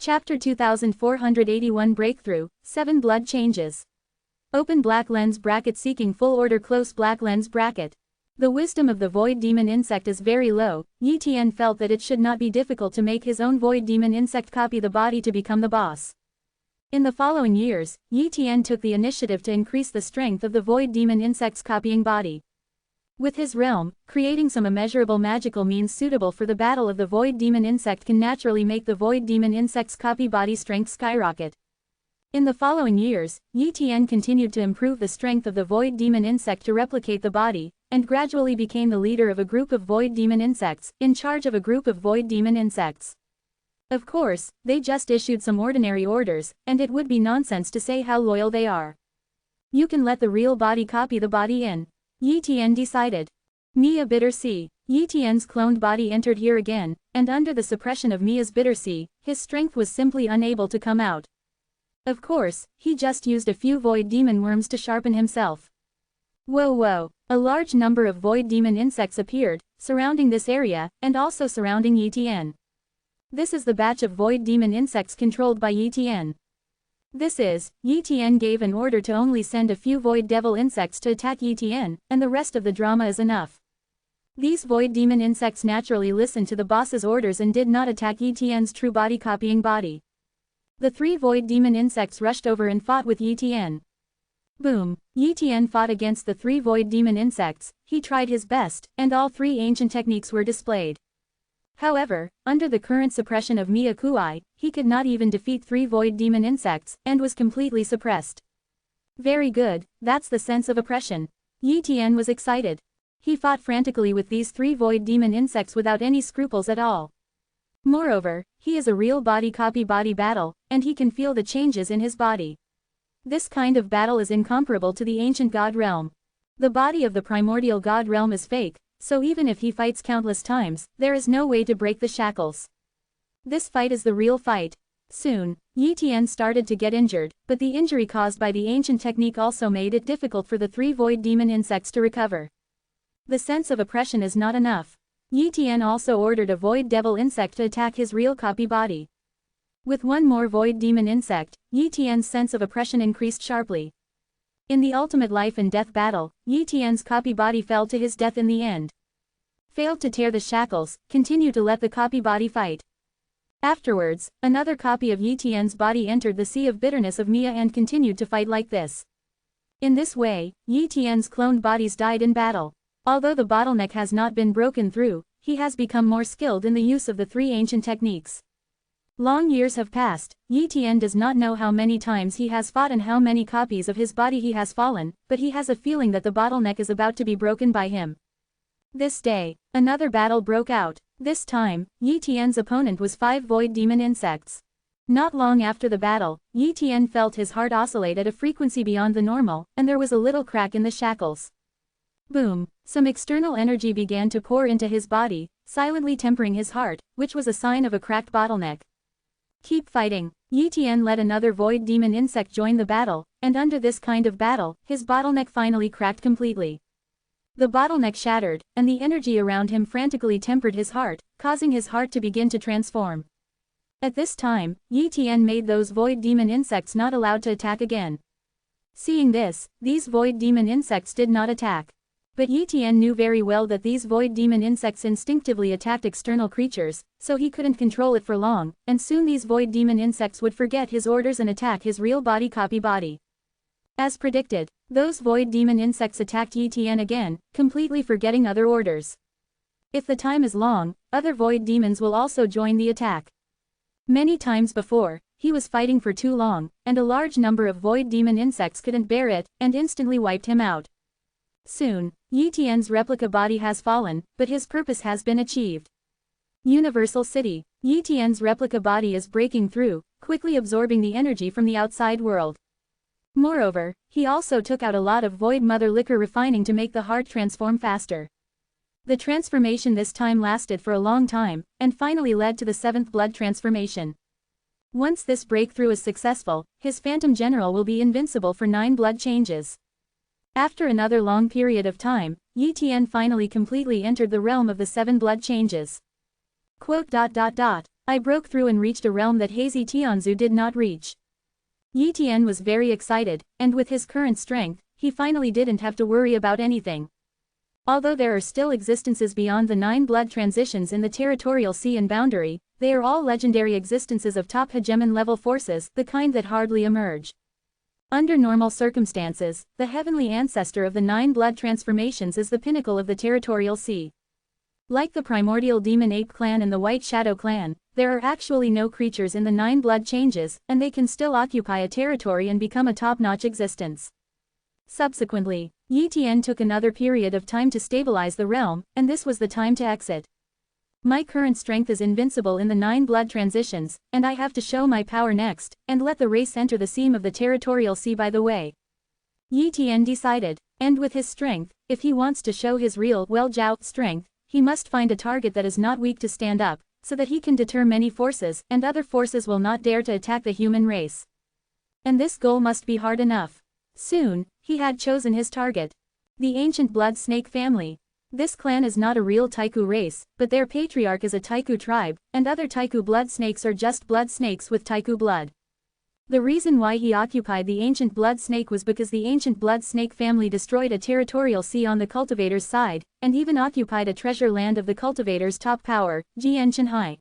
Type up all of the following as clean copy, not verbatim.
Chapter 2481 Breakthrough, 7 Blood Changes. Open black lens bracket seeking full order close black lens bracket. The wisdom of the void demon insect is very low. Yi Tian felt that it should not be difficult to make his own void demon insect copy the body to become the boss. In the following years, Yi Tian took the initiative to increase the strength of the void demon insect's copying body. With his realm, creating some immeasurable magical means suitable for the battle of the void demon insect can naturally make the void demon insect's copy body strength skyrocket. In the following years, Yi Tian continued to improve the strength of the void demon insect to replicate the body, and gradually became the leader of a group of void demon insects, in charge of a group of void demon insects. Of course, they just issued some ordinary orders, and it would be nonsense to say how loyal they are. You can let the real body copy the body in. Yi Tian decided. Mia Bitter Sea. Yi Tian's cloned body entered here again, and under the suppression of Mia's Bitter Sea, his strength was simply unable to come out. Of course, he just used a few void demon worms to sharpen himself. Whoa! A large number of void demon insects appeared, surrounding this area, and also surrounding Yi Tian. This is the batch of void demon insects controlled by Yi Tian. Yi Tian gave an order to only send a few void devil insects to attack Yi Tian, and the rest of the drama is enough. These void demon insects naturally listened to the boss's orders and did not attack Yi Tian's true body copying body. The 3 void demon insects rushed over and fought with Yi Tian. Boom! Yi Tian fought against the 3 void demon insects. He tried his best, and all 3 ancient techniques were displayed. However, under the current suppression of Mia Kuai, he could not even defeat 3 void demon insects, and was completely suppressed. Very good, that's the sense of oppression. Yi Tian was excited. He fought frantically with these 3 void demon insects without any scruples at all. Moreover, he is a real body copy body battle, and he can feel the changes in his body. This kind of battle is incomparable to the ancient god realm. The body of the primordial god realm is fake, so even if he fights countless times, there is no way to break the shackles. This fight is the real fight. Soon, Yi Tian started to get injured, but the injury caused by the ancient technique also made it difficult for the 3 void demon insects to recover. The sense of oppression is not enough. Yi Tian also ordered a void devil insect to attack his real copy body. With one more void demon insect, Yi Tian's sense of oppression increased sharply. In the ultimate life and death battle, Yi Tian's copy body fell to his death in the end. Failed to tear the shackles, continued to let the copy body fight. Afterwards, another copy of Yi Tian's body entered the sea of bitterness of Mia and continued to fight like this. In this way, Yi Tian's cloned bodies died in battle. Although the bottleneck has not been broken through, he has become more skilled in the use of the 3 ancient techniques. Long years have passed. Yi Tian does not know how many times he has fought and how many copies of his body he has fallen, but he has a feeling that the bottleneck is about to be broken by him. This day, another battle broke out. This time, Yi Tian's opponent was 5 void demon insects. Not long after the battle, Yi Tian felt his heart oscillate at a frequency beyond the normal, and there was a little crack in the shackles. Boom! Some external energy began to pour into his body, silently tempering his heart, which was a sign of a cracked bottleneck. Keep fighting. Yi Tian let another void demon insect join the battle, and under this kind of battle, his bottleneck finally cracked completely. The bottleneck shattered, and the energy around him frantically tempered his heart, causing his heart to begin to transform. At this time, Yi Tian made those void demon insects not allowed to attack again. Seeing this, these void demon insects did not attack. But Yi Tian knew very well that these void demon insects instinctively attacked external creatures, so he couldn't control it for long, and soon these void demon insects would forget his orders and attack his real body copy body. As predicted, those void demon insects attacked Yi Tian again, completely forgetting other orders. If the time is long, other void demons will also join the attack. Many times before, he was fighting for too long, and a large number of void demon insects couldn't bear it, and instantly wiped him out. Soon, Yi Tian's replica body has fallen, but his purpose has been achieved. Universal City. Yi Tian's replica body is breaking through, quickly absorbing the energy from the outside world. Moreover, he also took out a lot of void mother liquor refining to make the heart transform faster. The transformation this time lasted for a long time, and finally led to the 7th blood transformation. Once this breakthrough is successful, his Phantom General will be invincible for 9 blood changes. After another long period of time, Yi Tian finally completely entered the realm of the 7 blood changes. I broke through and reached a realm that Hazy Tianzu did not reach. Yi Tian was very excited, and with his current strength, he finally didn't have to worry about anything. Although there are still existences beyond the 9 blood transitions in the territorial sea and boundary, they are all legendary existences of top hegemon level forces, the kind that hardly emerge. Under normal circumstances, the heavenly ancestor of the 9 blood transformations is the pinnacle of the territorial sea. Like the primordial demon ape clan and the white shadow clan, there are actually no creatures in the 9 blood changes, and they can still occupy a territory and become a top-notch existence. Subsequently, Yi Tian took another period of time to stabilize the realm, and this was the time to exit. My current strength is invincible in the 9 blood transitions, and I have to show my power next, and let the race enter the seam of the territorial sea by the way. Yi Tian decided, and with his strength, if he wants to show his real well-jiao strength, he must find a target that is not weak to stand up, so that he can deter many forces, and other forces will not dare to attack the human race. And this goal must be hard enough. Soon, he had chosen his target. The ancient blood snake family. This clan is not a real Taiku race, but their patriarch is a Taiku tribe, and other Taiku blood snakes are just blood snakes with Taiku blood. The reason why he occupied the ancient blood snake was because the ancient blood snake family destroyed a territorial sea on the cultivator's side, and even occupied a treasure land of the cultivator's top power, Jianshanhai.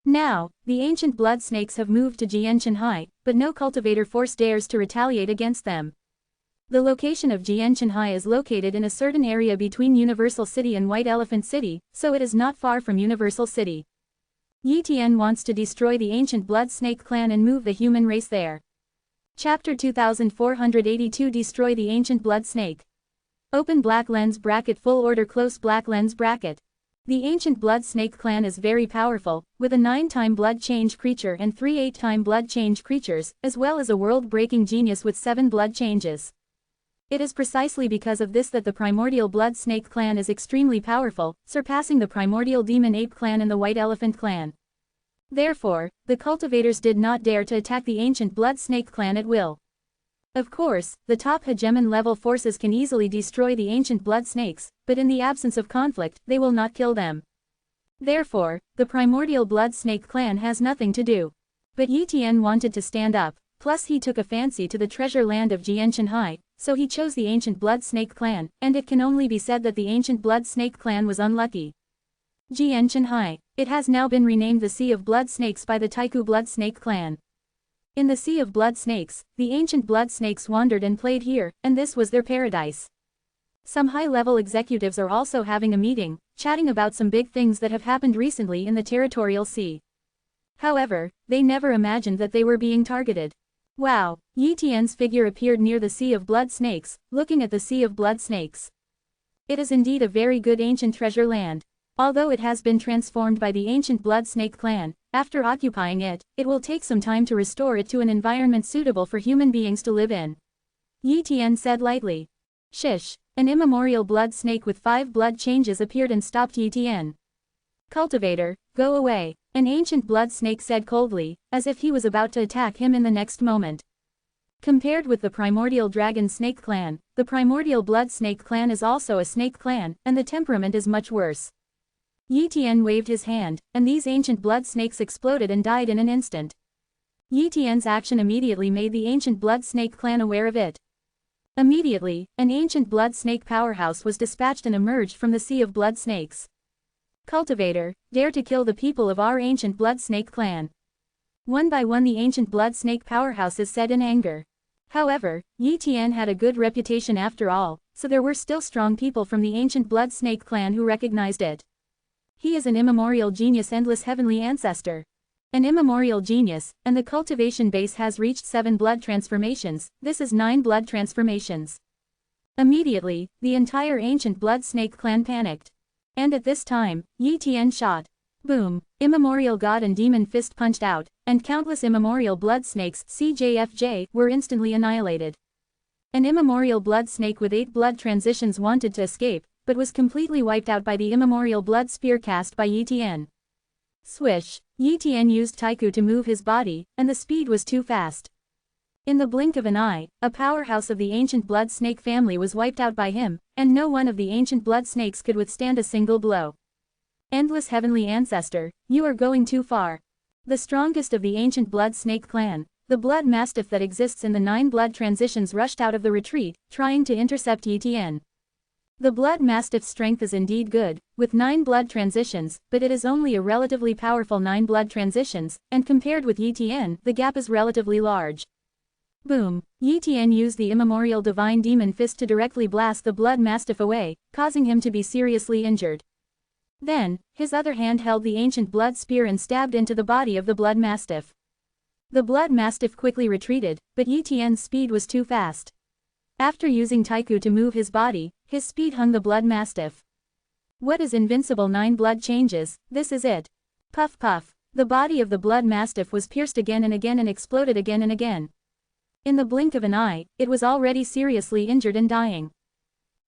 Now, the ancient blood snakes have moved to Jianshanhai, but no cultivator force dares to retaliate against them. The location of Jianshanhai is located in a certain area between Universal City and White Elephant City, so it is not far from Universal City. Yi Tian wants to destroy the ancient blood snake clan and move the human race there. Chapter 2482 Destroy the ancient blood snake. Open black lens bracket full order close black lens bracket. The ancient blood snake clan is very powerful, with a 9-time blood change creature and 3 8-time blood change creatures, as well as a world-breaking genius with 7 blood changes. It is precisely because of this that the primordial blood snake clan is extremely powerful, surpassing the primordial demon ape clan and the white elephant clan. Therefore, the cultivators did not dare to attack the ancient blood snake clan at will. Of course, the top hegemon level forces can easily destroy the ancient blood snakes, but in the absence of conflict, they will not kill them. Therefore, the primordial blood snake clan has nothing to do. But Yi Tian wanted to stand up, plus he took a fancy to the treasure land of Jianshanhai, so he chose the ancient blood snake clan, and it can only be said that the ancient blood snake clan was unlucky. Jianshanhai. It has now been renamed the Sea of Blood Snakes by the Taiku blood snake clan. In the Sea of Blood Snakes, the ancient blood snakes wandered and played here, and this was their paradise. Some high-level executives are also having a meeting, chatting about some big things that have happened recently in the territorial sea. However, they never imagined that they were being targeted. Wow! Yi Tian's figure appeared near the Sea of Blood Snakes, looking at the Sea of Blood Snakes. It is indeed a very good ancient treasure land. Although it has been transformed by the ancient blood snake clan, after occupying it, it will take some time to restore it to an environment suitable for human beings to live in. Yi Tian said lightly. Shish! An immemorial blood snake with 5 blood changes appeared and stopped Yi Tian. Cultivator, go away, an ancient blood snake said coldly, as if he was about to attack him in the next moment. Compared with the primordial dragon snake clan, the primordial blood snake clan is also a snake clan, and the temperament is much worse. Yi Tian waved his hand, and these ancient blood snakes exploded and died in an instant. Yi Tian's action immediately made the ancient blood snake clan aware of it. Immediately, an ancient blood snake powerhouse was dispatched and emerged from the sea of blood snakes. Cultivator, dare to kill the people of our ancient blood snake clan. One by one the ancient blood snake powerhouses said in anger. However, Yi Tian had a good reputation after all, so there were still strong people from the ancient blood snake clan who recognized it. He is an immemorial genius, endless heavenly ancestor. An immemorial genius, and the cultivation base has reached 7 blood transformations, this is 9 blood transformations. Immediately, the entire ancient blood snake clan panicked. And at this time, Yi Tian shot. Boom! Immemorial god and demon fist punched out, and countless immemorial blood snakes CJFJ were instantly annihilated. An immemorial blood snake with 8 blood transitions wanted to escape, but was completely wiped out by the immemorial blood spear cast by Yi Tian. Swish! Yi Tian used Taiku to move his body, and the speed was too fast. In the blink of an eye, a powerhouse of the ancient blood snake family was wiped out by him, and no one of the ancient blood snakes could withstand a single blow. Endless heavenly ancestor, you are going too far. The strongest of the ancient blood snake clan, the blood mastiff that exists in the 9 blood transitions, rushed out of the retreat, trying to intercept Etienne. The blood mastiff's strength is indeed good, with 9 blood transitions, but it is only a relatively powerful 9 blood transitions, and compared with Etienne, the gap is relatively large. Boom! Etienne used the immemorial divine demon fist to directly blast the blood mastiff away, causing him to be seriously injured. Then, his other hand held the ancient blood spear and stabbed into the body of the blood mastiff. The blood mastiff quickly retreated, but Etienne's speed was too fast. After using Taiku to move his body, his speed hung the blood mastiff. What is invincible 9 blood changes? This is it. Puff puff. The body of the blood mastiff was pierced again and again and exploded again and again. In the blink of an eye, it was already seriously injured and dying.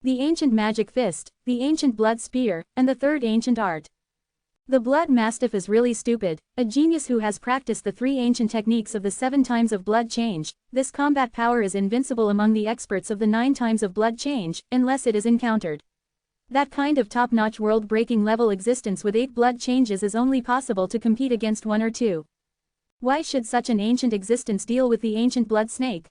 The ancient magic fist, the ancient blood spear, and the third ancient art. The blood mastiff is really stupid, a genius who has practiced the 3 ancient techniques of the 7 times of blood change. This combat power is invincible among the experts of the 9 times of blood change, unless it is encountered. That kind of top-notch world-breaking level existence with 8 blood changes is only possible to compete against 1 or 2. Why should such an ancient existence deal with the ancient blood snake?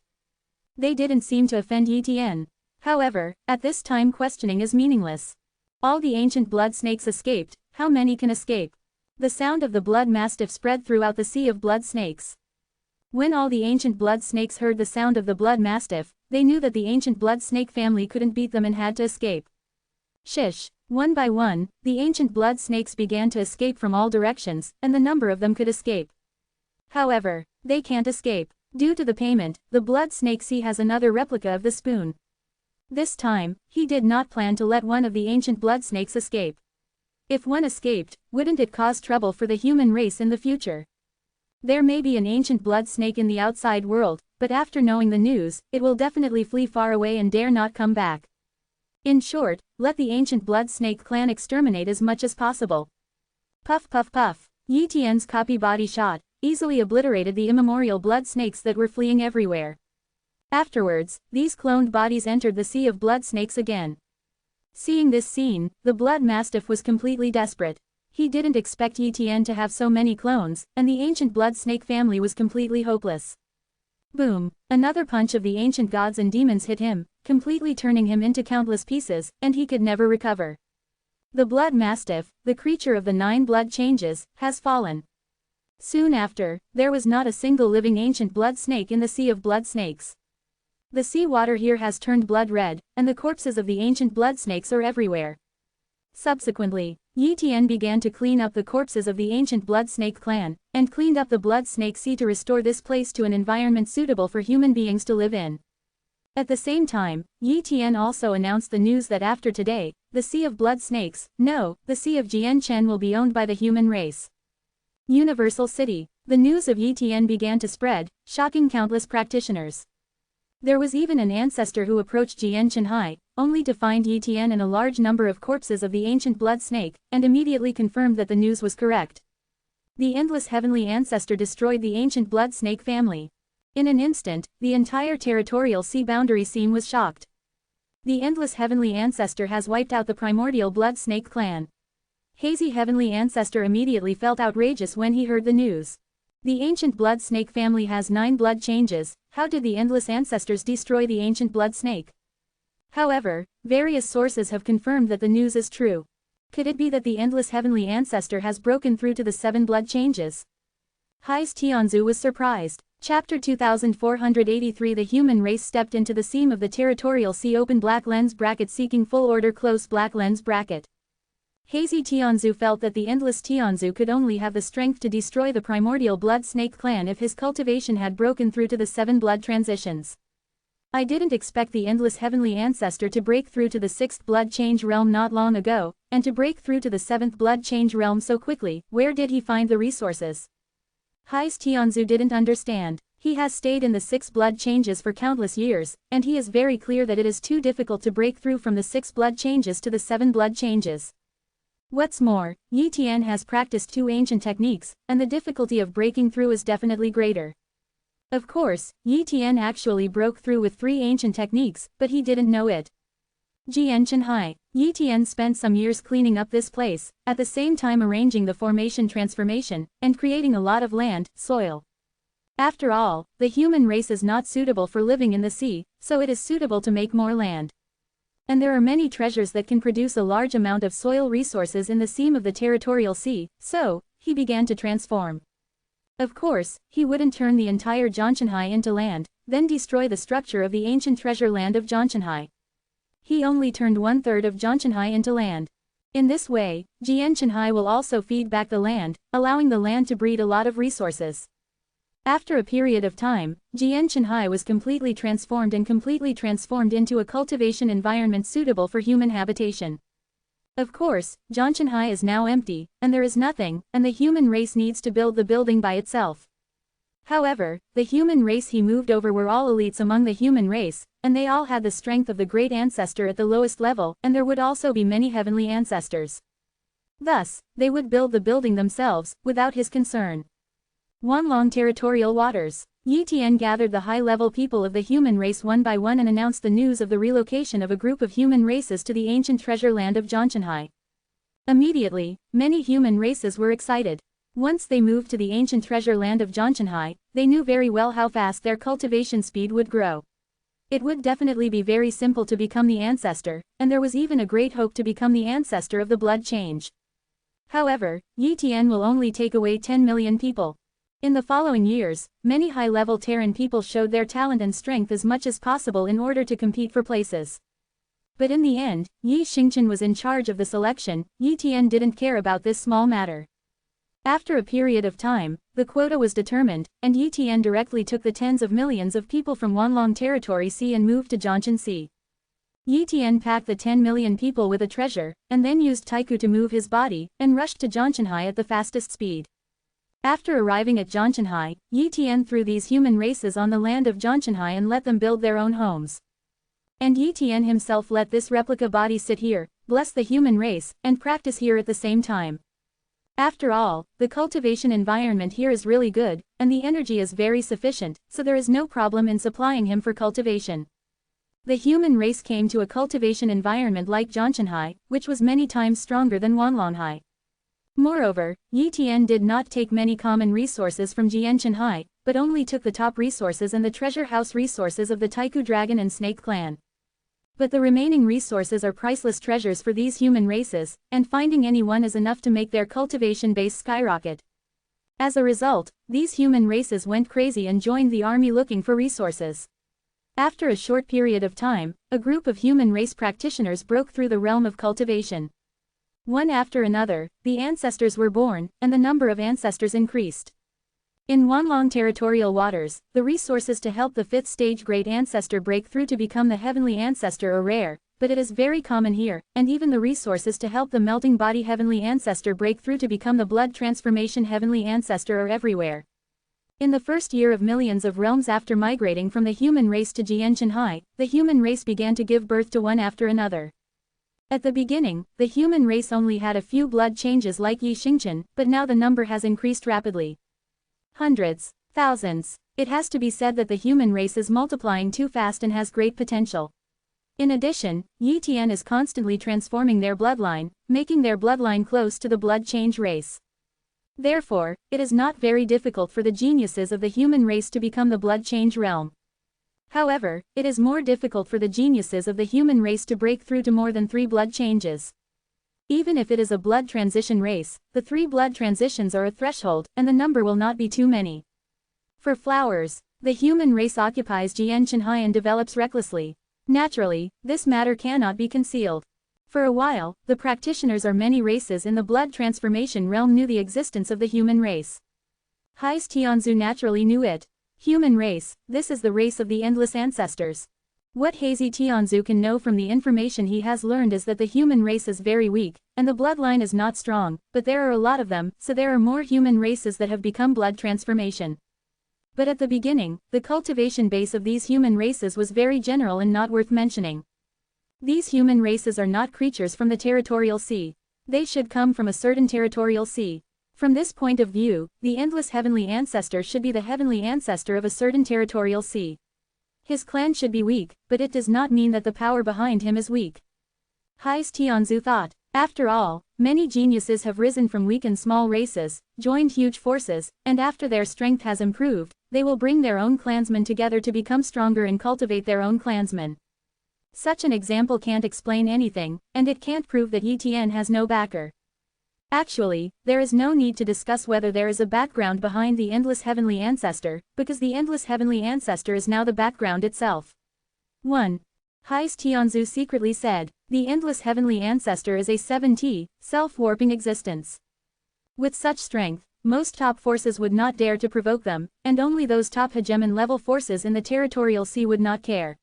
They didn't seem to offend Etienne. However, at this time questioning is meaningless. All the ancient blood snakes escaped. How many can escape? The sound of the blood mastiff spread throughout the sea of blood snakes. When all the ancient blood snakes heard the sound of the blood mastiff, they knew that the ancient blood snake family couldn't beat them and had to escape. Shish! One by one, the ancient blood snakes began to escape from all directions, and the number of them could escape. However, they can't escape. Due to the payment, the blood snake sea has another replica of the spoon. This time, he did not plan to let one of the ancient blood snakes escape. If one escaped, wouldn't it cause trouble for the human race in the future? There may be an ancient blood snake in the outside world, but after knowing the news, it will definitely flee far away and dare not come back. In short, let the ancient blood snake clan exterminate as much as possible. Puff puff puff. Etienne's copy body shot easily obliterated the immemorial blood snakes that were fleeing everywhere. Afterwards, these cloned bodies entered the sea of blood snakes again. Seeing this scene, the blood mastiff was completely desperate. He didn't expect Etienne to have so many clones, and the ancient blood snake family was completely hopeless. Boom! Another punch of the ancient gods and demons hit him, completely turning him into countless pieces, and he could never recover. The blood mastiff, the creature of the 9 blood changes, has fallen. Soon after, there was not a single living ancient blood snake in the sea of blood snakes. The sea water here has turned blood red, and the corpses of the ancient blood snakes are everywhere. Subsequently, Etienne began to clean up the corpses of the ancient blood snake clan, and cleaned up the blood snake sea to restore this place to an environment suitable for human beings to live in. At the same time, Etienne also announced the news that after today, the sea of blood snakes, no, the sea of Jianchen will be owned by the human race. Universal City. The news of Etienne began to spread, shocking countless practitioners. There was even an ancestor who approached Jianchen High, only to find Etienne and a large number of corpses of the ancient blood snake, and immediately confirmed that the news was correct. The endless heavenly ancestor destroyed the ancient blood snake family. In an instant, the entire territorial sea boundary scene was shocked. The endless heavenly ancestor has wiped out the primordial blood snake clan. Hazy heavenly ancestor immediately felt outrageous when he heard the news. The ancient blood snake family has 9 blood changes. How did the endless ancestors destroy the ancient blood snake? However, various sources have confirmed that the news is true. Could it be that the endless heavenly ancestor has broken through to the 7 blood changes? Heis Tianzu was surprised. Chapter 2483 The human race stepped into the seam of the territorial sea. Open black lens bracket seeking full order. Close black lens bracket. Hazy Tianzu felt that the endless Tianzu could only have the strength to destroy the primordial blood snake clan if his cultivation had broken through to the 7 blood transitions. I didn't expect the endless heavenly ancestor to break through to the 6th blood change realm not long ago, and to break through to the 7th blood change realm so quickly. Where did he find the resources? Heis Tianzu didn't understand. He has stayed in the 6 blood changes for countless years, and he is very clear that it is too difficult to break through from the 6 blood changes to the 7 blood changes. What's more, Etienne has practiced 2 ancient techniques, and the difficulty of breaking through is definitely greater. Of course, Etienne actually broke through with 3 ancient techniques, but he didn't know it. Jianshanhai. Yi Tian spent some years cleaning up this place, at the same time arranging the formation transformation, and creating a lot of land, soil. After all, the human race is not suitable for living in the sea, so it is suitable to make more land. And there are many treasures that can produce a large amount of soil resources in the seam of the territorial sea, so, he began to transform. Of course, he wouldn't turn the entire Jianshanhai into land, then destroy the structure of the ancient treasure land of Jianshanhai. He only turned 1/3 of Jianshanhai into land. In this way, Jianshanhai will also feed back the land, allowing the land to breed a lot of resources. After a period of time, Jianshanhai was completely transformed into a cultivation environment suitable for human habitation. Of course, Jianshanhai is now empty, and there is nothing, and the human race needs to build the building by itself. However, the human race he moved over were all elites among the human race, and they all had the strength of the great ancestor at the lowest level, and there would also be many heavenly ancestors. Thus, they would build the building themselves, without his concern. Wanlong territorial waters. Yi Tian gathered the high-level people of the human race one by one and announced the news of the relocation of a group of human races to the ancient treasure land of Jianshanhai. Immediately, many human races were excited. Once they moved to the ancient treasure land of Jianshanhai, they knew very well how fast their cultivation speed would grow. It would definitely be very simple to become the ancestor, and there was even a great hope to become the ancestor of the blood change. However, Yi Tian will only take away 10 million people. In the following years, many high-level Terran people showed their talent and strength as much as possible in order to compete for places. But in the end, Yi Xingchen was in charge of the selection. Yi Tian didn't care about this small matter. After a period of time, the quota was determined, and Yi Tian directly took the tens of millions of people from Wanlong Territory Sea and moved to Jianshan Sea. Yi Tian packed the 10 million people with a treasure, and then used Taiku to move his body, and rushed to Jianshanhai at the fastest speed. After arriving at Jianshanhai, Yi Tian threw these human races on the land of Jianshanhai and let them build their own homes. And Yi Tian himself let this replica body sit here, bless the human race, and practice here at the same time. After all, the cultivation environment here is really good, and the energy is very sufficient, so there is no problem in supplying him for cultivation. The human race came to a cultivation environment like Jianshanhai, which was many times stronger than Wanlonghai. Moreover, Yi Tian did not take many common resources from Jianshanhai, but only took the top resources and the treasure house resources of the Taiku Dragon and Snake clan. But the remaining resources are priceless treasures for these human races, and finding any one is enough to make their cultivation base skyrocket. As a result, these human races went crazy and joined the army looking for resources. After a short period of time, a group of human race practitioners broke through the realm of cultivation. One after another, the ancestors were born, and the number of ancestors increased. In Wanlong territorial waters, the resources to help the 5th stage great ancestor break through to become the heavenly ancestor are rare, but it is very common here, and even the resources to help the melting body heavenly ancestor break through to become the blood transformation heavenly ancestor are everywhere. In the first year of millions of realms after migrating from the human race to Jianshanhai, the human race began to give birth to one after another. At the beginning, the human race only had a few blood changes like Yi Xingchen, but now the number has increased rapidly. Hundreds, thousands. It has to be said that the human race is multiplying too fast and has great potential. In addition, Yi Tian is constantly transforming their bloodline, making their bloodline close to the blood change race. Therefore, it is not very difficult for the geniuses of the human race to become the blood change realm. However, it is more difficult for the geniuses of the human race to break through to more than 3 blood changes. Even if it is a blood transition race, the 3 blood transitions are a threshold, and the number will not be too many. For flowers, the human race occupies Jianshanhai and develops recklessly. Naturally, this matter cannot be concealed. For a while, the practitioners of many races in the blood transformation realm knew the existence of the human race. Hai's Tianzu naturally knew it. Human race, this is the race of the endless ancestors. What Hazy Tianzu can know from the information he has learned is that the human race is very weak, and the bloodline is not strong, but there are a lot of them, so there are more human races that have become blood transformation. But at the beginning, the cultivation base of these human races was very general and not worth mentioning. These human races are not creatures from the territorial sea. They should come from a certain territorial sea. From this point of view, the endless heavenly ancestor should be the heavenly ancestor of a certain territorial sea. His clan should be weak, but it does not mean that the power behind him is weak. Hais Tianzu thought. After all, many geniuses have risen from weak and small races, joined huge forces, and after their strength has improved, they will bring their own clansmen together to become stronger and cultivate their own clansmen. Such an example can't explain anything, and it can't prove that Yi Tian has no backer. Actually, there is no need to discuss whether there is a background behind the endless heavenly ancestor, because the endless heavenly ancestor is now the background itself. 1. Hais Tianzu secretly said, the endless heavenly ancestor is a 7T, self-warping existence. With such strength, most top forces would not dare to provoke them, and only those top hegemon-level forces in the territorial sea would not care.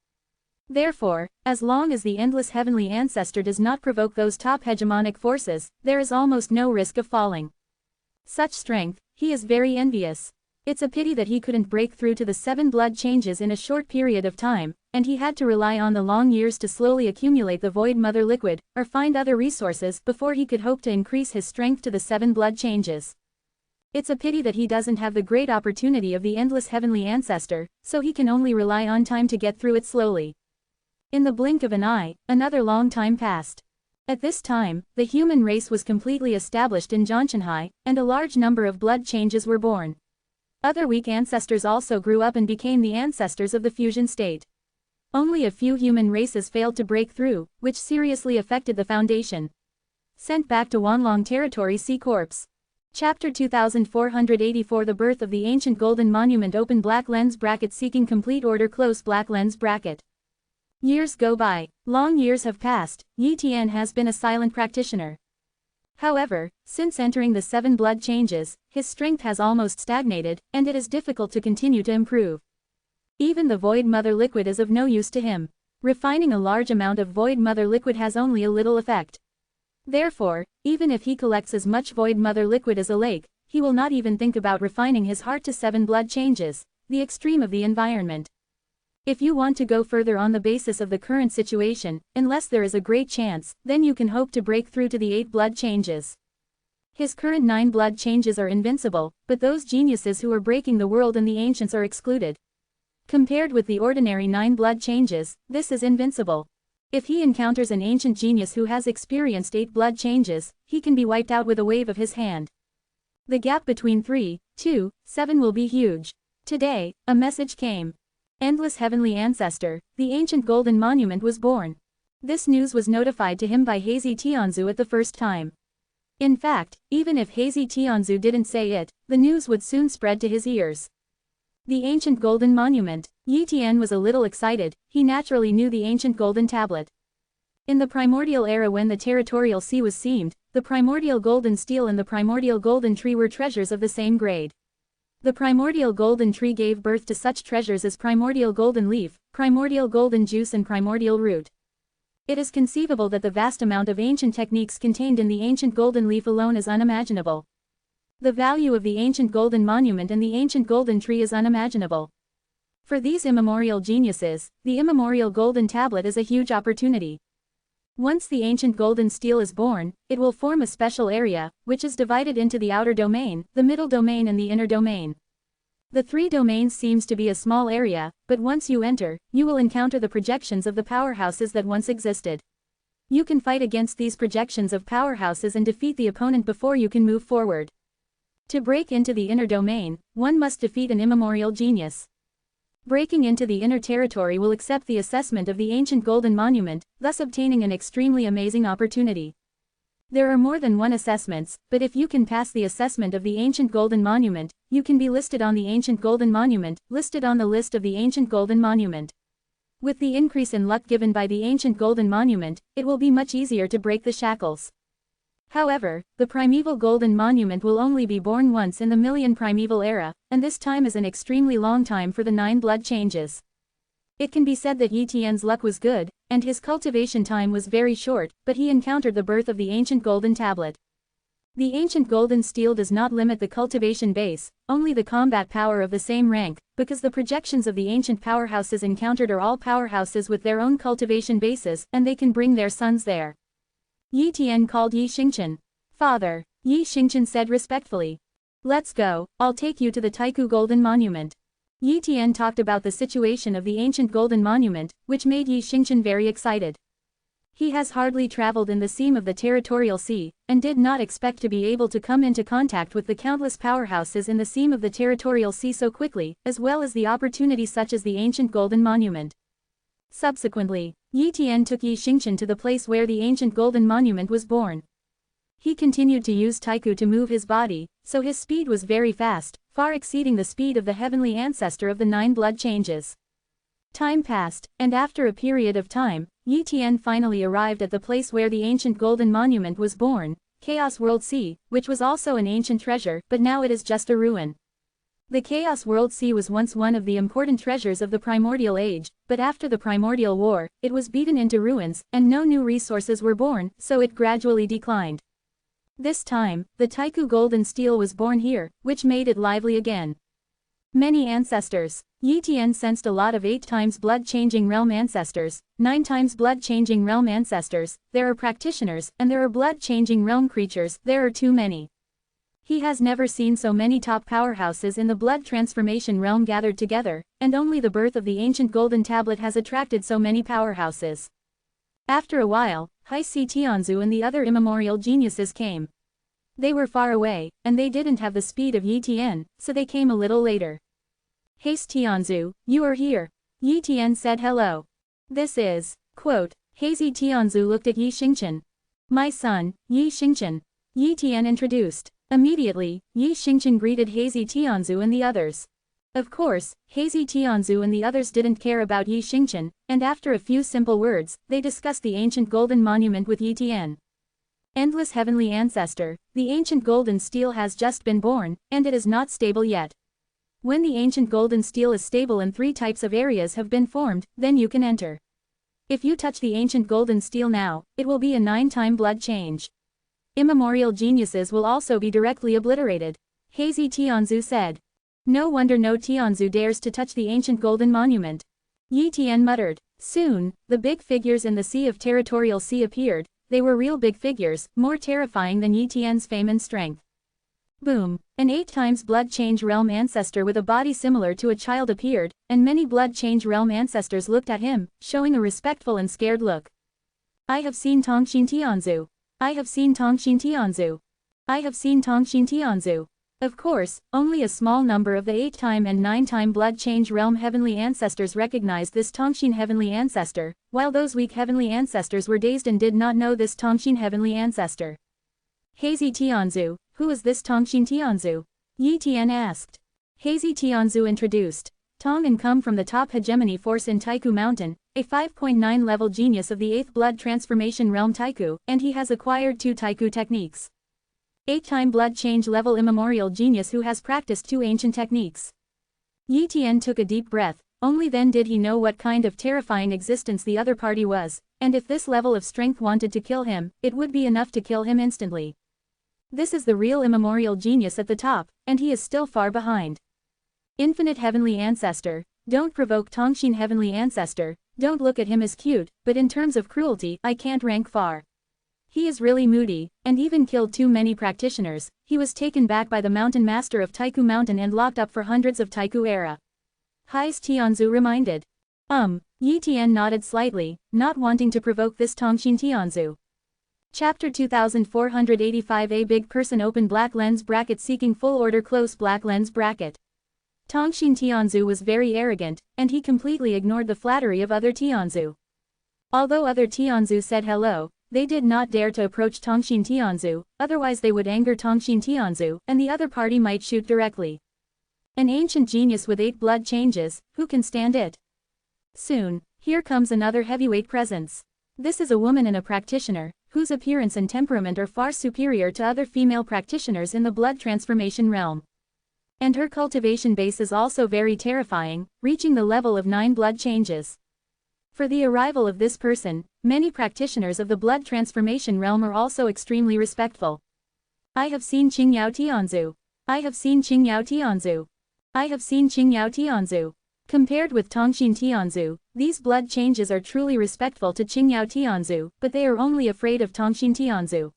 Therefore, as long as the endless heavenly ancestor does not provoke those top hegemonic forces, there is almost no risk of falling. Such strength, he is very envious. It's a pity that he couldn't break through to the 7 blood changes in a short period of time, and he had to rely on the long years to slowly accumulate the void mother liquid, or find other resources before he could hope to increase his strength to the 7 blood changes. It's a pity that he doesn't have the great opportunity of the endless heavenly ancestor, so he can only rely on time to get through it slowly. In the blink of an eye, another long time passed. At this time, the human race was completely established in Zhongshanhai, and a large number of blood changes were born. Other weak ancestors also grew up and became the ancestors of the fusion state. Only a few human races failed to break through, which seriously affected the foundation. Sent back to Wanlong Territory Sea Corps. Chapter 2484 The Birth of the Ancient Golden Monument Open black lens bracket Seeking complete order Close black lens bracket. Years go by. Long years have passed. Yi Tian has been a silent practitioner. However, since entering the 7 blood changes, his strength has almost stagnated, and it is difficult to continue to improve. Even the void mother liquid is of no use to him. Refining a large amount of void mother liquid has only a little effect. Therefore, even if he collects as much void mother liquid as a lake, he will not even think about refining his heart to 7 blood changes, the extreme of the environment. If you want to go further on the basis of the current situation, unless there is a great chance, then you can hope to break through to the 8 blood changes. His current 9 blood changes are invincible, but those geniuses who are breaking the world and the ancients are excluded. Compared with the ordinary 9 blood changes, this is invincible. If he encounters an ancient genius who has experienced 8 blood changes, he can be wiped out with a wave of his hand. The gap between 3, 2, 7 will be huge. Today, a message came. Endless heavenly ancestor, the ancient golden monument was born. This news was notified to him by Hazy Tianzu at the first time. In fact, even if Hazy Tianzu didn't say it, the news would soon spread to his ears. The ancient golden monument. Yi Tian was a little excited, he naturally knew the ancient golden tablet. In the primordial era when the territorial sea was seamed, the primordial golden steel and the primordial golden tree were treasures of the same grade. The primordial golden tree gave birth to such treasures as primordial golden leaf, primordial golden juice and primordial root. It is conceivable that the vast amount of ancient techniques contained in the ancient golden leaf alone is unimaginable. The value of the ancient golden monument and the ancient golden tree is unimaginable. For these immemorial geniuses, the immemorial golden tablet is a huge opportunity. Once the ancient golden steel is born, it will form a special area, which is divided into the outer domain, the middle domain and the inner domain. The 3 domains seems to be a small area, but once you enter, you will encounter the projections of the powerhouses that once existed. You can fight against these projections of powerhouses and defeat the opponent before you can move forward. To break into the inner domain, one must defeat an immemorial genius. Breaking into the inner territory will accept the assessment of the ancient golden monument, thus obtaining an extremely amazing opportunity. There are more than one assessments, but if you can pass the assessment of the ancient golden monument, you can be listed on the ancient golden monument, listed on the list of the ancient golden monument. With the increase in luck given by the ancient golden monument, it will be much easier to break the shackles. However, the primeval golden monument will only be born once in the million primeval era, and this time is an extremely long time for the 9 blood changes. It can be said that Yi Tian's luck was good, and his cultivation time was very short, but he encountered the birth of the ancient golden tablet. The ancient golden steel does not limit the cultivation base, only the combat power of the same rank, because the projections of the ancient powerhouses encountered are all powerhouses with their own cultivation bases, and they can bring their sons there. Yi Tian called Yi Xingchen. Father. Yi Xingchen said respectfully. Let's go, I'll take you to the Taiku Golden Monument. Yi Tian talked about the situation of the ancient golden monument, which made Yi Xingchen very excited. He has hardly traveled in the seam of the territorial sea, and did not expect to be able to come into contact with the countless powerhouses in the seam of the territorial sea so quickly, as well as the opportunity such as the ancient golden monument. Subsequently, Yi Tian took Yi Xingchen to the place where the ancient golden monument was born. He continued to use Taiku to move his body, so his speed was very fast, far exceeding the speed of the heavenly ancestor of the 9 blood changes. Time passed, and after a period of time, Yi Tian finally arrived at the place where the ancient golden monument was born, Chaos World Sea, which was also an ancient treasure, but now it is just a ruin. The Chaos World Sea was once one of the important treasures of the Primordial Age, but after the Primordial War, it was beaten into ruins, and no new resources were born, so it gradually declined. This time, the Taiku Golden Steel was born here, which made it lively again. Many ancestors. Yi Tian sensed a lot of 8 times blood-changing realm ancestors, 9 times blood-changing realm ancestors, there are practitioners, and there are blood-changing realm creatures, there are too many. He has never seen so many top powerhouses in the blood transformation realm gathered together, and only the birth of the ancient golden tablet has attracted so many powerhouses. After a while, Hai Si Tianzu and the other immemorial geniuses came. They were far away, and they didn't have the speed of Yi Tian, so they came a little later. Haste Tianzu, you are here. Yi Tian said hello. This is, quote, Hazy Tianzu looked at Yi Xingchen. My son, Yi Xingchen. Yi Tian introduced. Immediately, Yi Xingchen greeted Hazy Tianzu and the others. Of course, Hazy Tianzu and the others didn't care about Yi Xingchen, and after a few simple words, they discussed the ancient golden monument with Yi Tian. Endless heavenly ancestor, the ancient golden steel has just been born, and it is not stable yet. When the ancient golden steel is stable and 3 types of areas have been formed, then you can enter. If you touch the ancient golden steel now, it will be a 9-time blood change. Immemorial geniuses will also be directly obliterated. Hazy Tianzu said. No wonder no Tianzu dares to touch the ancient golden monument. Yi Tian muttered. Soon, the big figures in the sea of territorial sea appeared. They were real big figures, more terrifying than Yi Tian's fame and strength. Boom! An 8 times blood change realm ancestor with a body similar to a child appeared, and many blood change realm ancestors looked at him, showing a respectful and scared look. I have seen Tongxin Tianzu. I have seen Tongxin Tianzu. I have seen Tongxin Tianzu. Of course, only a small number of the 8-time and 9-time blood change realm heavenly ancestors recognized this Tongxin heavenly ancestor, while those weak heavenly ancestors were dazed and did not know this Tongxin heavenly ancestor. Hazy Tianzu, who is this Tongxin Tianzu? Yi Tian asked. Hazy Tianzu introduced. Tong and come from the top hegemony force in Taiku Mountain, a 5.9 level genius of the 8th blood transformation realm Taiku, and he has acquired 2 Taiku techniques. 8-time blood change level immemorial genius who has practiced 2 ancient techniques. Yi Tian took a deep breath, only then did he know what kind of terrifying existence the other party was, and if this level of strength wanted to kill him, it would be enough to kill him instantly. This is the real immemorial genius at the top, and he is still far behind. Infinite heavenly ancestor, don't provoke Tongxin heavenly ancestor, don't look at him as cute, but in terms of cruelty, I can't rank far. He is really moody, and even killed too many practitioners. He was taken back by the mountain master of Taiku Mountain and locked up for hundreds of Taiku era. Hai's Tianzu reminded. Yi Tian nodded slightly, not wanting to provoke this Tongxin Tianzu. Chapter 2485 A big person open black lens bracket seeking full order close black lens bracket. Tongxin Tianzu was very arrogant, and he completely ignored the flattery of other Tianzu. Although other Tianzu said hello, they did not dare to approach Tongxin Tianzu, otherwise they would anger Tongxin Tianzu, and the other party might shoot directly. An ancient genius with 8 blood changes, who can stand it? Soon, here comes another heavyweight presence. This is a woman and a practitioner, whose appearance and temperament are far superior to other female practitioners in the blood transformation realm. And her cultivation base is also very terrifying, reaching the level of 9 blood changes. For the arrival of this person, many practitioners of the blood transformation realm are also extremely respectful. I have seen Qingyao Tianzu. I have seen Qingyao Tianzu. I have seen Qingyao Tianzu. Compared with Tongxin Tianzu, these blood changes are truly respectful to Qingyao Tianzu, but they are only afraid of Tongxin Tianzu.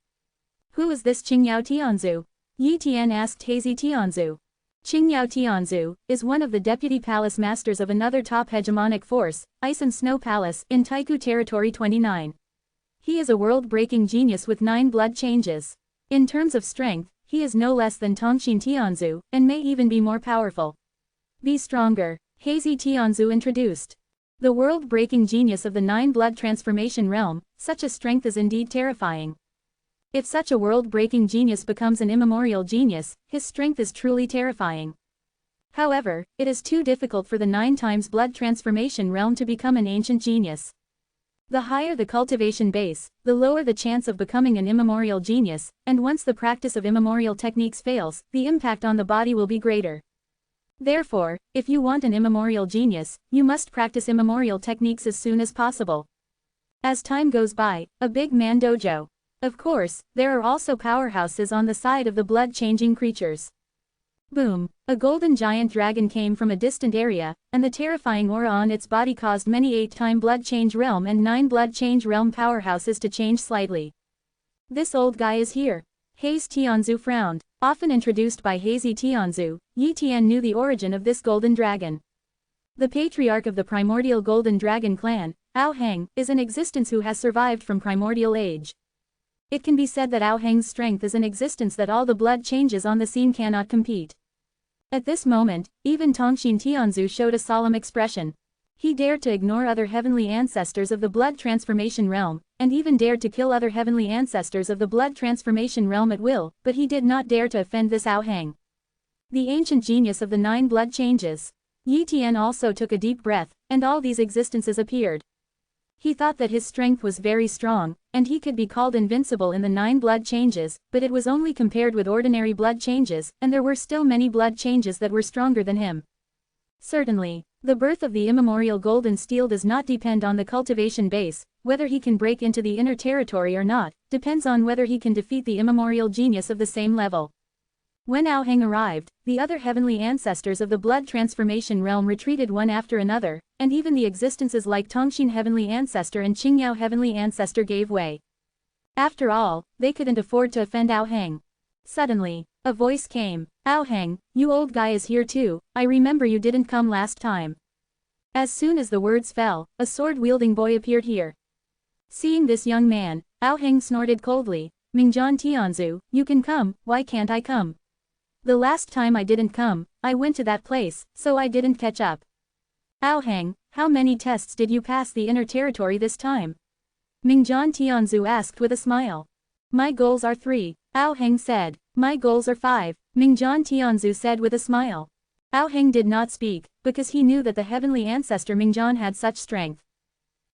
Who is this Qingyao Tianzu? Yi Tian asked Hazy Tianzu. Qingyao Tianzu is one of the deputy palace masters of another top hegemonic force, Ice and Snow Palace, in Taiku Territory 29. He is a world-breaking genius with 9 blood changes. In terms of strength, he is no less than Tongxin Tianzu, and may even be more powerful. Be stronger, Hazy Tianzu introduced. The world-breaking genius of the 9 blood transformation realm, such a strength is indeed terrifying. If such a world-breaking genius becomes an immemorial genius, his strength is truly terrifying. However, it is too difficult for the 9 times blood transformation realm to become an ancient genius. The higher the cultivation base, the lower the chance of becoming an immemorial genius, and once the practice of immemorial techniques fails, the impact on the body will be greater. Therefore, if you want an immemorial genius, you must practice immemorial techniques as soon as possible. As time goes by, a big man dojo. Of course, there are also powerhouses on the side of the blood-changing creatures. Boom! A golden giant dragon came from a distant area, and the terrifying aura on its body caused many 8-time blood change realm and 9 blood change realm powerhouses to change slightly. This old guy is here. Haze Tianzu frowned. Often introduced by Hazy Tianzu, Yi Tian knew the origin of this golden dragon. The patriarch of the primordial golden dragon clan, Ao Heng, is in existence who has survived from primordial age. It can be said that Ao Heng's strength is an existence that all the blood changes on the scene cannot compete. At this moment, even Tongxin Tianzu showed a solemn expression. He dared to ignore other heavenly ancestors of the blood transformation realm, and even dared to kill other heavenly ancestors of the blood transformation realm at will, but he did not dare to offend this Ao Heng, the ancient genius of the 9 blood changes. Yi Tian also took a deep breath, and all these existences appeared. He thought that his strength was very strong, and he could be called invincible in the 9 blood changes, but it was only compared with ordinary blood changes, and there were still many blood changes that were stronger than him. Certainly, the birth of the immemorial golden steel does not depend on the cultivation base. Whether he can break into the inner territory or not, depends on whether he can defeat the immemorial genius of the same level. When Ao Heng arrived, the other heavenly ancestors of the blood transformation realm retreated one after another, and even the existences like Tongxin heavenly ancestor and Qingyao heavenly ancestor gave way. After all, they couldn't afford to offend Ao Heng. Suddenly, a voice came. Ao Heng, you old guy is here too, I remember you didn't come last time. As soon as the words fell, a sword-wielding boy appeared here. Seeing this young man, Ao Heng snorted coldly. Mingjian Tianzu, you can come, why can't I come? The last time I didn't come, I went to that place, so I didn't catch up. Ao Heng, how many tests did you pass the inner territory this time? Mingjian Tianzu asked with a smile. My goals are 3, Ao Heng said. My goals are 5, Mingjian Tianzu said with a smile. Ao Heng did not speak, because he knew that the heavenly ancestor Mingjian had such strength.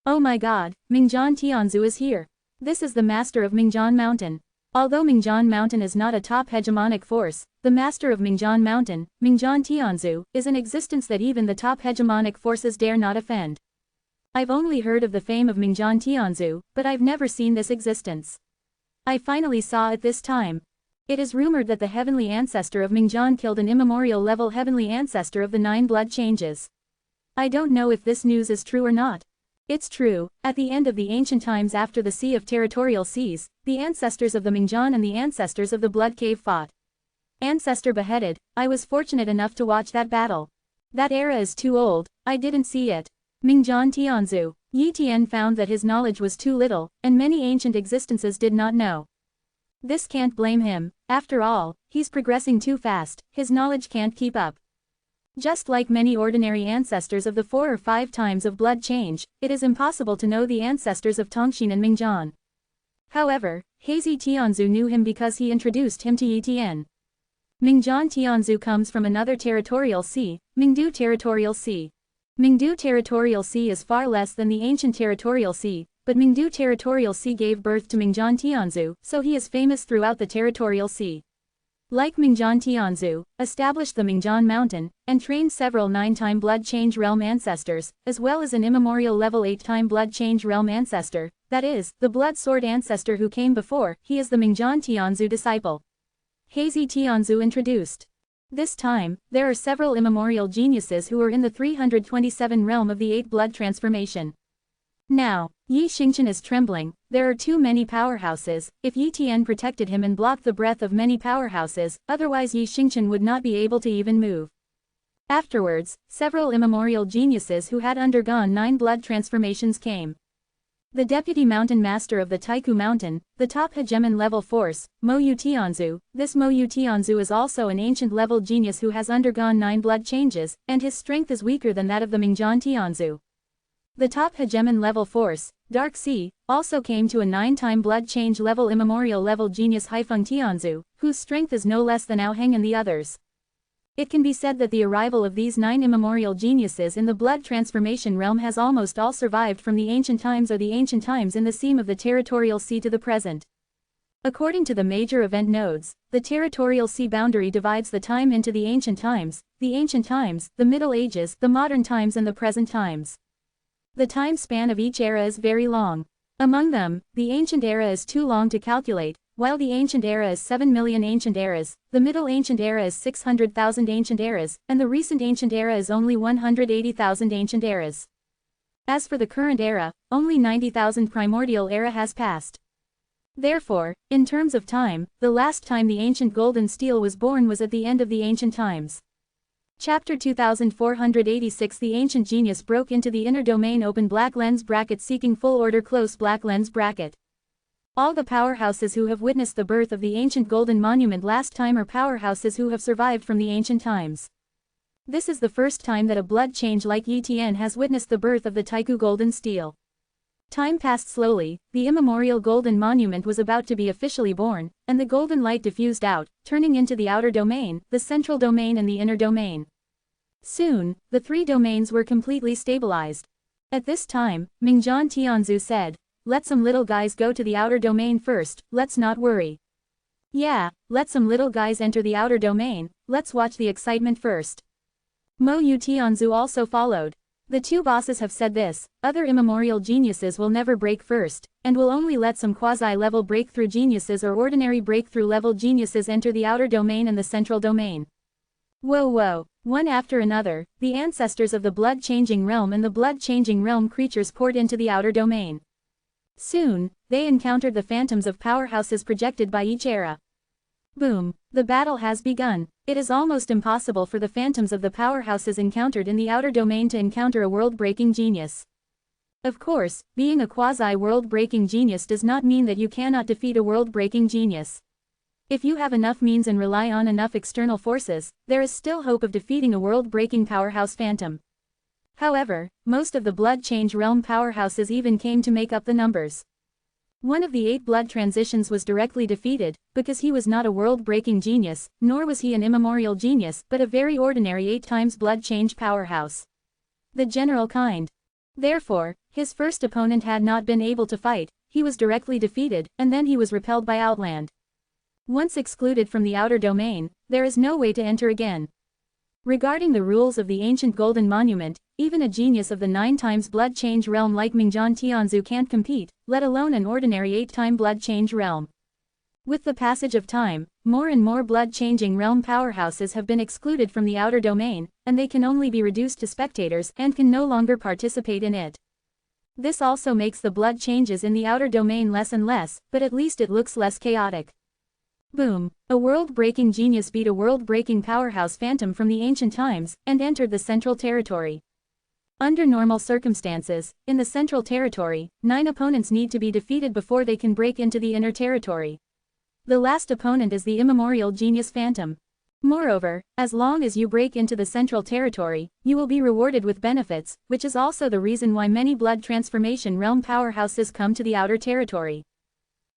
Oh my god, Mingjian Tianzu is here. This is the master of Mingjian Mountain. Although Mingjian Mountain is not a top hegemonic force, the master of Mingjian Mountain, Mingjian Tianzu, is an existence that even the top hegemonic forces dare not offend. I've only heard of the fame of Mingjian Tianzu, but I've never seen this existence. I finally saw it this time. It is rumored that the heavenly ancestor of Mingjian killed an immemorial level heavenly ancestor of the 9 blood changes. I don't know if this news is true or not. It's true, at the end of the ancient times after the Sea of Territorial Seas, the ancestors of the Mingjian and the ancestors of the Blood Cave fought. Ancestor beheaded, I was fortunate enough to watch that battle. That era is too old, I didn't see it. Mingjian Tianzu. Yi Tian found that his knowledge was too little, and many ancient existences did not know. This can't blame him, after all, he's progressing too fast, his knowledge can't keep up. Just like many ordinary ancestors of the 4 or 5 times of blood change, it is impossible to know the ancestors of Tongxin and Mingjian. However, Hazy Tianzu knew him because he introduced him to Yi Tian. Mingjian Tianzu comes from another territorial sea, Mingdu Territorial Sea. Mingdu Territorial Sea is far less than the ancient Territorial Sea, but Mingdu Territorial Sea gave birth to Mingjian Tianzu, so he is famous throughout the Territorial Sea. Like Mingjian Tianzu, established the Mingjian Mountain, and trained several 9-time blood change realm ancestors, as well as an immemorial level 8-time blood change realm ancestor, that is, the blood sword ancestor who came before, he is the Mingjian Tianzu disciple. Hazy Tianzu introduced. This time, there are several immemorial geniuses who are in the 327 realm of the 8 blood transformation. Now, Yi Xingchen is trembling, there are too many powerhouses, if Yi Tian protected him and blocked the breath of many powerhouses, otherwise Yi Xingchen would not be able to even move. Afterwards, several immemorial geniuses who had undergone 9 blood transformations came. The deputy mountain master of the Taiku Mountain, the top hegemon level force, Mo Yu Tianzu. This Mo Yu Tianzu is also an ancient level genius who has undergone 9 blood changes, and his strength is weaker than that of the Mingjian Tianzu. The top hegemon level force, Dark Sea, also came to a 9-time blood change level immemorial level genius Haifeng Tianzu, whose strength is no less than Ao Heng and the others. It can be said that the arrival of these 9 immemorial geniuses in the blood transformation realm has almost all survived from the ancient times or the ancient times in the seam of the territorial sea to the present. According to the major event nodes, the territorial sea boundary divides the time into the ancient times, the Middle Ages, the modern times and the present times. The time span of each era is very long. Among them, the ancient era is too long to calculate, while the ancient era is 7 million ancient eras, the middle ancient era is 600,000 ancient eras, and the recent ancient era is only 180,000 ancient eras. As for the current era, only 90,000 primordial era has passed. Therefore, in terms of time, the last time the ancient golden steel was born was at the end of the ancient times. Chapter 2486 The ancient genius broke into the inner domain open black lens bracket seeking full order close black lens bracket. All the powerhouses who have witnessed the birth of the ancient golden monument last time are powerhouses who have survived from the ancient times. This is the first time that a blood change like Yi Tian has witnessed the birth of the Taiku golden steel. Time passed slowly, the immemorial golden monument was about to be officially born, and the golden light diffused out, turning into the outer domain, the central domain and the inner domain. Soon, the 3 domains were completely stabilized. At this time, Mingjian Tianzu said, "Let some little guys go to the outer domain first, let's not worry." "Yeah, let some little guys enter the outer domain, let's watch the excitement first." Mo Yu Tianzu also followed. The 2 bosses have said this, other immemorial geniuses will never break first, and will only let some quasi-level breakthrough geniuses or ordinary breakthrough level geniuses enter the outer domain and the central domain. Whoa, one after another, the ancestors of the blood-changing realm and the blood-changing realm creatures poured into the outer domain. Soon, they encountered the phantoms of powerhouses projected by each era. Boom, the battle has begun. It is almost impossible for the phantoms of the powerhouses encountered in the outer domain to encounter a world-breaking genius. Of course, being a quasi-world-breaking genius does not mean that you cannot defeat a world-breaking genius. If you have enough means and rely on enough external forces, there is still hope of defeating a world-breaking powerhouse phantom. However, most of the blood change realm powerhouses even came to make up the numbers. One of the 8 blood transitions was directly defeated, because he was not a world-breaking genius, nor was he an immemorial genius, but a very ordinary 8 times blood change powerhouse. The general kind. Therefore, his first opponent had not been able to fight, he was directly defeated, and then he was repelled by Outland. Once excluded from the outer domain, there is no way to enter again. Regarding the rules of the ancient golden monument, even a genius of the 9 times blood change realm like Mingjian Tianzu can't compete, let alone an ordinary 8-time blood change realm. With the passage of time, more and more blood-changing realm powerhouses have been excluded from the outer domain, and they can only be reduced to spectators and can no longer participate in it. This also makes the blood changes in the outer domain less and less, but at least it looks less chaotic. Boom! A world-breaking genius beat a world-breaking powerhouse phantom from the ancient times, and entered the central territory. Under normal circumstances, in the central territory, 9 opponents need to be defeated before they can break into the inner territory. The last opponent is the immemorial genius phantom. Moreover, as long as you break into the central territory, you will be rewarded with benefits, which is also the reason why many blood transformation realm powerhouses come to the outer territory.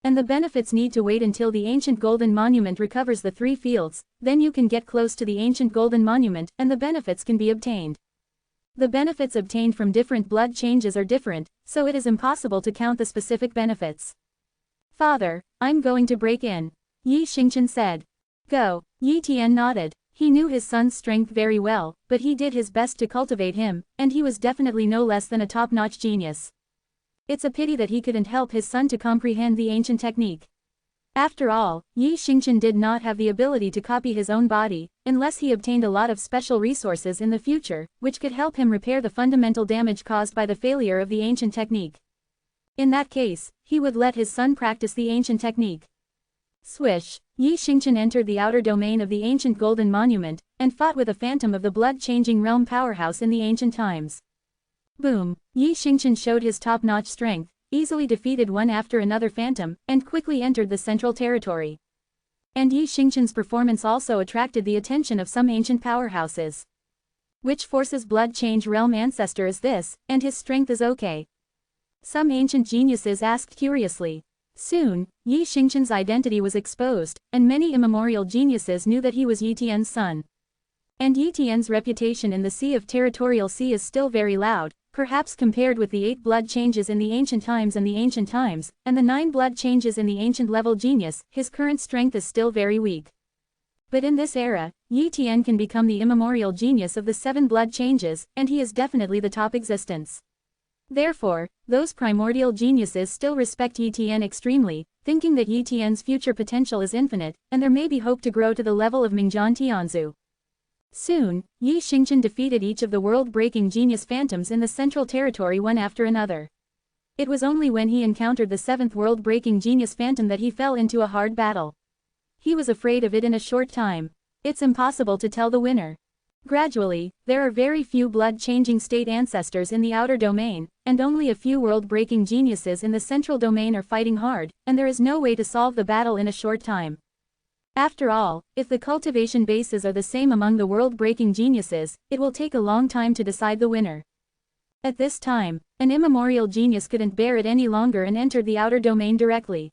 And the benefits need to wait until the ancient golden monument recovers the 3 fields, then you can get close to the ancient golden monument and the benefits can be obtained. The benefits obtained from different blood changes are different, so it is impossible to count the specific benefits. "Father, I'm going to break in," Yi Xingchen said. "Go." Yi Tian nodded. He knew his son's strength very well, but he did his best to cultivate him, and he was definitely no less than a top-notch genius. It's a pity that he couldn't help his son to comprehend the ancient technique. After all, Yi Xingchen did not have the ability to copy his own body, unless he obtained a lot of special resources in the future, which could help him repair the fundamental damage caused by the failure of the ancient technique. In that case, he would let his son practice the ancient technique. Swish! Yi Xingchen entered the outer domain of the ancient golden monument, and fought with a phantom of the blood-changing realm powerhouse in the ancient times. Boom! Yi Xingchen showed his top-notch strength, easily defeated one after another phantom, and quickly entered the central territory. And Yi Xingqian's performance also attracted the attention of some ancient powerhouses. Which force's blood change realm ancestor is this, and his strength is okay? Some ancient geniuses asked curiously. Soon, Yi Xingqian's identity was exposed, and many immemorial geniuses knew that he was Yi Tian's son. And Yi Tian's reputation in the Sea of Territorial Sea is still very loud, perhaps compared with the 8 blood changes in the ancient times and the 9 blood changes in the ancient level genius, his current strength is still very weak. But in this era, Yi Tian can become the immemorial genius of the 7 blood changes, and he is definitely the top existence. Therefore, those primordial geniuses still respect Yi Tian extremely, thinking that Yi Tian's future potential is infinite, and there may be hope to grow to the level of Mingjian Tianzu. Soon, Yi Xingqian defeated each of the world-breaking genius phantoms in the central territory one after another. It was only when he encountered the 7th world-breaking genius phantom that he fell into a hard battle. He was afraid of it in a short time. It's impossible to tell the winner. Gradually, there are very few blood-changing state ancestors in the outer domain, and only a few world-breaking geniuses in the central domain are fighting hard, and there is no way to solve the battle in a short time. After all, if the cultivation bases are the same among the world-breaking geniuses, it will take a long time to decide the winner. At this time, an immemorial genius couldn't bear it any longer and entered the outer domain directly.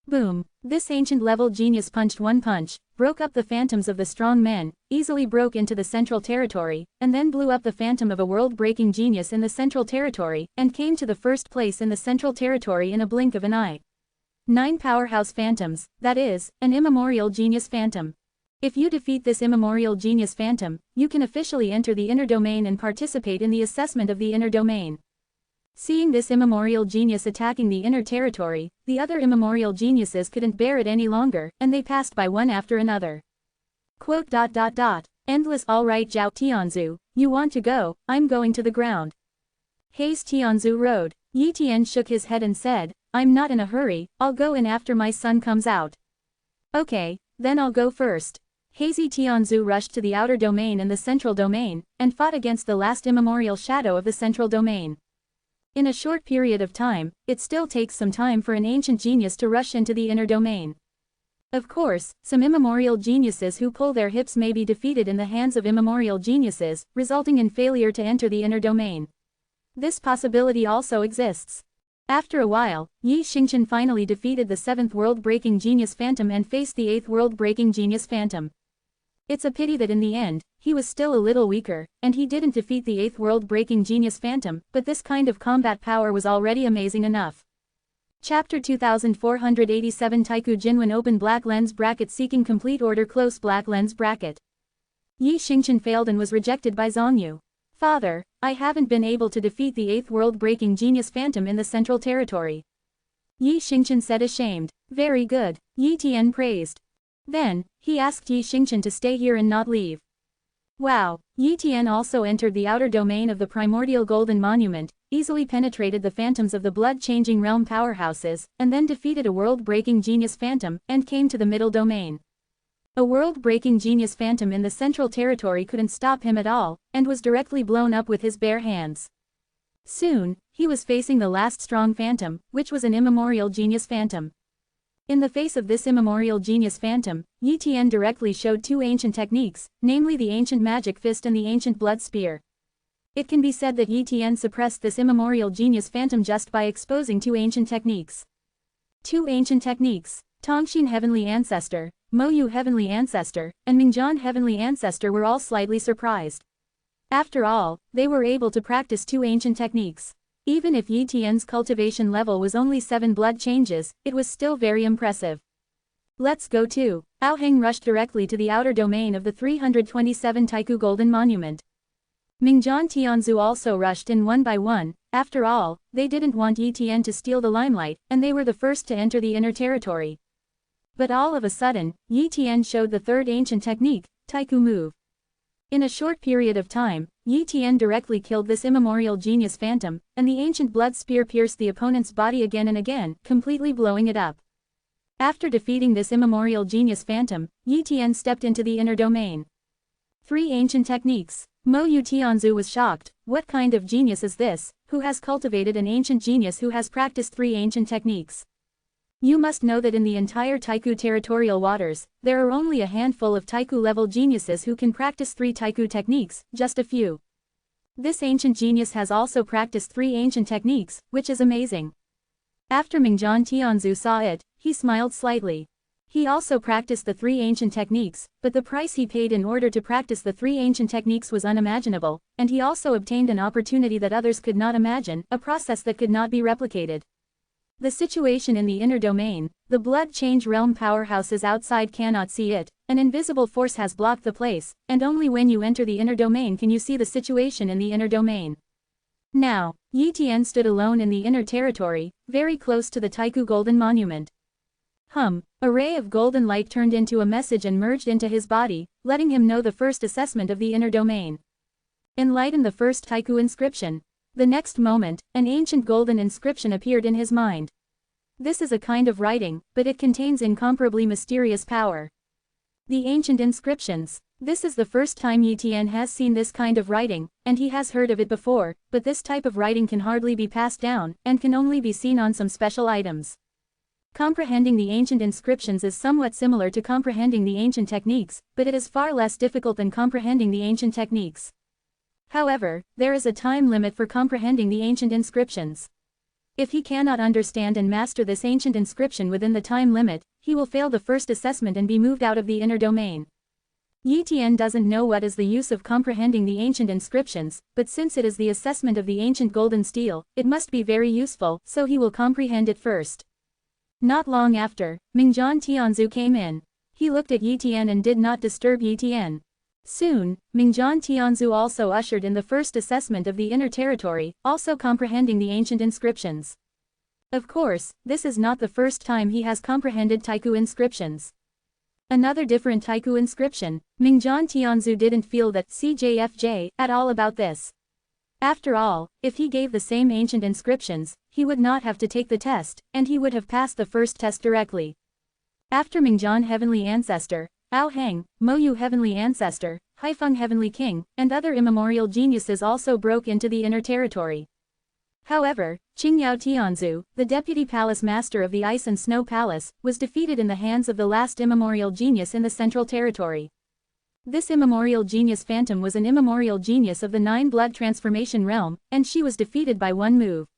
Boom! This ancient-level genius punched one punch, broke up the phantoms of the strong men, easily broke into the central territory, and then blew up the phantom of a world-breaking genius in the central territory, and came to the first place in the central territory in a blink of an eye. 9 powerhouse phantoms, that is, an immemorial genius phantom. If you defeat this immemorial genius phantom, you can officially enter the inner domain and participate in the assessment of the inner domain. Seeing this immemorial genius attacking the inner territory, the other immemorial geniuses couldn't bear it any longer, and they passed by one after another. Quote. Endless. Alright Zhao Tianzu, you want to go, I'm going to the ground. Haze Tianzu Road. Yi Tian shook his head and said, I'm not in a hurry, I'll go in after my son comes out. Okay, then I'll go first. Hazy Tianzu rushed to the outer domain and the central domain, and fought against the last immemorial shadow of the central domain. In a short period of time, it still takes some time for an ancient genius to rush into the inner domain. Of course, some immemorial geniuses who pull their hips may be defeated in the hands of immemorial geniuses, resulting in failure to enter the inner domain. This possibility also exists. After a while, Yi Xingqian finally defeated the 7th world-breaking genius phantom and faced the 8th world-breaking genius phantom. It's a pity that in the end, he was still a little weaker, and he didn't defeat the 8th world-breaking genius phantom, but this kind of combat power was already amazing enough. Chapter 2487 Taiku Jinwen Open Black Lens Bracket Seeking Complete Order Close Black Lens Bracket. Yi Xingqian failed and was rejected by Zongyu. Father, I haven't been able to defeat the 8th world-breaking genius phantom in the central territory. Yi Xingqian said ashamed. Very good, Yi Tian praised. Then, he asked Yi Xingqian to stay here and not leave. Wow, Yi Tian also entered the outer domain of the primordial golden monument, easily penetrated the phantoms of the blood-changing realm powerhouses, and then defeated a world-breaking genius phantom, and came to the middle domain. A world-breaking genius phantom in the central territory couldn't stop him at all, and was directly blown up with his bare hands. Soon, he was facing the last strong phantom, which was an immemorial genius phantom. In the face of this immemorial genius phantom, Yi Tian directly showed 2 ancient techniques, namely the ancient magic fist and the ancient blood spear. It can be said that Yi Tian suppressed this immemorial genius phantom just by exposing 2 ancient techniques. 2 ancient techniques, Tongxin Heavenly Ancestor, Moyu Heavenly Ancestor, and Mingjian Heavenly Ancestor were all slightly surprised. After all, they were able to practice 2 ancient techniques. Even if Yi Tian's cultivation level was only 7 blood changes, it was still very impressive. Let's go too. Ao Heng rushed directly to the outer domain of the 327 Taiku Golden Monument. Mingjian Tianzu also rushed in one by one. After all, they didn't want Yi Tian to steal the limelight, and they were the first to enter the inner territory. But all of a sudden, Yi Tian showed the 3rd ancient technique, Taiku Move. In a short period of time, Yi Tian directly killed this immemorial genius phantom, and the ancient blood spear pierced the opponent's body again and again, completely blowing it up. After defeating this immemorial genius phantom, Yi Tian stepped into the inner domain. 3 ancient techniques. Mo Yu Tianzu was shocked. What kind of genius is this, who has cultivated an ancient genius who has practiced 3 ancient techniques. You must know that in the entire Taiku territorial waters, there are only a handful of Taiku-level geniuses who can practice 3 Taiku techniques, just a few. This ancient genius has also practiced 3 ancient techniques, which is amazing. After Mingjian Tianzu saw it, he smiled slightly. He also practiced the 3 ancient techniques, but the price he paid in order to practice the 3 ancient techniques was unimaginable, and he also obtained an opportunity that others could not imagine, a process that could not be replicated. The situation in the inner domain, the blood change realm powerhouses outside cannot see it, an invisible force has blocked the place, and only when you enter the inner domain can you see the situation in the inner domain. Now, Yi Tian stood alone in the inner territory, very close to the Taiku Golden Monument. A ray of golden light turned into a message and merged into his body, letting him know the first assessment of the inner domain. Enlighten the first Taiku inscription. The next moment, an ancient golden inscription appeared in his mind. This is a kind of writing, but it contains incomparably mysterious power. The ancient inscriptions. This is the first time Yi Tian has seen this kind of writing, and he has heard of it before, but this type of writing can hardly be passed down, and can only be seen on some special items. Comprehending the ancient inscriptions is somewhat similar to comprehending the ancient techniques, but it is far less difficult than comprehending the ancient techniques. However, there is a time limit for comprehending the ancient inscriptions. If he cannot understand and master this ancient inscription within the time limit, he will fail the first assessment and be moved out of the inner domain. Yi Tian doesn't know what is the use of comprehending the ancient inscriptions, but since it is the assessment of the ancient golden steel, it must be very useful, so he will comprehend it first. Not long after, Mingjian Tianzu came in. He looked at Yi Tian and did not disturb Yi Tian. Soon, Mingjian Tianzu also ushered in the first assessment of the inner territory, also comprehending the ancient inscriptions. Of course, this is not the first time he has comprehended Taiku inscriptions. Another different Taiku inscription, Mingjian Tianzu didn't feel that CJFJ at all about this. After all, if he gave the same ancient inscriptions, he would not have to take the test, and he would have passed the first test directly. After Mingjian Heavenly Ancestor, Ao Heng, Moyu Heavenly Ancestor, Haifeng Heavenly King, and other immemorial geniuses also broke into the inner territory. However, Qingyao Tianzu, the deputy palace master of the Ice and Snow Palace, was defeated in the hands of the last immemorial genius in the central territory. This immemorial genius Phantom was an immemorial genius of the 9 blood transformation realm, and she was defeated by one move.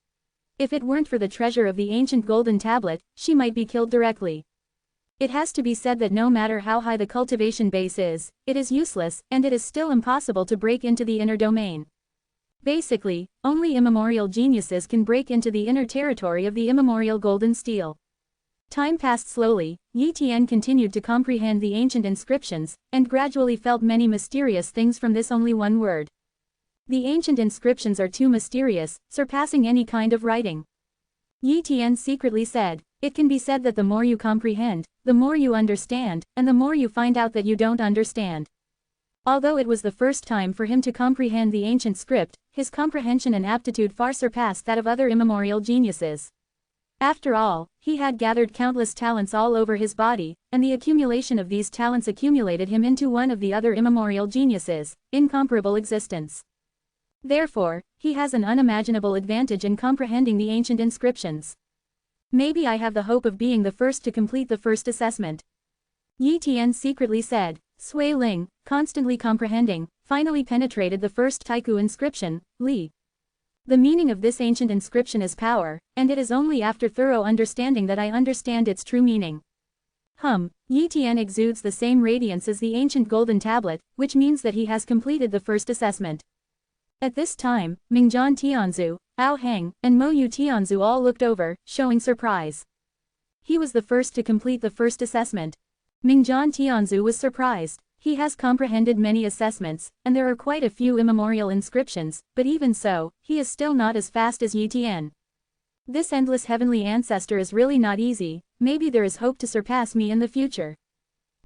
If it weren't for the treasure of the ancient golden tablet, she might be killed directly. It has to be said that no matter how high the cultivation base is, it is useless, and it is still impossible to break into the inner domain. Basically, only immemorial geniuses can break into the inner territory of the immemorial golden steel. Time passed slowly, Yi Tian continued to comprehend the ancient inscriptions, and gradually felt many mysterious things from this only one word. The ancient inscriptions are too mysterious, surpassing any kind of writing. Yi Tian secretly said, it can be said that the more you comprehend, the more you understand, and the more you find out that you don't understand. Although it was the first time for him to comprehend the ancient script, his comprehension and aptitude far surpassed that of other immemorial geniuses. After all, he had gathered countless talents all over his body, and the accumulation of these talents accumulated him into one of the other immemorial geniuses, incomparable existence. Therefore, he has an unimaginable advantage in comprehending the ancient inscriptions. Maybe I have the hope of being the first to complete the first assessment. Yi Tian secretly said. Sui Ling, constantly comprehending, finally penetrated the first Taiku inscription, Li. The meaning of this ancient inscription is power, and it is only after thorough understanding that I understand its true meaning. Yi Tian exudes the same radiance as the ancient golden tablet, which means that he has completed the first assessment. At this time, Mingjian Tianzu, Ao Heng, and Moyu Tianzu all looked over, showing surprise. He was the first to complete the first assessment. Mingjian Tianzu was surprised. He has comprehended many assessments, and there are quite a few immemorial inscriptions, but even so, he is still not as fast as Yi Tian. This endless heavenly ancestor is really not easy, maybe there is hope to surpass me in the future.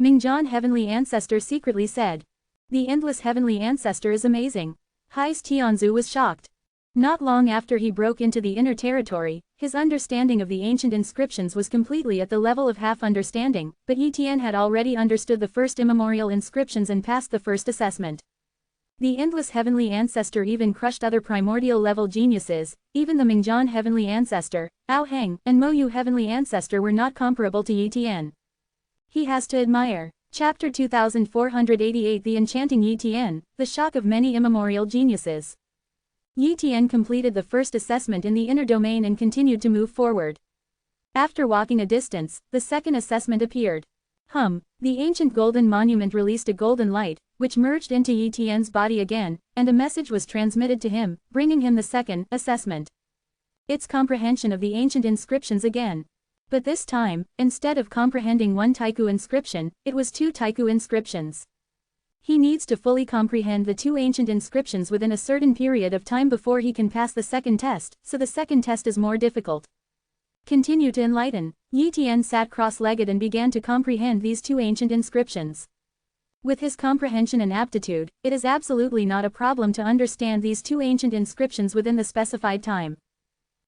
Mingjian Heavenly Ancestor secretly said. The endless heavenly ancestor is amazing. Hais Tianzu was shocked. Not long after he broke into the inner territory, his understanding of the ancient inscriptions was completely at the level of half understanding, but Yi Tian had already understood the first immemorial inscriptions and passed the first assessment. The endless heavenly ancestor even crushed other primordial level geniuses, even the Mingjian heavenly ancestor, Ao Heng, and Mo Yu heavenly ancestor were not comparable to Yi Tian. He has to admire. Chapter 2488 The Enchanting Yi Tian, the shock of many immemorial geniuses. Yi Tian completed the first assessment in the inner domain and continued to move forward. After walking a distance, the second assessment appeared. The ancient golden monument released a golden light, which merged into Yi Tian's body again, and a message was transmitted to him, bringing him the second assessment. Its comprehension of the ancient inscriptions again. But this time, instead of comprehending one taiku inscription, it was two taiku inscriptions. He needs to fully comprehend the two ancient inscriptions within a certain period of time before he can pass the second test, so the second test is more difficult. Continue to enlighten. Yi Tian sat cross-legged and began to comprehend these two ancient inscriptions. With his comprehension and aptitude, it is absolutely not a problem to understand these two ancient inscriptions within the specified time.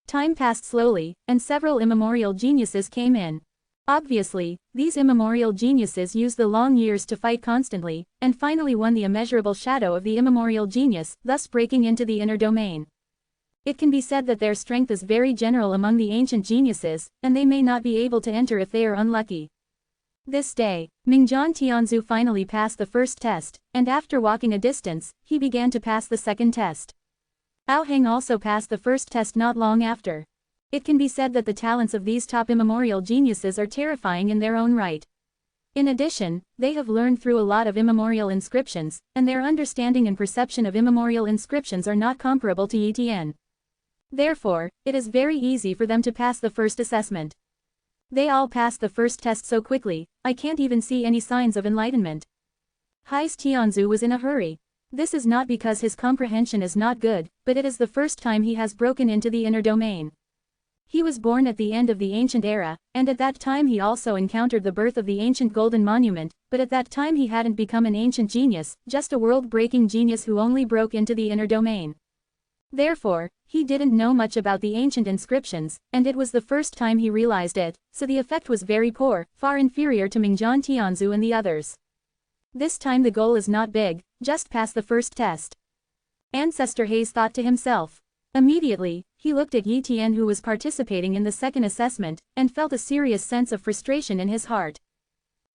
Time passed slowly, and several immemorial geniuses came in. Obviously, these immemorial geniuses used the long years to fight constantly, and finally won the immeasurable shadow of the immemorial genius, thus breaking into the inner domain. It can be said that their strength is very general among the ancient geniuses, and they may not be able to enter if they are unlucky. This day, Mingjian Tianzu finally passed the first test, and after walking a distance, he began to pass the second test. Ao Heng also passed the first test not long after. It can be said that the talents of these top immemorial geniuses are terrifying in their own right. In addition, they have learned through a lot of immemorial inscriptions, and their understanding and perception of immemorial inscriptions are not comparable to Yi Tian. Therefore, it is very easy for them to pass the first assessment. They all passed the first test so quickly, I can't even see any signs of enlightenment. Hai's Tianzu was in a hurry. This is not because his comprehension is not good, but it is the first time he has broken into the inner domain. He was born at the end of the ancient era, and at that time he also encountered the birth of the ancient golden monument, but at that time he hadn't become an ancient genius, just a world-breaking genius who only broke into the inner domain. Therefore, he didn't know much about the ancient inscriptions, and it was the first time he realized it, so the effect was very poor, far inferior to Mingjian Tianzu and the others. This time the goal is not big, just pass the first test. Ancestor Hayes thought to himself. Immediately, he looked at Yi Tian who was participating in the second assessment, and felt a serious sense of frustration in his heart.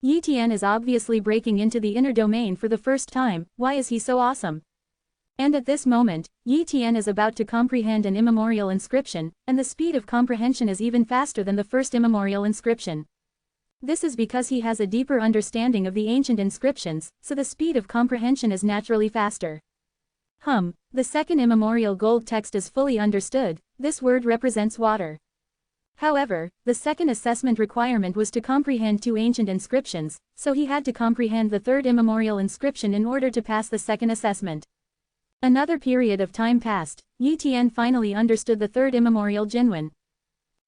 Yi Tian is obviously breaking into the inner domain for the first time, why is he so awesome? And at this moment, Yi Tian is about to comprehend an immemorial inscription, and the speed of comprehension is even faster than the first immemorial inscription. This is because he has a deeper understanding of the ancient inscriptions, so the speed of comprehension is naturally faster. The second immemorial gold text is fully understood, this word represents water. However, the second assessment requirement was to comprehend two ancient inscriptions, so he had to comprehend the third immemorial inscription in order to pass the second assessment. Another period of time passed, Yi Tian finally understood the third immemorial Jinwen.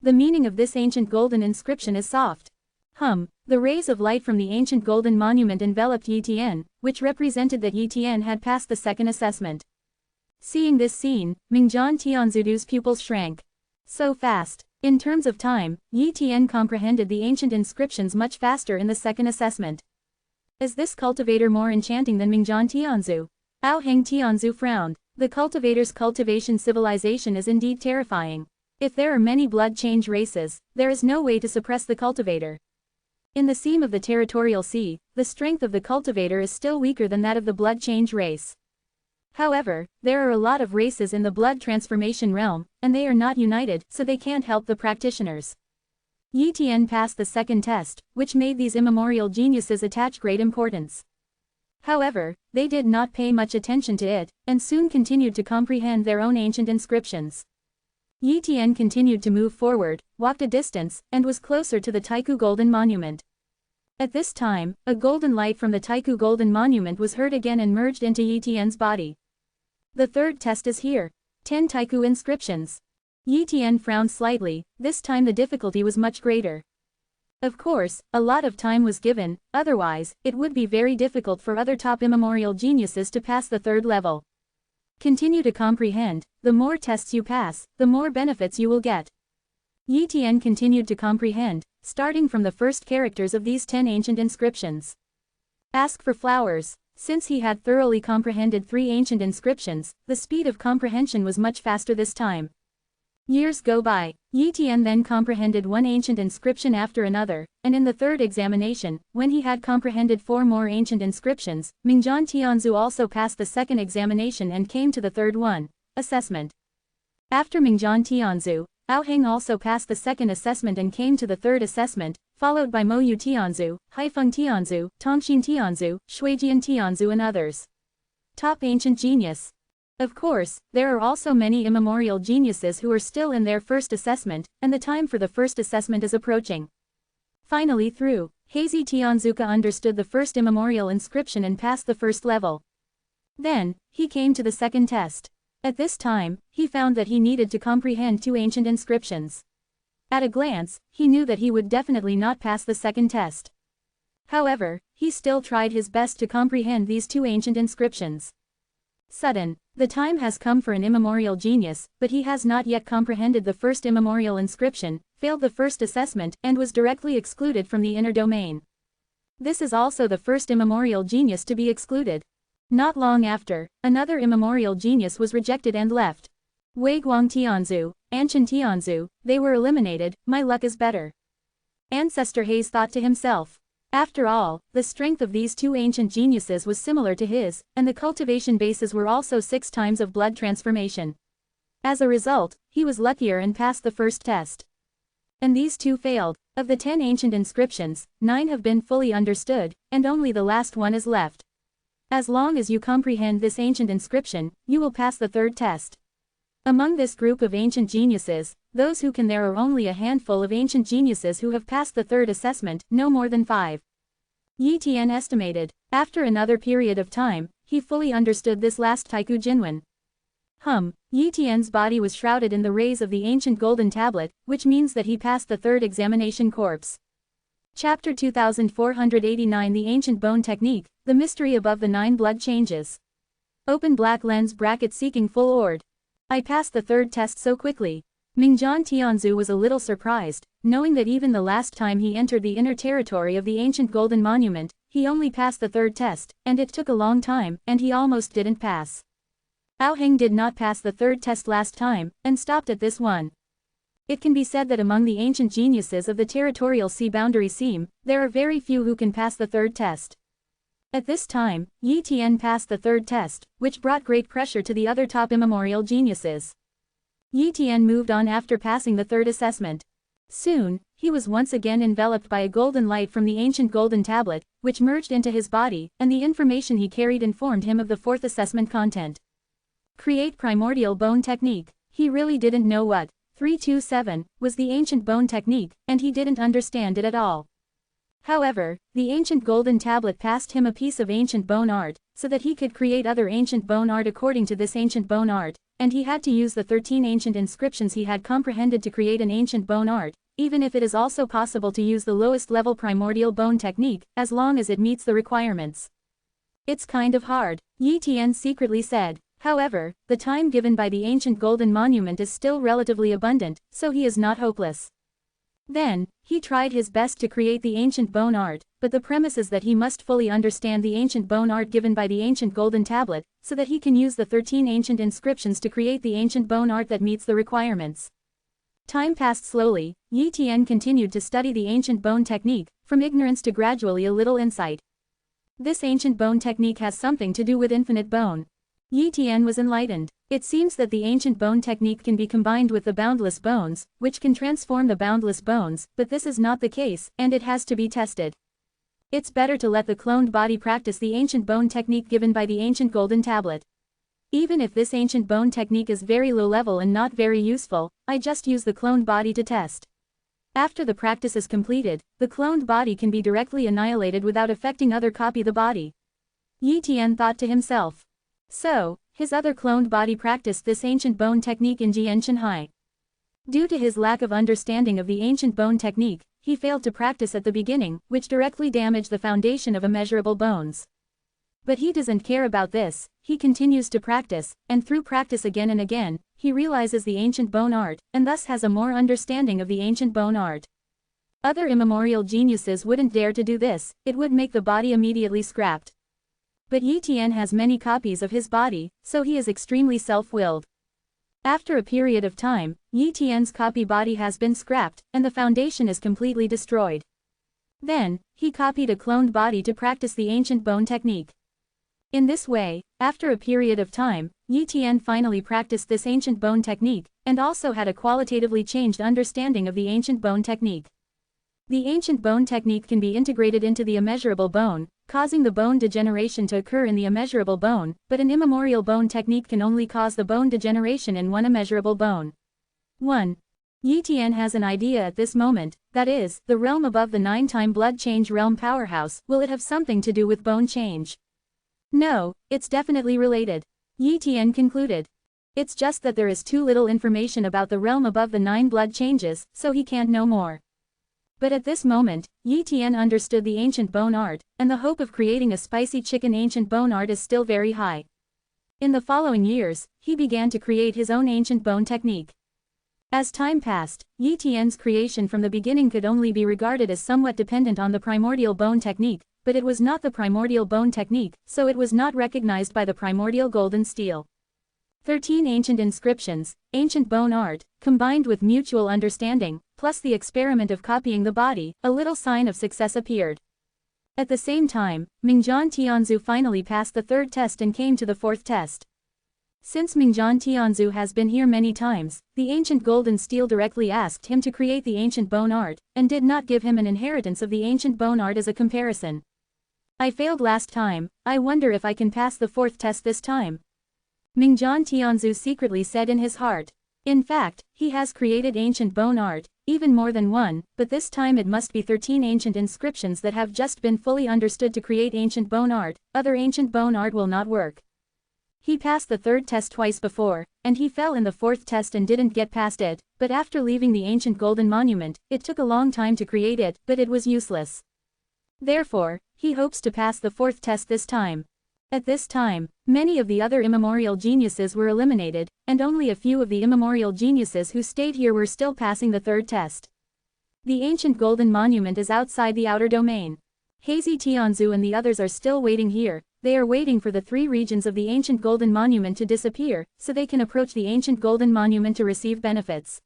The meaning of this ancient golden inscription is soft. The rays of light from the ancient golden monument enveloped Yi Tian, which represented that Yi Tian had passed the second assessment. Seeing this scene, Mingjian Tianzudu's pupils shrank. So fast. In terms of time, Yi Tian comprehended the ancient inscriptions much faster in the second assessment. Is this cultivator more enchanting than Mingjian Tianzu? Ao Heng Tianzu frowned. The cultivator's cultivation civilization is indeed terrifying. If there are many blood change races, there is no way to suppress the cultivator. In the seam of the territorial sea, the strength of the cultivator is still weaker than that of the blood change race. However, there are a lot of races in the blood transformation realm, and they are not united, so they can't help the practitioners. Yi Tian passed the second test, which made these immemorial geniuses attach great importance. However, they did not pay much attention to it, and soon continued to comprehend their own ancient inscriptions. Yi Tian continued to move forward, walked a distance, and was closer to the Taiku Golden Monument. At this time, a golden light from the Taiku Golden Monument was heard again and merged into Yi Tian's body. The third test is here. 10 Taiku inscriptions. Yi Tian frowned slightly, this time the difficulty was much greater. Of course, a lot of time was given, otherwise, it would be very difficult for other top immemorial geniuses to pass the third level. Continue to comprehend, the more tests you pass, the more benefits you will get. Yi Tian continued to comprehend, starting from the first characters of these 10 ancient inscriptions. Ask for flowers. Since he had thoroughly comprehended 3 ancient inscriptions, the speed of comprehension was much faster this time. Years go by. Yi Tian then comprehended 1 ancient inscription after another, and in the 3rd examination, when he had comprehended 4 more ancient inscriptions, Mingjian Tianzu also passed the 2nd examination and came to the 3rd one, assessment. After Mingjian Tianzu, Ao Heng also passed the 2nd assessment and came to the 3rd assessment, followed by Mo Yu Tianzu, Haifeng Tianzu, Tongxin Tianzu, Shuijian Tianzu and others. Top ancient genius. Of course, there are also many immemorial geniuses who are still in their 1st assessment, and the time for the 1st assessment is approaching. Finally through, Hazy Tianzuka understood the 1st immemorial inscription and passed the 1st level. Then, he came to the 2nd test. At this time, he found that he needed to comprehend 2 ancient inscriptions. At a glance, he knew that he would definitely not pass the 2nd test. However, he still tried his best to comprehend these 2 ancient inscriptions. Sudden, the time has come for an immemorial genius, but he has not yet comprehended the 1st immemorial inscription, failed the 1st assessment, and was directly excluded from the inner domain. This is also the 1st immemorial genius to be excluded. Not long after, another immemorial genius was rejected and left. Wei Guang Tianzu, Anshan Tianzu, they were eliminated, my luck is better. Ancestor Hayes thought to himself. After all, the strength of these 2 ancient geniuses was similar to his, and the cultivation bases were also 6 times of blood transformation. As a result, he was luckier and passed the 1st test. And these 2 failed. Of the 10 ancient inscriptions, 9 have been fully understood, and only the last one is left. As long as you comprehend this ancient inscription, you will pass the 3rd test. Among this group of ancient geniuses, those who can there are only a handful of ancient geniuses who have passed the 3rd assessment, no more than 5. Yi Tian estimated. After another period of time, he fully understood this last Taiku Jinwen. Yi Tian's body was shrouded in the rays of the ancient golden tablet, which means that he passed the 3rd examination corpse. Chapter 2489 The Ancient Bone Technique, The Mystery Above the 9 Blood Changes. Open black lens bracket seeking full ord. I passed the 3rd test so quickly. Mingjian Tianzu was a little surprised, knowing that even the last time he entered the inner territory of the ancient golden monument, he only passed the 3rd test, and it took a long time, and he almost didn't pass. Ao Heng did not pass the 3rd test last time, and stopped at this one. It can be said that among the ancient geniuses of the territorial sea boundary seam, there are very few who can pass the 3rd test. At this time, Yi Tian passed the 3rd test, which brought great pressure to the other top immemorial geniuses. Yi Tian moved on after passing the 3rd assessment. Soon, he was once again enveloped by a golden light from the ancient golden tablet, which merged into his body, and the information he carried informed him of the 4th assessment content. Create primordial bone technique. He really didn't know what 327 was the ancient bone technique, and he didn't understand it at all. However, the ancient golden tablet passed him a piece of ancient bone art, so that he could create other ancient bone art according to this ancient bone art, and he had to use the 13 ancient inscriptions he had comprehended to create an ancient bone art, even if it is also possible to use the lowest level primordial bone technique, as long as it meets the requirements. It's kind of hard, Yi Tian secretly said. However, the time given by the ancient golden monument is still relatively abundant, so he is not hopeless. Then, he tried his best to create the ancient bone art, but the premise is that he must fully understand the ancient bone art given by the ancient golden tablet, so that he can use the 13 ancient inscriptions to create the ancient bone art that meets the requirements. Time passed slowly. Yi Tian continued to study the ancient bone technique, from ignorance to gradually a little insight. This ancient bone technique has something to do with infinite bone. Yi Tian was enlightened. It seems that the ancient bone technique can be combined with the boundless bones, which can transform the boundless bones, but this is not the case, and it has to be tested. It's better to let the cloned body practice the ancient bone technique given by the ancient golden tablet. Even if this ancient bone technique is very low level and not very useful, I just use the cloned body to test. After the practice is completed, the cloned body can be directly annihilated without affecting other copy the body. Yi Tian thought to himself. So, his other cloned body practiced this ancient bone technique in Jian Shanhai. Due to his lack of understanding of the ancient bone technique, he failed to practice at the beginning, which directly damaged the foundation of immeasurable bones. But he doesn't care about this, he continues to practice, and through practice again and again, he realizes the ancient bone art, and thus has a more understanding of the ancient bone art. Other immemorial geniuses wouldn't dare to do this, it would make the body immediately scrapped. But Yi Tian has many copies of his body, so he is extremely self-willed. After a period of time, Yi Tian's copy body has been scrapped, and the foundation is completely destroyed. Then, he copied a cloned body to practice the ancient bone technique. In this way, after a period of time, Yi Tian finally practiced this ancient bone technique, and also had a qualitatively changed understanding of the ancient bone technique. The ancient bone technique can be integrated into the immeasurable bone, causing the bone degeneration to occur in the immeasurable bone, but an immemorial bone technique can only cause the bone degeneration in one immeasurable bone. 1. Yi Tian has an idea at this moment, that is, the realm above the 9-time blood change realm powerhouse, will it have something to do with bone change? No, it's definitely related. Yi Tian concluded. It's just that there is too little information about the realm above the 9 blood changes, so he can't know more. But at this moment, Yi Tian understood the ancient bone art, and the hope of creating a spicy chicken ancient bone art is still very high. In the following years, he began to create his own ancient bone technique. As time passed, Yi Tian's creation from the beginning could only be regarded as somewhat dependent on the primordial bone technique, but it was not the primordial bone technique, so it was not recognized by the primordial golden steel. 13 ancient inscriptions, ancient bone art, combined with mutual understanding, plus the experiment of copying the body, a little sign of success appeared. At the same time, Mingjian Tianzu finally passed the 3rd test and came to the 4th test. Since Mingjian Tianzu has been here many times, the ancient golden steel directly asked him to create the ancient bone art, and did not give him an inheritance of the ancient bone art as a comparison. I failed last time, I wonder if I can pass the 4th test this time. Mingjian Tianzu secretly said in his heart. In fact, he has created ancient bone art, even more than one, but this time it must be 13 ancient inscriptions that have just been fully understood to create ancient bone art, other ancient bone art will not work. He passed the 3rd test twice before, and he fell in the 4th test and didn't get past it, but after leaving the ancient golden monument, it took a long time to create it, but it was useless. Therefore, he hopes to pass the 4th test this time. At this time, many of the other immemorial geniuses were eliminated, and only a few of the immemorial geniuses who stayed here were still passing the 3rd test. The ancient golden monument is outside the outer domain. Hazy Tianzu and the others are still waiting here, they are waiting for the 3 regions of the ancient golden monument to disappear, so they can approach the ancient golden monument to receive benefits.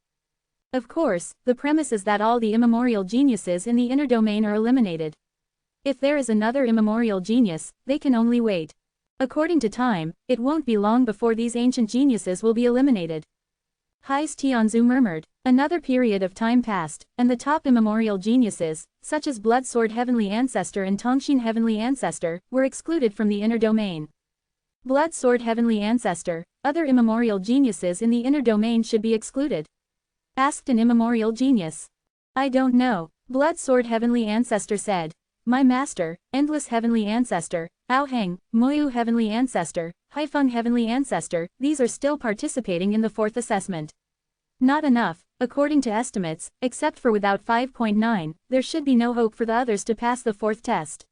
Of course, the premise is that all the immemorial geniuses in the inner domain are eliminated. If there is another immemorial genius, they can only wait. According to time, it won't be long before these ancient geniuses will be eliminated. Hais Tianzu murmured. Another period of time passed, and the top immemorial geniuses, such as Blood Sword Heavenly Ancestor and Tongxin Heavenly Ancestor, were excluded from the inner domain. Blood Sword Heavenly Ancestor, other immemorial geniuses in the inner domain should be excluded? Asked an immemorial genius. I don't know, Blood Sword Heavenly Ancestor said. My master, Endless Heavenly Ancestor, Aoheng, Moyu Heavenly Ancestor, Haifeng Heavenly Ancestor, these are still participating in the 4th assessment. Not enough, according to estimates, except for without 5.9, there should be no hope for the others to pass the 4th test.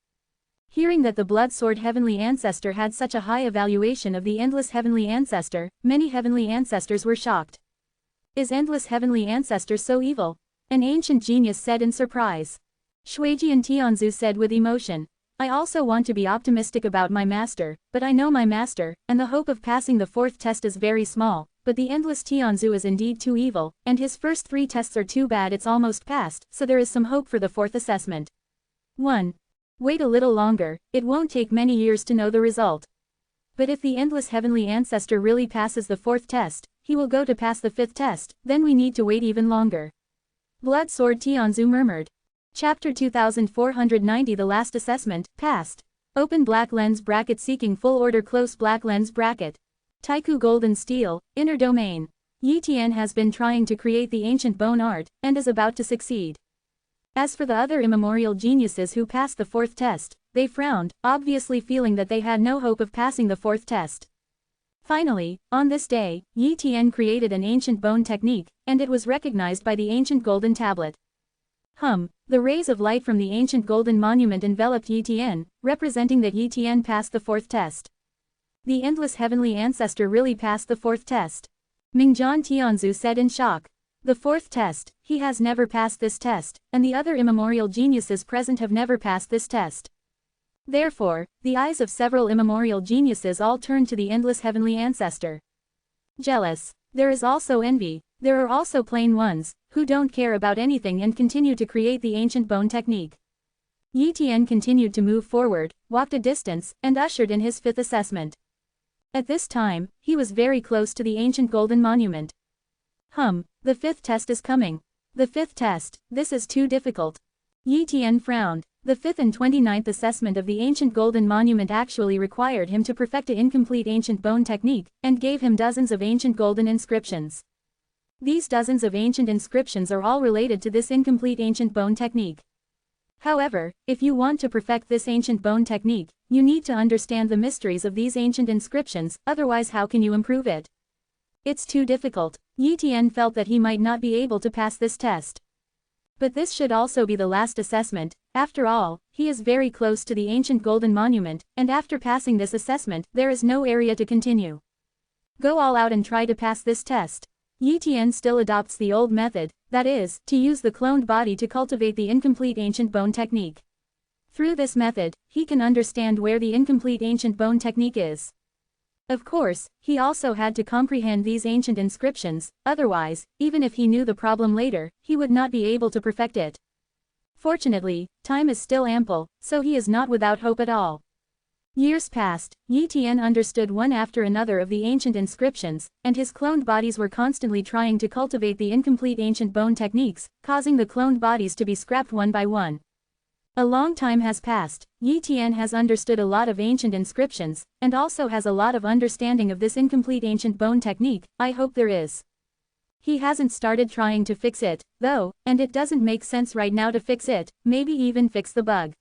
Hearing that the Blood Sword Heavenly Ancestor had such a high evaluation of the Endless Heavenly Ancestor, many Heavenly Ancestors were shocked. Is Endless Heavenly Ancestor so evil? An ancient genius said in surprise. Shuijian Tianzu said with emotion. I also want to be optimistic about my master, but I know my master, and the hope of passing the 4th test is very small, but the Endless Tianzu is indeed too evil, and his first 3 tests are too bad it's almost passed, so there is some hope for the 4th assessment. 1. Wait a little longer, it won't take many years to know the result. But if the Endless Heavenly Ancestor really passes the 4th test, he will go to pass the 5th test, then we need to wait even longer. Blood Sword Tianzu murmured. Chapter 2490 The last assessment, passed. Open black lens bracket seeking full order close black lens bracket. Taiku golden steel, inner domain. Yi Tian has been trying to create the ancient bone art, and is about to succeed. As for the other immemorial geniuses who passed the 4th test, they frowned, obviously feeling that they had no hope of passing the 4th test. Finally, on this day, Yi Tian created an ancient bone technique, and it was recognized by the ancient golden tablet. The rays of light from the ancient golden monument enveloped Yi Tian, representing that Yi Tian passed the 4th test. The Endless Heavenly Ancestor really passed the 4th test. Mingjian Tianzu said in shock. The 4th test, he has never passed this test, and the other immemorial geniuses present have never passed this test. Therefore, the eyes of several immemorial geniuses all turned to the endless heavenly ancestor. Jealous. There is also envy. There are also plain ones, who don't care about anything and continue to create the ancient bone technique. Yi Tian continued to move forward, walked a distance, and ushered in his fifth assessment. At this time, he was very close to the ancient golden monument. The fifth test is coming. The fifth test, this is too difficult. Yi Tian frowned. The fifth and 29th assessment of the ancient golden monument actually required him to perfect an incomplete ancient bone technique, and gave him dozens of ancient golden inscriptions. These dozens of ancient inscriptions are all related to this incomplete ancient bone technique. However, if you want to perfect this ancient bone technique, you need to understand the mysteries of these ancient inscriptions, otherwise how can you improve it? It's too difficult. Yi Tian felt that he might not be able to pass this test. But this should also be the last assessment. After all, he is very close to the ancient golden monument, and after passing this assessment, there is no area to continue. Go all out and try to pass this test. Yi Tian still adopts the old method, that is, to use the cloned body to cultivate the incomplete ancient bone technique. Through this method, he can understand where the incomplete ancient bone technique is. Of course, he also had to comprehend these ancient inscriptions, otherwise, even if he knew the problem later, he would not be able to perfect it. Fortunately, time is still ample, so he is not without hope at all. Years passed, Yi Tian understood one after another of the ancient inscriptions, and his cloned bodies were constantly trying to cultivate the incomplete ancient bone techniques, causing the cloned bodies to be scrapped one by one. A long time has passed. Yi Tian has understood a lot of ancient inscriptions, and also has a lot of understanding of this incomplete ancient bone technique. I hope there is. He hasn't started trying to fix it, though, and it doesn't make sense right now to fix it, maybe even fix the bug.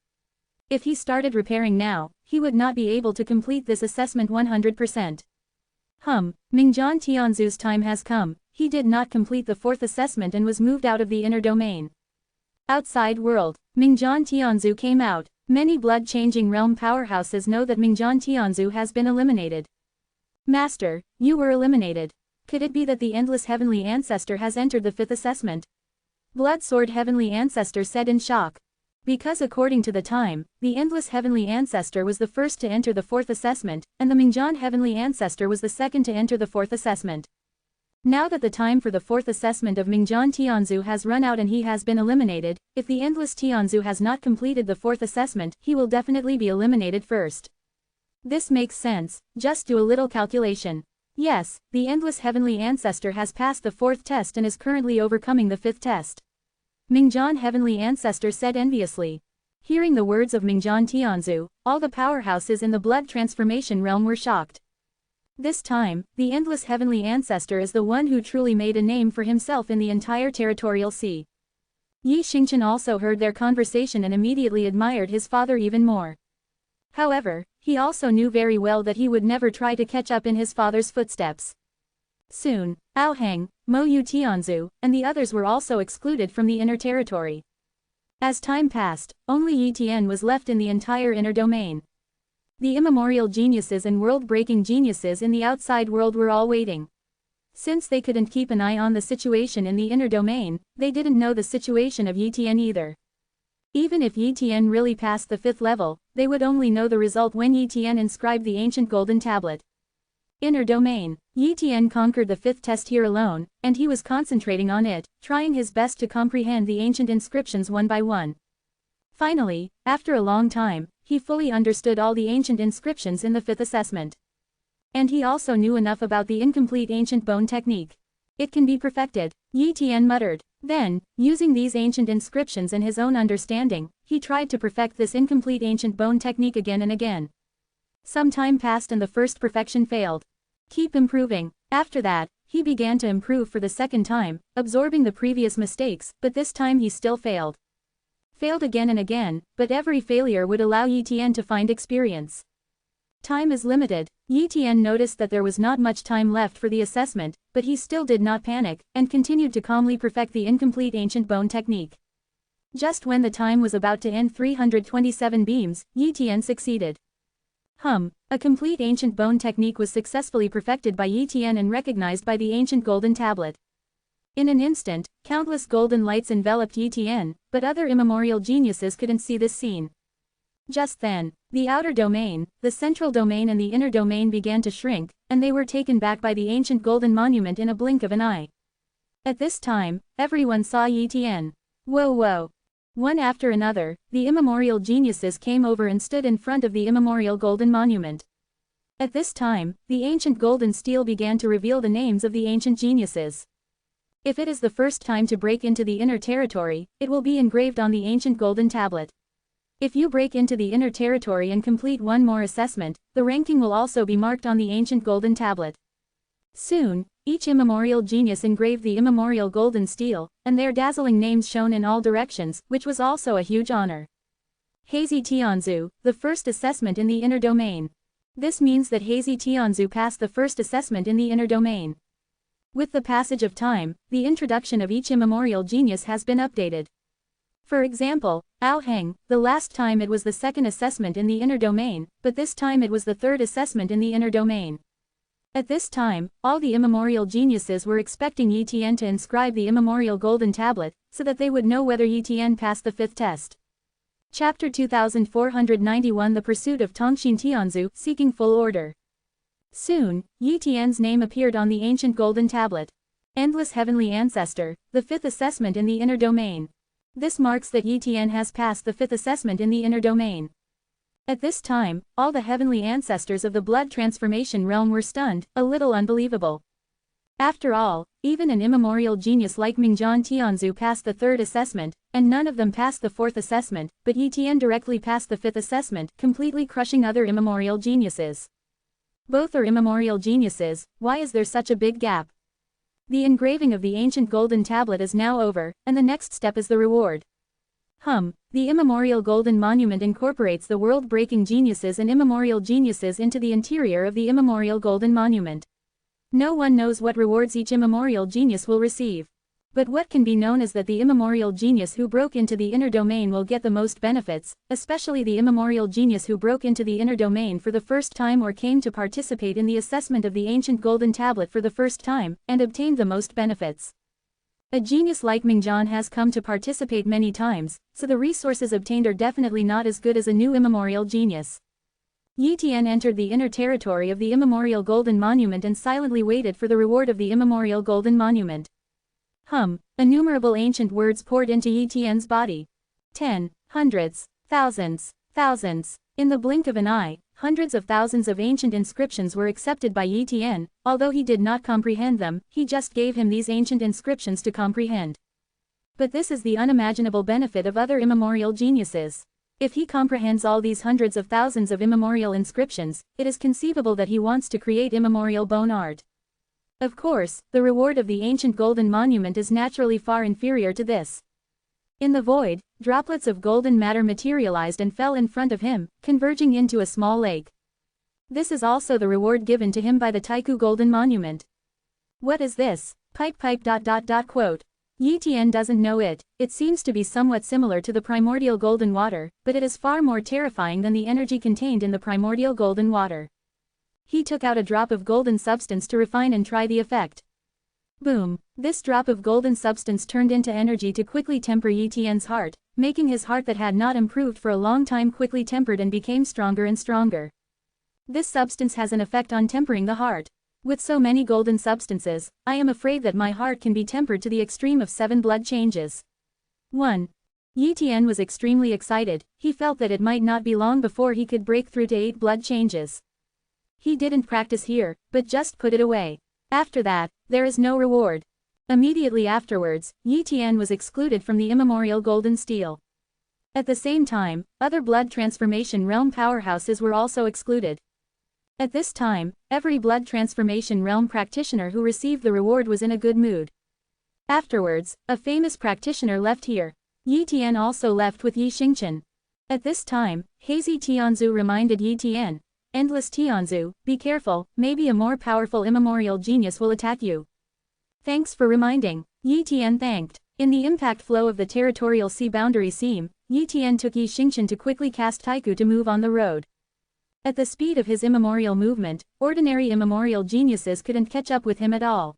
If he started repairing now, he would not be able to complete this assessment 100%. Mingjian Tianzu's time has come. He did not complete the fourth assessment and was moved out of the inner domain. Outside world, Mingjian Tianzu came out. Many blood-changing realm powerhouses know that Mingjian Tianzu has been eliminated. Master, you were eliminated. Could it be that the endless heavenly ancestor has entered the fifth assessment? Blood Sword Heavenly Ancestor said in shock. Because according to the time, the endless heavenly ancestor was the first to enter the fourth assessment, and the Mingjian heavenly ancestor was the second to enter the fourth assessment. Now that the time for the fourth assessment of Mingjian Tianzu has run out and he has been eliminated, if the endless Tianzu has not completed the fourth assessment, he will definitely be eliminated first. This makes sense, just do a little calculation. Yes, the endless heavenly ancestor has passed the fourth test and is currently overcoming the fifth test. Mingjian heavenly ancestor said enviously. Hearing the words of Mingjian Tianzu, all the powerhouses in the blood transformation realm were shocked. This time, the endless heavenly ancestor is the one who truly made a name for himself in the entire territorial sea. Yi Xingchen also heard their conversation and immediately admired his father even more. However, he also knew very well that he would never try to catch up in his father's footsteps. Soon, Aoheng, Mo Yu Tianzu, and the others were also excluded from the inner territory. As time passed, only Yi Tian was left in the entire inner domain. The immemorial geniuses and world-breaking geniuses in the outside world were all waiting. Since they couldn't keep an eye on the situation in the inner domain, they didn't know the situation of Yi Tian either. Even if Yi Tian really passed the fifth level, they would only know the result when Yi Tian inscribed the ancient golden tablet. Inner domain. Yi Tian conquered the fifth test here alone, and he was concentrating on it, trying his best to comprehend the ancient inscriptions one by one. Finally, after a long time, he fully understood all the ancient inscriptions in the fifth assessment. And he also knew enough about the incomplete ancient bone technique. It can be perfected, Yi Tian muttered. Then, using these ancient inscriptions and his own understanding, he tried to perfect this incomplete ancient bone technique again and again. Some time passed and the first perfection failed. Keep improving. After that, he began to improve for the second time, absorbing the previous mistakes, but this time he still failed. Failed again and again, but every failure would allow Yi Tian to find experience. Time is limited. Yi Tian noticed that there was not much time left for the assessment, but he still did not panic, and continued to calmly perfect the incomplete ancient bone technique. Just when the time was about to end 327 beams, Yi Tian succeeded. A complete ancient bone technique was successfully perfected by Yi Tian and recognized by the ancient golden tablet. In an instant, countless golden lights enveloped Yi Tian, but other immemorial geniuses couldn't see this scene. Just then, the outer domain, the central domain and the inner domain began to shrink, and they were taken back by the ancient golden monument in a blink of an eye. At this time, everyone saw Yi Tian. Whoa whoa. One after another, the immemorial geniuses came over and stood in front of the immemorial golden monument. At this time, the ancient golden stele began to reveal the names of the ancient geniuses. If it is the first time to break into the inner territory, it will be engraved on the ancient golden tablet. If you break into the inner territory and complete one more assessment, the ranking will also be marked on the ancient golden tablet. Soon, each immemorial genius engraved the immemorial golden stele, and their dazzling names shone in all directions, which was also a huge honor. Hazy Tianzu, the first assessment in the inner domain. This means that Hazy Tianzu passed the first assessment in the inner domain. With the passage of time, the introduction of each immemorial genius has been updated. For example, Ao Heng, the last time it was the second assessment in the inner domain, but this time it was the third assessment in the inner domain. At this time, all the immemorial geniuses were expecting Yi Tian to inscribe the immemorial golden tablet, so that they would know whether Yi Tian passed the fifth test. Chapter 2491 The Pursuit of Tongxin Tianzu, Seeking Full Order. Soon, Yi Tian's name appeared on the ancient golden tablet. Endless Heavenly Ancestor, the fifth assessment in the inner domain. This marks that Yi Tian has passed the fifth assessment in the inner domain. At this time, all the heavenly ancestors of the blood transformation realm were stunned, a little unbelievable. After all, even an immemorial genius like Mingjian Tianzu passed the third assessment, and none of them passed the fourth assessment, but Yi Tian directly passed the fifth assessment, completely crushing other immemorial geniuses. Both are immemorial geniuses, why is there such a big gap? The engraving of the ancient golden tablet is now over, and the next step is the reward. The immemorial golden monument incorporates the world-breaking geniuses and immemorial geniuses into the interior of the immemorial golden monument. No one knows what rewards each immemorial genius will receive. But what can be known is that the immemorial genius who broke into the inner domain will get the most benefits, especially the immemorial genius who broke into the inner domain for the first time or came to participate in the assessment of the ancient golden tablet for the first time, and obtained the most benefits. A genius like Mingjian has come to participate many times, so the resources obtained are definitely not as good as a new immemorial genius. Yi Tian entered the inner territory of the immemorial golden monument and silently waited for the reward of the immemorial golden monument. Innumerable ancient words poured into Yi Tian's body. Hundreds, thousands. In the blink of an eye, hundreds of thousands of ancient inscriptions were accepted by Yi Tian. Although he did not comprehend them, he just gave him these ancient inscriptions to comprehend. But this is the unimaginable benefit of other immemorial geniuses. If he comprehends all these hundreds of thousands of immemorial inscriptions, it is conceivable that he wants to create immemorial bone art. Of course, the reward of the ancient golden monument is naturally far inferior to this. In the void, droplets of golden matter materialized and fell in front of him, converging into a small lake. This is also the reward given to him by the Taiku Golden Monument. What is this? Quote. Yi Tian doesn't know it. It seems to be somewhat similar to the primordial golden water, but it is far more terrifying than the energy contained in the primordial golden water. He took out a drop of golden substance to refine and try the effect. Boom! This drop of golden substance turned into energy to quickly temper Yi Tian's heart, making his heart that had not improved for a long time quickly tempered and became stronger and stronger. This substance has an effect on tempering the heart. With so many golden substances, I am afraid that my heart can be tempered to the extreme of 7 blood changes. 1. Yi Tian was extremely excited. He felt that it might not be long before he could break through to 8 blood changes. He didn't practice here, but just put it away. After that, there is no reward. Immediately afterwards, Yi Tian was excluded from the immemorial golden stele. At the same time, other blood transformation realm powerhouses were also excluded. At this time, every blood transformation realm practitioner who received the reward was in a good mood. Afterwards, a famous practitioner left here. Yi Tian also left with Yi Xingchen. At this time, Hazy Tianzu reminded Yi Tian, Endless Tianzu, be careful, maybe a more powerful immemorial genius will attack you. Thanks for reminding, Yi Tian thanked. In the impact flow of the territorial sea boundary seam, Yi Tian took Yi Xingchen to quickly cast Taiku to move on the road. At the speed of his immemorial movement, ordinary immemorial geniuses couldn't catch up with him at all.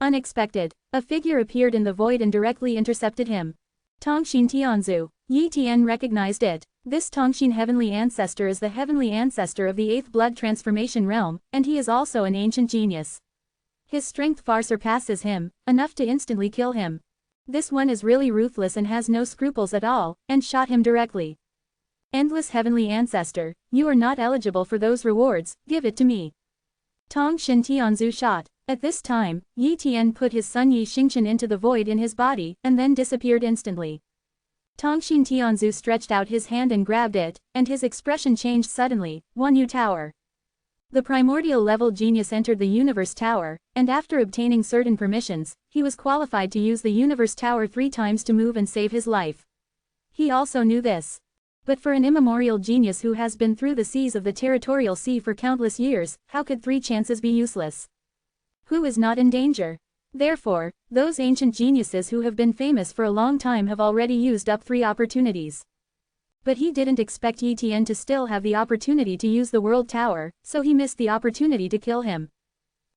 Unexpected, a figure appeared in the void and directly intercepted him. Tongxin Tianzu. Yi Tian recognized it. This Tongxin heavenly ancestor is the heavenly ancestor of the 8th blood transformation realm, and he is also an ancient genius. His strength far surpasses him, enough to instantly kill him. This one is really ruthless and has no scruples at all, and shot him directly. Endless heavenly ancestor, you are not eligible for those rewards, give it to me. Tongxin Tianzu shot. At this time, Yi Tian put his son Yi Xingchen into the void in his body, and then disappeared instantly. Tongxin Tianzu stretched out his hand and grabbed it, and his expression changed suddenly. Wanyu Tower. The primordial level genius entered the Universe Tower, and after obtaining certain permissions, he was qualified to use the Universe Tower 3 times to move and save his life. He also knew this. But for an immemorial genius who has been through the seas of the territorial sea for countless years, how could 3 chances be useless? Who is not in danger? Therefore, those ancient geniuses who have been famous for a long time have already used up 3 opportunities. But he didn't expect Yi Tian to still have the opportunity to use the World Tower, so he missed the opportunity to kill him.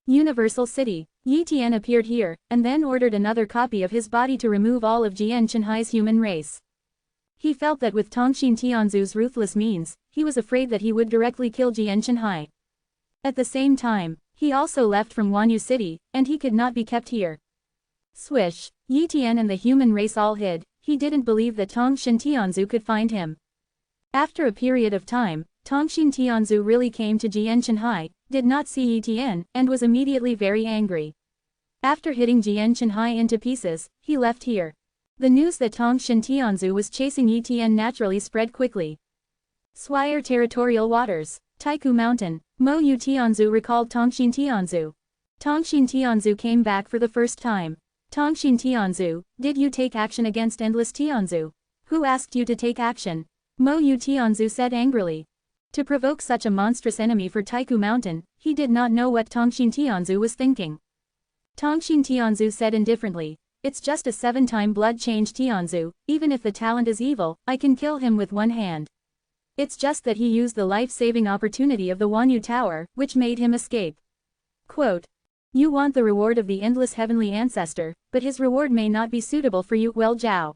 Universal City. Yi Tian appeared here, and then ordered another copy of his body to remove all of Jian Chenhai's human race. He felt that with Tongxin Tianzu's ruthless means, he was afraid that he would directly kill Jian Chenhai. At the same time, he also left from Wanyu City, and he could not be kept here. Swish. Yi Tian and the human race all hid. He didn't believe that Tongxin Tianzu could find him. After a period of time, Tongxin Tianzu really came to Jian Chenhai, did not see Yi Tian, and was immediately very angry. After hitting Jian Chenhai into pieces, he left here. The news that Tongxin Tianzu was chasing Yi Tian naturally spread quickly. Swire Territorial Waters. Taiku Mountain. Mo Yu Tianzu recalled Tongxin Tianzu. Tongxin Tianzu came back for the first time. Tongxin Tianzu, did you take action against Endless Tianzu? Who asked you to take action? Mo Yu Tianzu said angrily. To provoke such a monstrous enemy for Taiku Mountain, he did not know what Tongxin Tianzu was thinking. Tongxin Tianzu said indifferently, it's just a 7-time blood change Tianzu, even if the talent is evil, I can kill him with one hand. It's just that he used the life-saving opportunity of the Wanyu Tower, which made him escape. Quote. You want the reward of the endless heavenly ancestor, but his reward may not be suitable for you. Well, Zhao.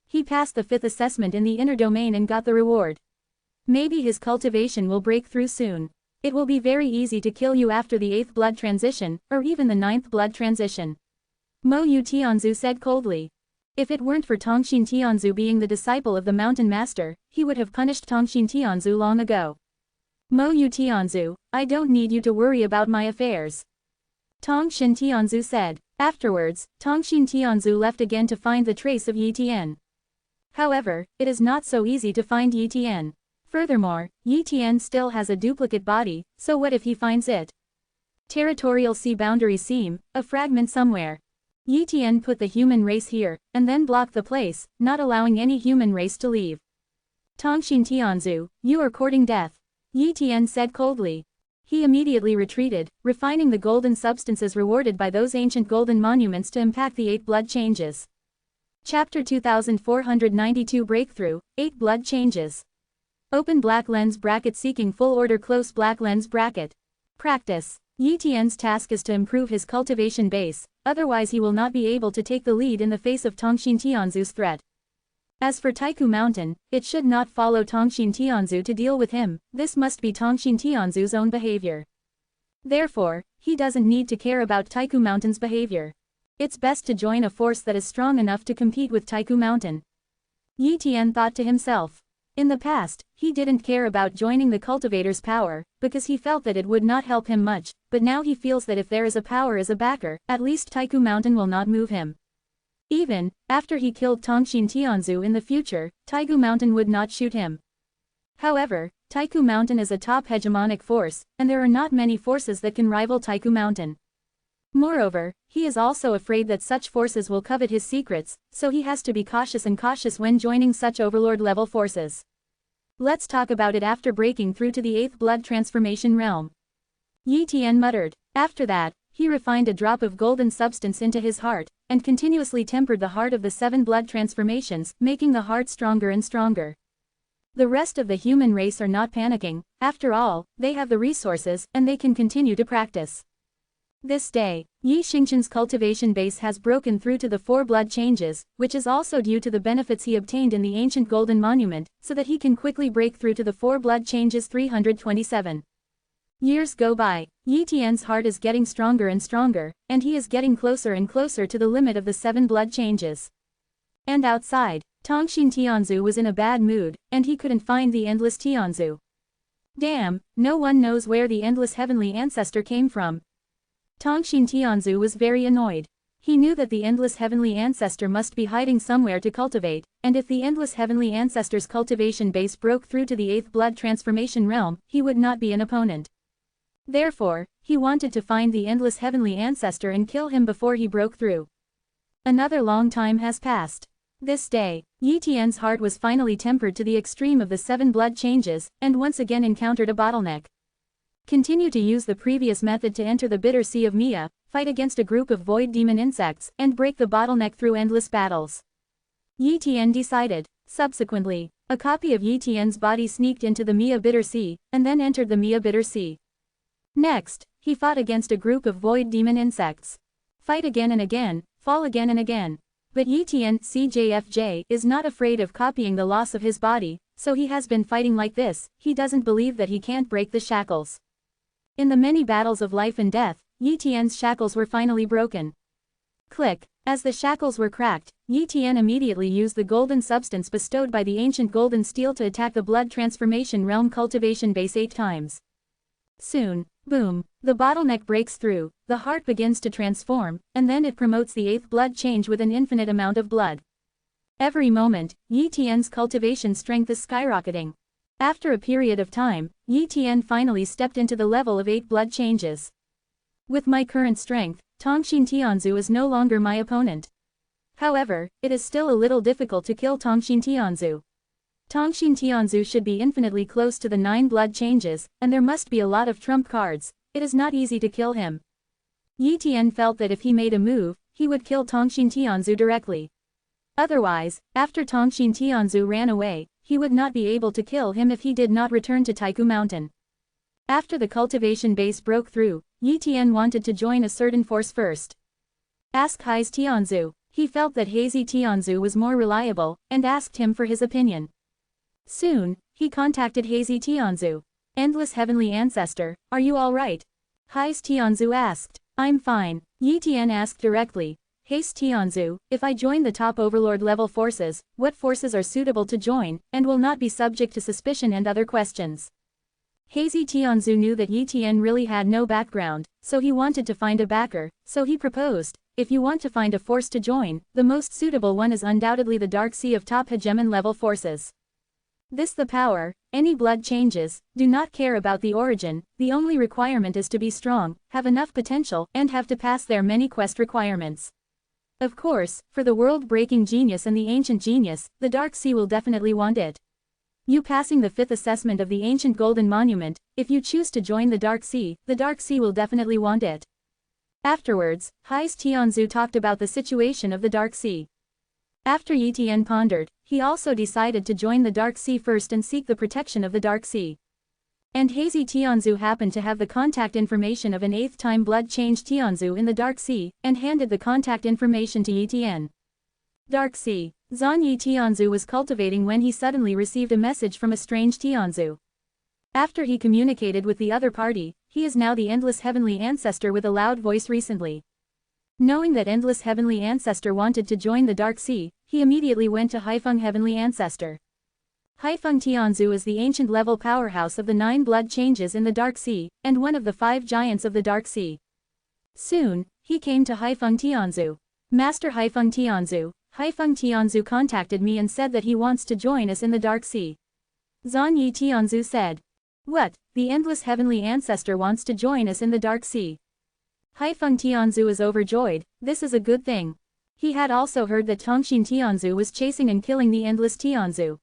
He passed the 5th assessment in the inner domain and got the reward. Maybe his cultivation will break through soon. It will be very easy to kill you after the 8th blood transition, or even the 9th blood transition. Mo Yu Tianzu said coldly. If it weren't for Tongxin Tianzu being the disciple of the mountain master, he would have punished Tongxin Tianzu long ago. Mo Yu Tianzu, I don't need you to worry about my affairs. Tongxin Tianzu said. Afterwards, Tongxin Tianzu left again to find the trace of Yi Tian. However, it is not so easy to find Yi Tian. Furthermore, Yi Tian still has a duplicate body, so what if he finds it? Territorial sea boundary seam, a fragment somewhere. Yi Tian put the human race here, and then blocked the place, not allowing any human race to leave. Tongxin Tianzu, you are courting death. Yi Tian said coldly. He immediately retreated, refining the golden substances rewarded by those ancient golden monuments to impact the 8 blood changes. Chapter 2492 Breakthrough, 8 blood changes. Open black lens bracket seeking full order close black lens bracket. Practice. Yi Tian's task is to improve his cultivation base, otherwise he will not be able to take the lead in the face of Tongxin Tianzu's threat. As for Taiku Mountain, it should not follow Tongxin Tianzu to deal with him, this must be Tongxin Tianzu's own behavior. Therefore, he doesn't need to care about Taiku Mountain's behavior. It's best to join a force that is strong enough to compete with Taiku Mountain. Yi Tian thought to himself. In the past, he didn't care about joining the cultivator's power, because he felt that it would not help him much, but now he feels that if there is a power as a backer, at least Taiku Mountain will not move him. Even, after he killed Tongxin Tianzu in the future, Taiku Mountain would not shoot him. However, Taiku Mountain is a top hegemonic force, and there are not many forces that can rival Taiku Mountain. Moreover, he is also afraid that such forces will covet his secrets, so he has to be cautious when joining such overlord-level forces. Let's talk about it after breaking through to the 8th blood transformation realm. Yi Tian muttered. After that, he refined a drop of golden substance into his heart, and continuously tempered the heart of the 7 blood transformations, making the heart stronger and stronger. The rest of the human race are not panicking, after all, they have the resources, and they can continue to practice. This day, Yi Xingqian's cultivation base has broken through to the 4 blood changes, which is also due to the benefits he obtained in the ancient golden monument, so that he can quickly break through to the 4 blood changes 327. Years go by, Yi Tian's heart is getting stronger and stronger, and he is getting closer and closer to the limit of the 7 blood changes. And outside, Tongxin Tianzu was in a bad mood, and he couldn't find the endless Tianzu. Damn, no one knows where the endless heavenly ancestor came from. Tongxin Tianzu was very annoyed. He knew that the endless heavenly ancestor must be hiding somewhere to cultivate, and if the endless heavenly ancestor's cultivation base broke through to the 8th blood transformation realm, he would not be an opponent. Therefore, he wanted to find the endless heavenly ancestor and kill him before he broke through. Another long time has passed. This day, Yi Tian's heart was finally tempered to the extreme of the 7 blood changes, and once again encountered a bottleneck. Continue to use the previous method to enter the bitter sea of Mia, fight against a group of void demon insects, and break the bottleneck through endless battles. Yi Tian decided. Subsequently, a copy of Yi Tian's body sneaked into the Mia bitter sea, and then entered the Mia bitter sea. Next, he fought against a group of void demon insects. Fight again and again, fall again and again. But Yi Tian CJFJ is not afraid of copying the loss of his body, so he has been fighting like this. He doesn't believe that he can't break the shackles. In the many battles of life and death, Yi Tian's shackles were finally broken. Click. As the shackles were cracked, Yi Tian immediately used the golden substance bestowed by the ancient golden steel to attack the blood transformation realm cultivation base 8 times. Soon, boom, the bottleneck breaks through, the heart begins to transform, and then it promotes the 8th blood change with an infinite amount of blood. Every moment, Yi Tian's cultivation strength is skyrocketing. After a period of time, Yi Tian finally stepped into the level of 8 blood changes. With my current strength, Tongxin Tianzu is no longer my opponent. However, it is still a little difficult to kill Tongxin Tianzu. Tongxin Tianzu should be infinitely close to the 9 blood changes, and there must be a lot of trump cards. It is not easy to kill him. Yi Tian felt that if he made a move, he would kill Tongxin Tianzu directly. Otherwise, after Tongxin Tianzu ran away, he would not be able to kill him if he did not return to Taiku Mountain. After the cultivation base broke through, Yi Tian wanted to join a certain force first. Ask Haze Tianzu. He felt that Hazy Tianzu was more reliable, and asked him for his opinion. Soon, he contacted Hazy Tianzu. Endless heavenly ancestor, are you alright? Haze Tianzu asked. I'm fine. Yi Tian asked directly. Haze Tianzu, if I join the top overlord level forces, what forces are suitable to join, and will not be subject to suspicion and other questions? Hazy Tianzu knew that Yi Tian really had no background, so he wanted to find a backer, so he proposed, if you want to find a force to join, the most suitable one is undoubtedly the Dark Sea of top hegemon level forces. This the power, any blood changes, do not care about the origin, the only requirement is to be strong, have enough potential, and have to pass their many quest requirements. Of course, for the world-breaking genius and the ancient genius, the Dark Sea will definitely want it. You passing the 5th assessment of the ancient golden monument, if you choose to join the Dark Sea will definitely want it. Afterwards, Haze Tianzu talked about the situation of the Dark Sea. After Yi Tian pondered, he also decided to join the Dark Sea first and seek the protection of the Dark Sea. And Hazy Tianzu happened to have the contact information of an 8th time blood change Tianzu in the Dark Sea, and handed the contact information to Yi Tian. Dark Sea. Zan Yi Tianzu was cultivating when he suddenly received a message from a strange Tianzu. After he communicated with the other party, he is now the Endless Heavenly Ancestor with a loud voice recently. Knowing that Endless Heavenly Ancestor wanted to join the Dark Sea, he immediately went to Haifeng Heavenly Ancestor. Haifeng Tianzu is the ancient level powerhouse of the 9 blood changes in the Dark Sea, and one of the 5 giants of the Dark Sea. Soon, he came to Haifeng Tianzu. Master Haifeng Tianzu contacted me and said that he wants to join us in the Dark Sea. Zan Yi Tianzu said. What, the Endless Heavenly Ancestor wants to join us in the Dark Sea? Haifeng Tianzu is overjoyed, this is a good thing. He had also heard that Tongxin Tianzu was chasing and killing the Endless Tianzu.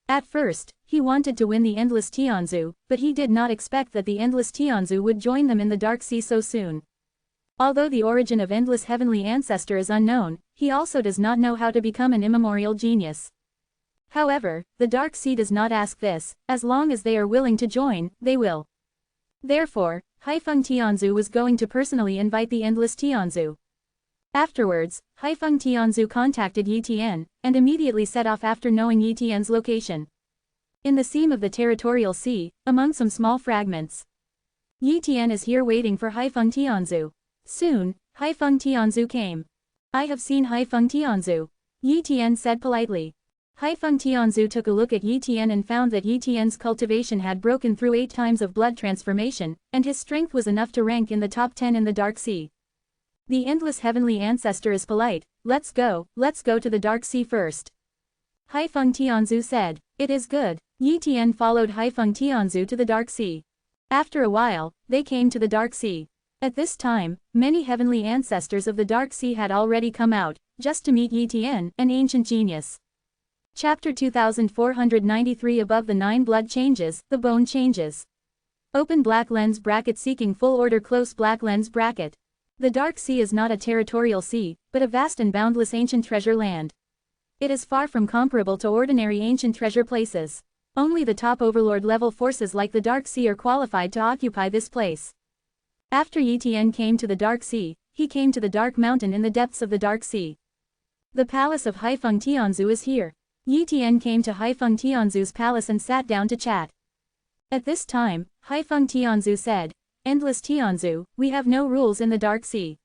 At first, he wanted to win the Endless Tianzu, but he did not expect that the Endless Tianzu would join them in the Dark Sea so soon. Although the origin of Endless Heavenly Ancestor is unknown, he also does not know how to become an immemorial genius. However, the Dark Sea does not ask this, as long as they are willing to join, they will. Therefore, Haifeng Tianzu was going to personally invite the endless Tianzu. Afterwards, Haifeng Tianzu contacted Yi Tian, and immediately set off after knowing Yi Tian's location. In the seam of the territorial sea, among some small fragments. Yi Tian is here waiting for Haifeng Tianzu. Soon, Haifeng Tianzu came. I have seen Haifeng Tianzu. Yi Tian said politely. Haifeng Tianzu took a look at Yi Tian and found that Yi Tian's cultivation had broken through 8 times of blood transformation, and his strength was enough to rank in the top 10 in the Dark Sea. The endless heavenly ancestor is polite. Let's go to the Dark Sea first. Haifeng Tianzu said. It is good. Yi Tian followed Haifeng Tianzu to the Dark Sea. After a while, they came to the Dark Sea. At this time, many heavenly ancestors of the Dark Sea had already come out, just to meet Yi Tian, an ancient genius. Chapter 2493 Above the 9 blood changes, the bone changes. Open black lens bracket seeking full order close black lens bracket. The Dark Sea is not a territorial sea, but a vast and boundless ancient treasure land. It is far from comparable to ordinary ancient treasure places. Only the top overlord level forces like the Dark Sea are qualified to occupy this place. After Yi Tian came to the Dark Sea, he came to the Dark Mountain in the depths of the Dark Sea. The palace of Haifeng Tianzu is here. Yi Tian came to Haifeng Tianzu's palace and sat down to chat. At this time, Haifeng Tianzu said, Endless Tianzu, we have no rules in the Dark Sea.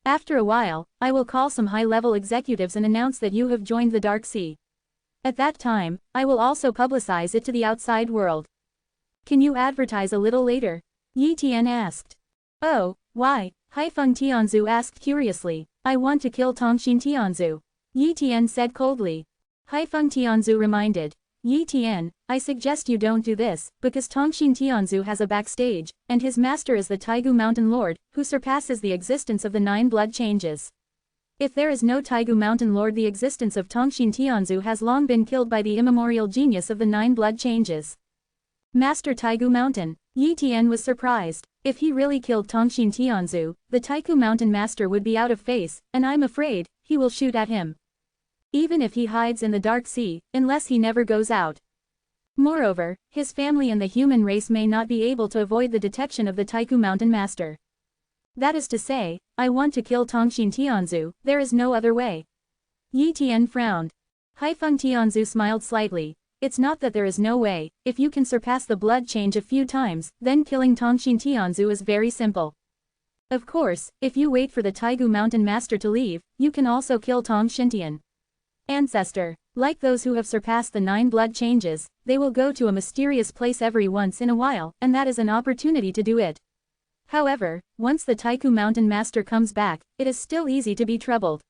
After a while, I will call some high-level executives and announce that you have joined the Dark Sea. At that time, I will also publicize it to the outside world. Can you advertise a little later? Yi Tian asked. Oh, why? Haifeng Tianzu asked curiously. I want to kill Tongxin Tianzu. Yi Tian said coldly. Haifeng Tianzu reminded. Yi Tian, I suggest you don't do this, because Tongxin Tianzu has a backstage, and his master is the Taigu Mountain Lord, who surpasses the existence of the 9 blood changes. If there is no Taigu Mountain Lord, the existence of Tongxin Tianzu has long been killed by the immemorial genius of the 9 blood changes. Master Taigu Mountain. Yi Tian was surprised. If he really killed Tongxin Tianzu, the Taigu Mountain Master would be out of face, and I'm afraid, he will shoot at him. Even if he hides in the Dark Sea, unless he never goes out. Moreover, his family and the human race may not be able to avoid the detection of the Taigu Mountain Master. That is to say, I want to kill Tongxin Tianzu, there is no other way. Yi Tian frowned. Haifeng Tianzu smiled slightly. It's not that there is no way, if you can surpass the blood change a few times, then killing Tongxin Tianzu is very simple. Of course, if you wait for the Taigu Mountain Master to leave, you can also kill Tongxin Tian. Ancestor. Like those who have surpassed the 9 blood changes, they will go to a mysterious place every once in a while, and that is an opportunity to do it. However, once the Taigu Mountain Master comes back, it is still easy to be troubled.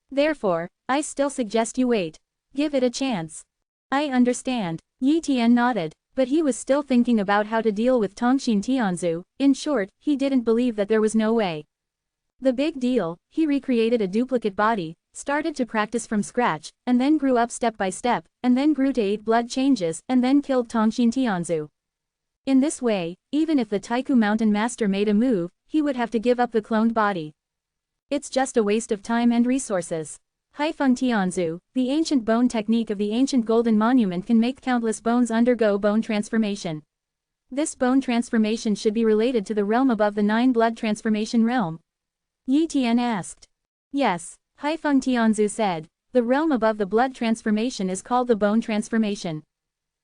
Therefore, I still suggest you wait. Give it a chance. I understand. Yi Tian nodded, but he was still thinking about how to deal with Tongxin Tianzu. In short, he didn't believe that there was no way. The big deal, he recreated a duplicate body, started to practice from scratch, and then grew up step by step, and then grew to 8 blood changes, and then killed Tongxin Tianzu. In this way, even if the Taigu Mountain Master made a move, he would have to give up the cloned body. It's just a waste of time and resources. Haifeng Tianzu, the ancient bone technique of the ancient golden monument can make countless bones undergo bone transformation. This bone transformation should be related to the realm above the 9 blood transformation realm. Yi Tian asked. Yes. Haifeng Tianzu said, the realm above the blood transformation is called the bone transformation.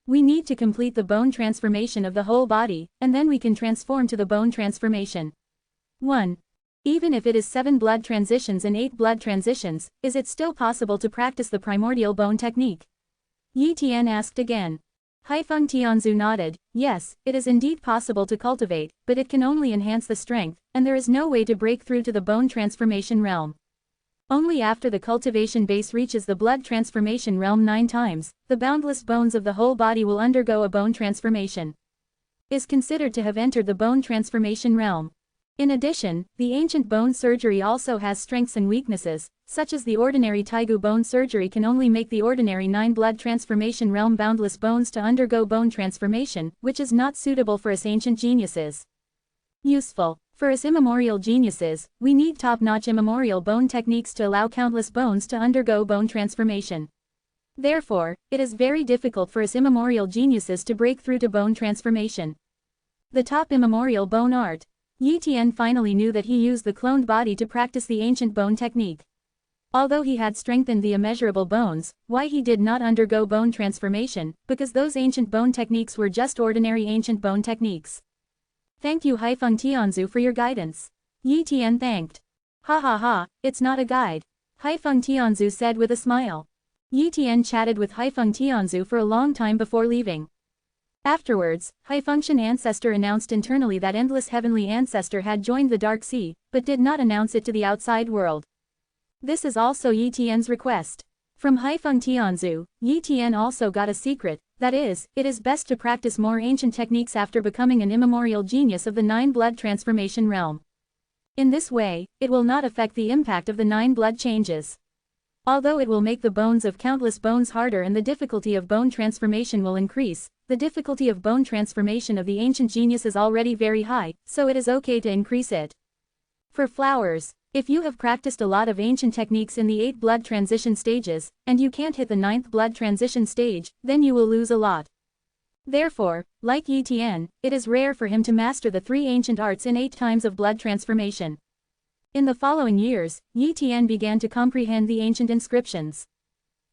We need to complete the bone transformation of the whole body, and then we can transform to the bone transformation. 1. Even if it is 7 blood transitions and 8 blood transitions, is it still possible to practice the primordial bone technique? Yi Tian asked again. Haifeng Tianzu nodded. Yes, it is indeed possible to cultivate, but it can only enhance the strength, and there is no way to break through to the bone transformation realm. Only after the cultivation base reaches the blood transformation realm 9 times, the boundless bones of the whole body will undergo a bone transformation. Is considered to have entered the bone transformation realm. In addition, the ancient bone surgery also has strengths and weaknesses, such as the ordinary Taigu bone surgery can only make the ordinary 9 blood transformation realm boundless bones to undergo bone transformation, which is not suitable for us ancient geniuses. Useful. For us immemorial geniuses, we need top-notch immemorial bone techniques to allow countless bones to undergo bone transformation. Therefore, it is very difficult for us immemorial geniuses to break through to bone transformation. The top immemorial bone art. Yi Tian finally knew that he used the cloned body to practice the ancient bone technique. Although he had strengthened the immeasurable bones, why he did not undergo bone transformation, because those ancient bone techniques were just ordinary ancient bone techniques. Thank you Haifeng Tianzu for your guidance. Yi Tian thanked. Ha ha ha, it's not a guide. Haifeng Tianzu said with a smile. Yi Tian chatted with Haifeng Tianzu for a long time before leaving. Afterwards, Haifengtian Ancestor announced internally that Endless Heavenly Ancestor had joined the Dark Sea, but did not announce it to the outside world. This is also Yi Tian's request. From Haifeng Tianzu, Yi Tian also got a secret, that is, it is best to practice more ancient techniques after becoming an immemorial genius of the Nine Blood transformation realm. In this way, it will not affect the impact of the Nine Blood changes. Although it will make the bones of countless bones harder and the difficulty of bone transformation will increase, the difficulty of bone transformation of the ancient genius is already very high, so it is okay to increase it. For flowers, if you have practiced a lot of ancient techniques in the 8 blood transition stages, and you can't hit the 9th blood transition stage, then you will lose a lot. Therefore, like Yi Tian, it is rare for him to master the 3 ancient arts in 8 times of blood transformation. In the following years, Yi Tian began to comprehend the ancient inscriptions.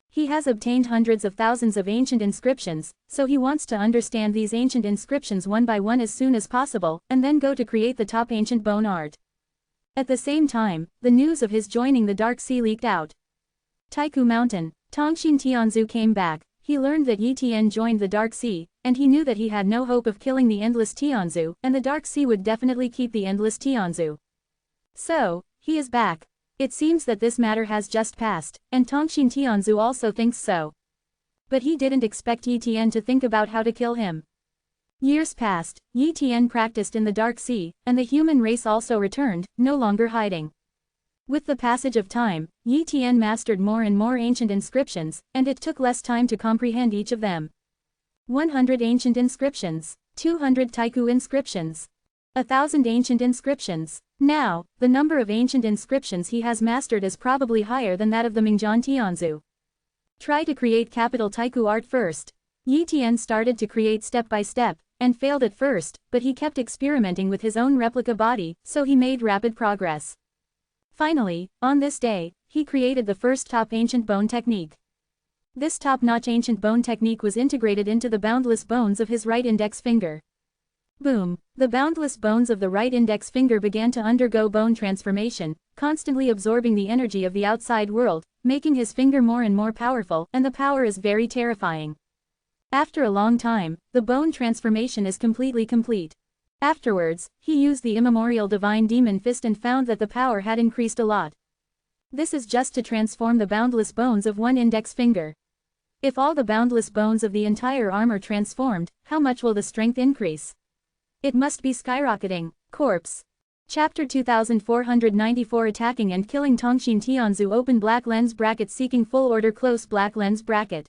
He has obtained hundreds of thousands of ancient inscriptions, so he wants to understand these ancient inscriptions one by one as soon as possible, and then go to create the top ancient bone art. At the same time, the news of his joining the Dark Sea leaked out. Taiku Mountain, Tongxin Tianzu came back. He learned that Yi Tian joined the Dark Sea, and he knew that he had no hope of killing the Endless Tianzu, and the Dark Sea would definitely keep the Endless Tianzu. So, he is back. It seems that this matter has just passed, and Tongxin Tianzu also thinks so. But he didn't expect Yi Tian to think about how to kill him. Years passed, Yi Tian practiced in the Dark Sea, and the human race also returned, no longer hiding. With the passage of time, Yi Tian mastered more and more ancient inscriptions, and it took less time to comprehend each of them. 100 ancient inscriptions, 200 Taiku inscriptions, 1,000 ancient inscriptions. Now, the number of ancient inscriptions he has mastered is probably higher than that of the Mingjian Tianzu. Try to create capital Taiku art first. Yi Tian started to create step by step, and failed at first, but he kept experimenting with his own replica body, so he made rapid progress. Finally, on this day, he created the first top ancient bone technique. This top-notch ancient bone technique was integrated into the boundless bones of his right index finger. Boom! The boundless bones of the right index finger began to undergo bone transformation, constantly absorbing the energy of the outside world, making his finger more and more powerful, and the power is very terrifying. After a long time, the bone transformation is completely complete. Afterwards, he used the immemorial divine demon fist and found that the power had increased a lot. This is just to transform the boundless bones of one index finger. If all the boundless bones of the entire arm are transformed, how much will the strength increase? It must be skyrocketing. Corpse. Chapter 2494 Attacking and Killing Tongxin Tianzu. Open black lens bracket. Seeking full order. Close black lens bracket.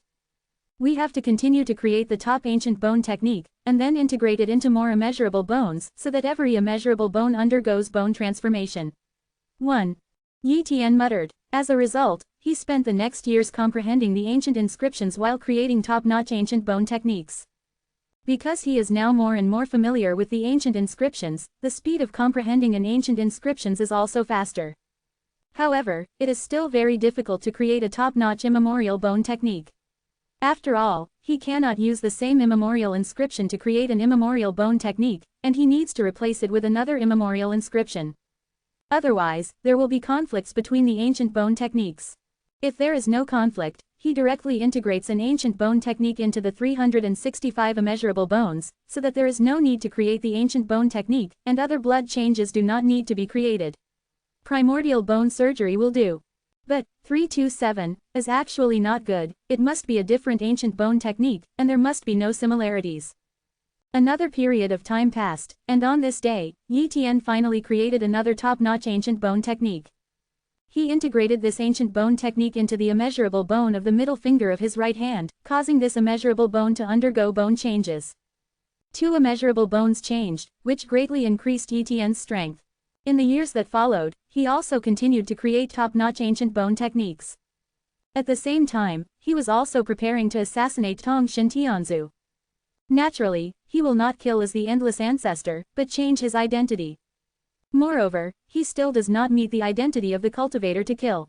We have to continue to create the top ancient bone technique, and then integrate it into more immeasurable bones, so that every immeasurable bone undergoes bone transformation. 1. Yi Tian muttered. As a result, he spent the next years comprehending the ancient inscriptions while creating top-notch ancient bone techniques. Because he is now more and more familiar with the ancient inscriptions, the speed of comprehending an ancient inscriptions is also faster. However, it is still very difficult to create a top-notch immemorial bone technique. After all, he cannot use the same immemorial inscription to create an immemorial bone technique, and he needs to replace it with another immemorial inscription. Otherwise, there will be conflicts between the ancient bone techniques. If there is no conflict, he directly integrates an ancient bone technique into the 365 immeasurable bones, so that there is no need to create the ancient bone technique, and other blood changes do not need to be created. Primordial bone surgery will do. But 327 is actually not good. It must be a different ancient bone technique, and there must be no similarities. Another period of time passed, and on this day, Yi Tian finally created another top-notch ancient bone technique. He integrated this ancient bone technique into the immeasurable bone of the middle finger of his right hand, causing this immeasurable bone to undergo bone changes. 2 immeasurable bones changed, which greatly increased Yi Tian's strength. In the years that followed, he also continued to create top-notch ancient bone techniques. At the same time, he was also preparing to assassinate Tongxin Tianzu. Naturally, he will not kill as the endless ancestor, but change his identity. Moreover, he still does not meet the identity of the cultivator to kill.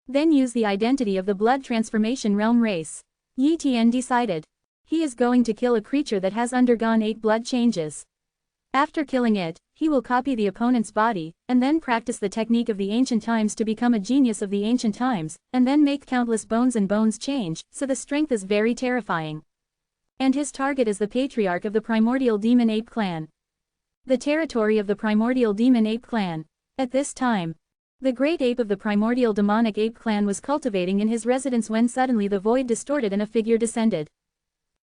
Then use the identity of the blood transformation realm race. Yi Tian decided. He is going to kill a creature that has undergone 8 blood changes. After killing it, he will copy the opponent's body, and then practice the technique of the ancient times to become a genius of the ancient times, and then make countless bones and bones change, so the strength is very terrifying. And his target is the patriarch of the primordial demon ape clan. The territory of the primordial demon ape clan. At this time, the great ape of the primordial demonic ape clan was cultivating in his residence when suddenly the void distorted and a figure descended.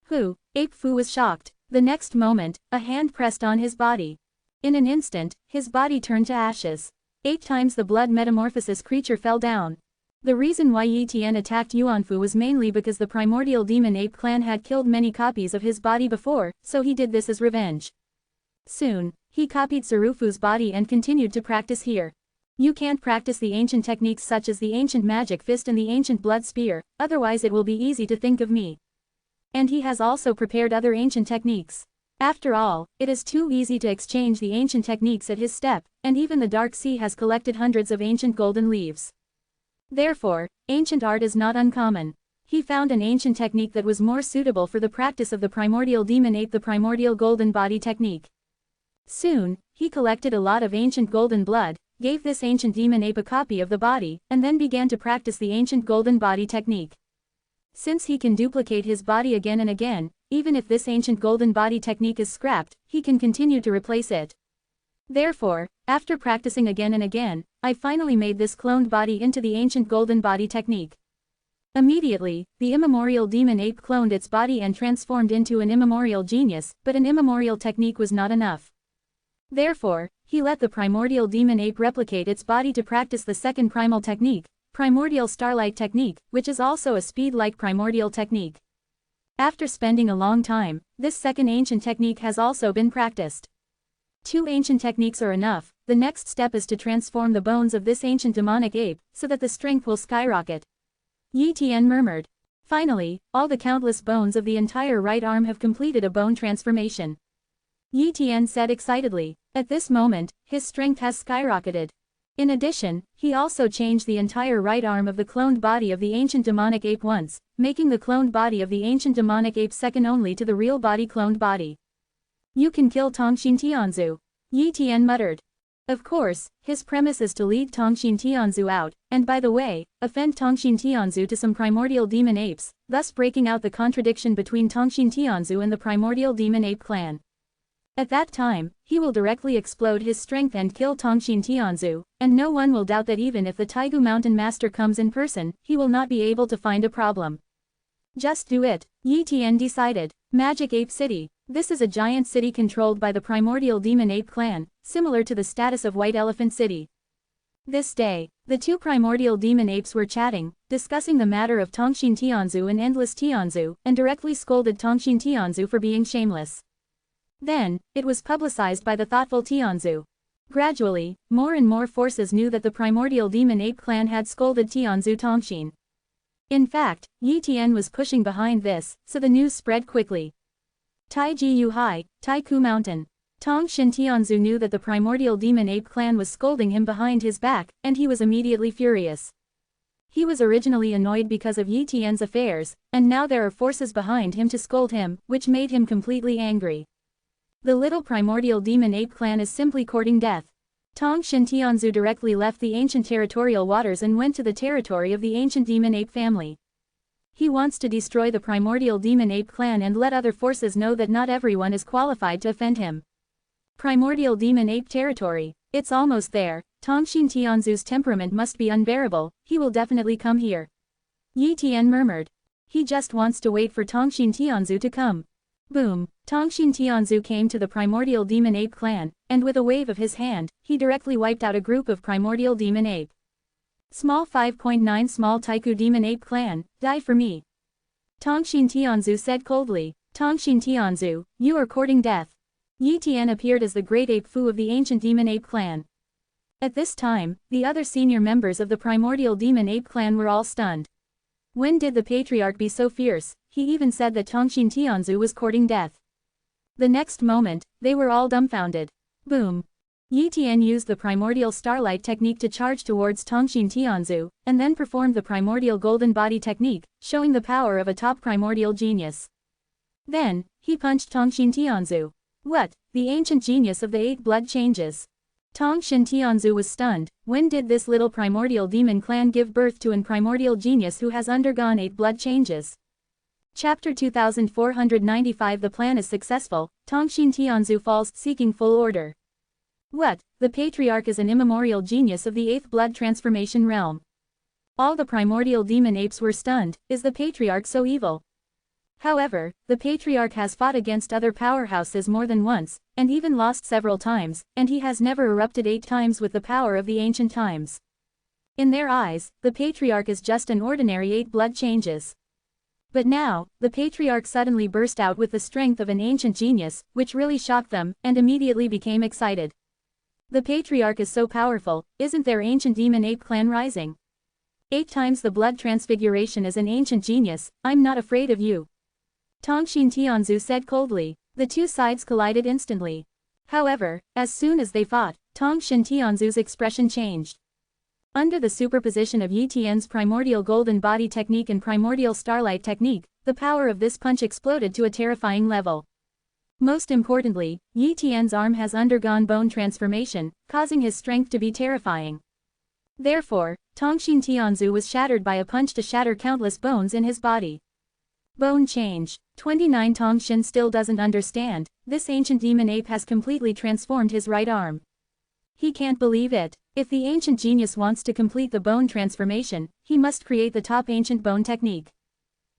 Hu, Ape Fu was shocked. The next moment, a hand pressed on his body. In an instant, his body turned to ashes. 8 times the blood metamorphosis creature fell down. The reason why Yi Tian attacked Yuanfu was mainly because the primordial demon ape clan had killed many copies of his body before, so he did this as revenge. Soon, he copied Sarufu's body and continued to practice here. You can't practice the ancient techniques such as the ancient magic fist and the ancient blood spear, otherwise it will be easy to think of me. And he has also prepared other ancient techniques. After all, it is too easy to exchange the ancient techniques at his step, and even the Dark Sea has collected hundreds of ancient golden leaves. Therefore, ancient art is not uncommon. He found an ancient technique that was more suitable for the practice of the primordial demon ape, the primordial golden body technique. Soon, he collected a lot of ancient golden blood, gave this ancient demon ape a copy of the body, and then began to practice the ancient golden body technique. Since he can duplicate his body again and again, even if this ancient golden body technique is scrapped, he can continue to replace it. Therefore, after practicing again and again, I finally made this cloned body into the ancient golden body technique. Immediately, the immemorial demon ape cloned its body and transformed into an immemorial genius, but an immemorial technique was not enough. Therefore, he let the primordial demon ape replicate its body to practice the second primal technique, primordial starlight technique, which is also a speed-like primordial technique. After spending a long time, this second ancient technique has also been practiced. 2 ancient techniques are enough. The next step is to transform the bones of this ancient demonic ape, so that the strength will skyrocket. Yi Tian murmured. Finally, all the countless bones of the entire right arm have completed a bone transformation. Yi Tian said excitedly. At this moment, his strength has skyrocketed. In addition, he also changed the entire right arm of the cloned body of the ancient demonic ape once, making the cloned body of the ancient demonic ape second only to the real body cloned body. You can kill Tongxin Tianzu. Yi Tian muttered. Of course, his premise is to lead Tongxin Tianzu out, and by the way, offend Tongxin Tianzu to some primordial demon apes, thus breaking out the contradiction between Tongxin Tianzu and the primordial demon ape clan. At that time, he will directly explode his strength and kill Tongxin Tianzu, and no one will doubt that even if the Taigu Mountain Master comes in person, he will not be able to find a problem. Just do it, Yi Tian decided. Magic Ape City. This is a giant city controlled by the primordial demon ape clan, similar to the status of White Elephant City. This day, the 2 primordial demon apes were chatting, discussing the matter of Tongxin Tianzu and Endless Tianzu, and directly scolded Tongxin Tianzu for being shameless. Then, it was publicized by the thoughtful Tianzu. Gradually, more and more forces knew that the primordial demon ape clan had scolded Tianzu Tongxin. In fact, Yi Tian was pushing behind this, so the news spread quickly. Taiji Yu Hai, Taiku Mountain. Tongxin Tianzu knew that the primordial demon ape clan was scolding him behind his back, and he was immediately furious. He was originally annoyed because of Yi Tian's affairs, and now there are forces behind him to scold him, which made him completely angry. The little primordial demon ape clan is simply courting death. Tongxin Tianzu directly left the ancient territorial waters and went to the territory of the ancient demon ape family. He wants to destroy the primordial demon ape clan and let other forces know that not everyone is qualified to offend him. Primordial demon ape territory. It's almost there. Tongxin Tianzu's temperament must be unbearable, he will definitely come here. Yi Tian murmured. He just wants to wait for Tongxin Tianzu to come. Boom! Tongxin Tianzu came to the primordial demon ape clan, and with a wave of his hand, he directly wiped out a group of primordial demon ape. Small 5.9 Small Taiku demon ape clan, die for me. Tongxin Tianzu said coldly. Tongxin Tianzu, you are courting death. Yi Tian appeared as the great ape Fu of the ancient demon ape clan. At this time, the other senior members of the primordial demon ape clan were all stunned. When did the patriarch be so fierce? He even said that Tongxin Tianzu was courting death. The next moment, they were all dumbfounded. Boom! Yi Tian used the primordial starlight technique to charge towards Tongxin Tianzu, and then performed the primordial golden body technique, showing the power of a top primordial genius. Then, he punched Tongxin Tianzu. What? The ancient genius of the 8 blood changes. Tongxin Tianzu was stunned. When did this little primordial demon clan give birth to an primordial genius who has undergone 8 blood changes? Chapter 2495. The plan is successful. Tongxin Tianzu falls, seeking full order. What? The patriarch is an immemorial genius of the 8th blood transformation realm. All the primordial demon apes were stunned. Is the patriarch so evil? However, the patriarch has fought against other powerhouses more than once, and even lost several times, and he has never erupted 8 times with the power of the ancient times. In their eyes, the patriarch is just an ordinary 8 blood changes. But now, the patriarch suddenly burst out with the strength of an ancient genius, which really shocked them, and immediately became excited. The patriarch is so powerful, isn't their ancient demon ape clan rising? 8 times the blood transfiguration is an ancient genius, I'm not afraid of you. Tongxin Tianzu said coldly. The two sides collided instantly. However, as soon as they fought, Tongxin Tianzu's expression changed. Under the superposition of Yi Tian's primordial golden body technique and primordial starlight technique, the power of this punch exploded to a terrifying level. Most importantly, Yi Tian's arm has undergone bone transformation, causing his strength to be terrifying. Therefore, Tongxin Tianzu was shattered by a punch to shatter countless bones in his body. Bone change. 29. Tongxin still doesn't understand. This ancient demon ape has completely transformed his right arm. He can't believe it. If the ancient genius wants to complete the bone transformation, he must create the top ancient bone technique.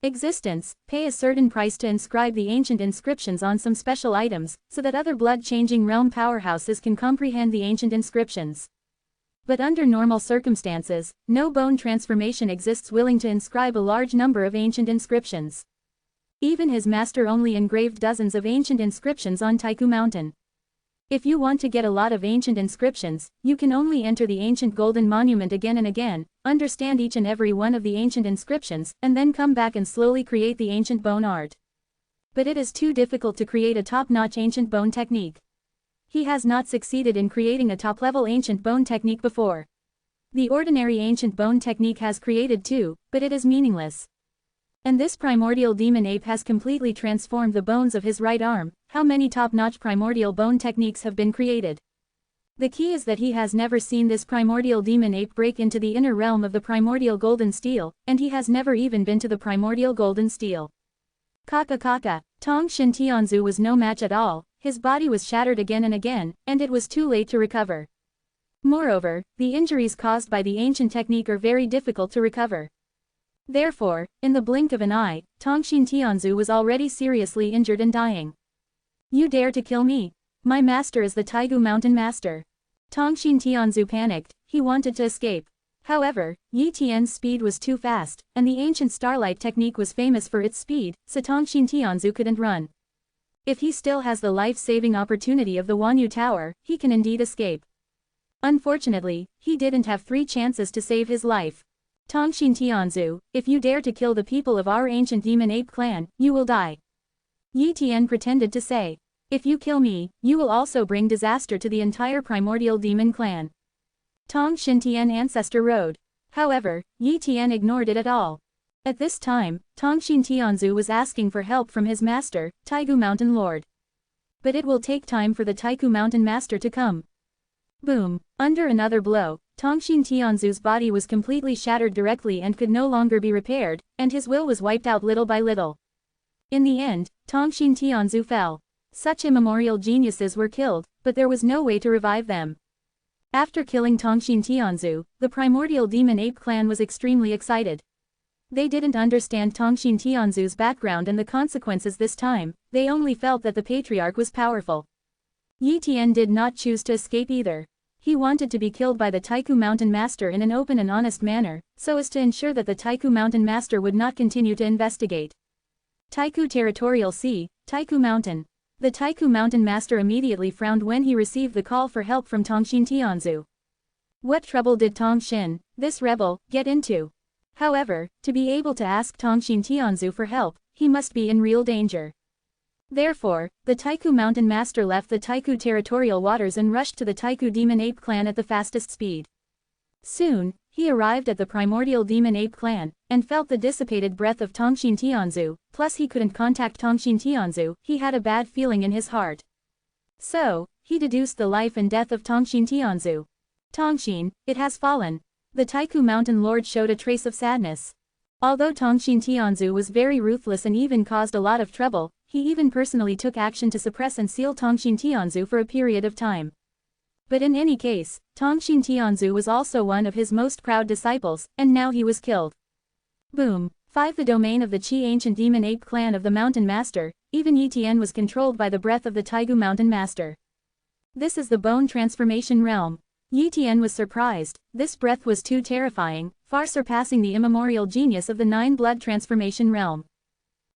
Existence, pay a certain price to inscribe the ancient inscriptions on some special items, so that other blood-changing realm powerhouses can comprehend the ancient inscriptions. But under normal circumstances, no bone transformation exists willing to inscribe a large number of ancient inscriptions. Even his master only engraved dozens of ancient inscriptions on Taiku Mountain. If you want to get a lot of ancient inscriptions, you can only enter the ancient golden monument again and again, understand each and every one of the ancient inscriptions, and then come back and slowly create the ancient bone art. But it is too difficult to create a top-notch ancient bone technique. He has not succeeded in creating a top-level ancient bone technique before. The ordinary ancient bone technique has created too, but it is meaningless. And this primordial demon ape has completely transformed the bones of his right arm. How many top-notch primordial bone techniques have been created? The key is that he has never seen this primordial demon ape break into the inner realm of the primordial golden steel, and he has never even been to the primordial golden steel. Kaka. Tongxin Tianzu was no match at all. His body was shattered again and again, and it was too late to recover. Moreover, the injuries caused by the ancient technique are very difficult to recover. Therefore, in the blink of an eye, Tongxin Tianzu was already seriously injured and dying. You dare to kill me? My master is the Taigu Mountain Master. Tongxin Tianzu panicked. He wanted to escape. However, Yi Tian's speed was too fast, and the ancient starlight technique was famous for its speed, so Tongxin Tianzu couldn't run. If he still has the life-saving opportunity of the Wanyu Tower, he can indeed escape. Unfortunately, he didn't have 3 chances to save his life. Tongxin Tianzu, if you dare to kill the people of our ancient demon ape clan, you will die. Yi Tian pretended to say. If you kill me, you will also bring disaster to the entire primordial demon clan. Tongxin Tian ancestor road. However, Yi Tian ignored it at all. At this time, Tongxin Tianzu was asking for help from his master, Taigu Mountain Lord. But it will take time for the Taigu Mountain Master to come. Boom! Under another blow, Tongxin Tianzu's body was completely shattered directly and could no longer be repaired, and his will was wiped out little by little. In the end, Tongxin Tianzu fell. Such immemorial geniuses were killed, but there was no way to revive them. After killing Tongxin Tianzu, the primordial demon ape clan was extremely excited. They didn't understand Tongxin Tianzu's background and the consequences this time, they only felt that the patriarch was powerful. Yi Tian did not choose to escape either. He wanted to be killed by the Taiku Mountain Master in an open and honest manner, so as to ensure that the Taiku Mountain Master would not continue to investigate. Taiku Territorial Sea, Taiku Mountain. The Taiku Mountain Master immediately frowned when he received the call for help from Tongxin Tianzu. What trouble did Tongxin, this rebel, get into? However, to be able to ask Tongxin Tianzu for help, he must be in real danger. Therefore, the Taiku Mountain Master left the Taiku territorial waters and rushed to the Taiku Demon Ape clan at the fastest speed. Soon, he arrived at the primordial Demon Ape clan, and felt the dissipated breath of Tongshin Tianzu, plus he couldn't contact Tongshin Tianzu, he had a bad feeling in his heart. So, he deduced the life and death of Tongshin Tianzu. Tongshin, it has fallen. The Taiku Mountain Lord showed a trace of sadness. Although Tongshin Tianzu was very ruthless and even caused a lot of trouble, he even personally took action to suppress and seal Tongshin Tianzu for a period of time. But in any case, Tongshin Tianzu was also one of his most proud disciples, and now he was killed. Boom. 5. The domain of the Qi ancient demon ape clan of the Mountain Master, even Yi Tian was controlled by the breath of the Taigu Mountain Master. This is the bone transformation realm. Yi Tian was surprised, this breath was too terrifying, far surpassing the immemorial genius of the 9 blood transformation realm.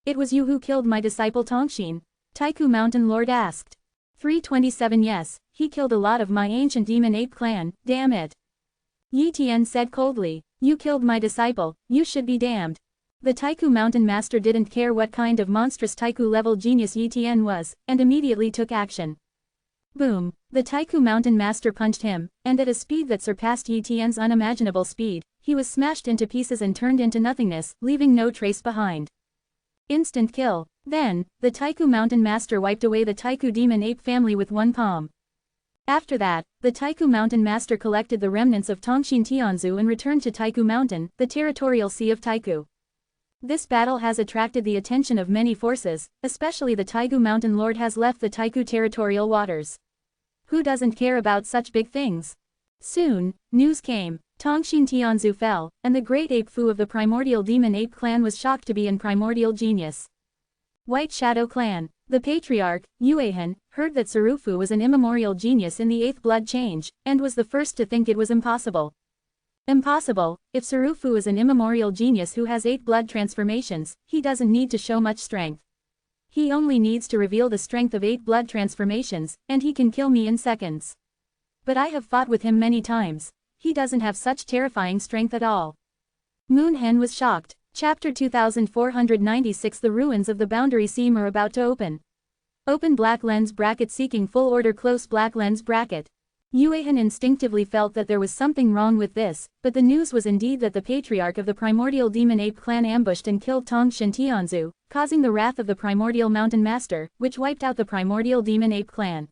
It was you who killed my disciple Tongshin? Taiku Mountain Lord asked. 327 Yes, he killed a lot of my ancient demon ape clan, damn it. Yi Tian said coldly, you killed my disciple, you should be damned. The Taiku Mountain Master didn't care what kind of monstrous Taiku level genius Yi Tian was, and immediately took action. Boom, the Taiku Mountain Master punched him, and at a speed that surpassed Yi Tian's unimaginable speed, he was smashed into pieces and turned into nothingness, leaving no trace behind. Instant kill. Then, the Taiku Mountain Master wiped away the Taiku Demon Ape family with one palm. After that, the Taiku Mountain Master collected the remnants of Tongshin Tianzu and returned to Taiku Mountain, the territorial sea of Taiku. This battle has attracted the attention of many forces, especially the Taigu Mountain Lord has left the Taiku territorial waters. Who doesn't care about such big things? Soon, news came. Tongshin Tianzu fell, and the great ape Fu of the primordial demon ape clan was shocked to be in primordial genius. White Shadow Clan. The patriarch, Yuehan, heard that Sarufu was an immemorial genius in the 8th blood change, and was the first to think it was impossible. Impossible? If Sarufu is an immemorial genius who has 8 blood transformations, he doesn't need to show much strength. He only needs to reveal the strength of 8 blood transformations, and he can kill me in seconds. But I have fought with him many times. He doesn't have such terrifying strength at all. Moon Hen was shocked. Chapter 2496 The ruins of the boundary seam are about to open. Open black lens bracket seeking full order close black lens bracket. Yuehan instinctively felt that there was something wrong with this, but the news was indeed that the patriarch of the primordial demon ape clan ambushed and killed Tongshin Tianzu, causing the wrath of the primordial mountain master, which wiped out the primordial demon ape clan.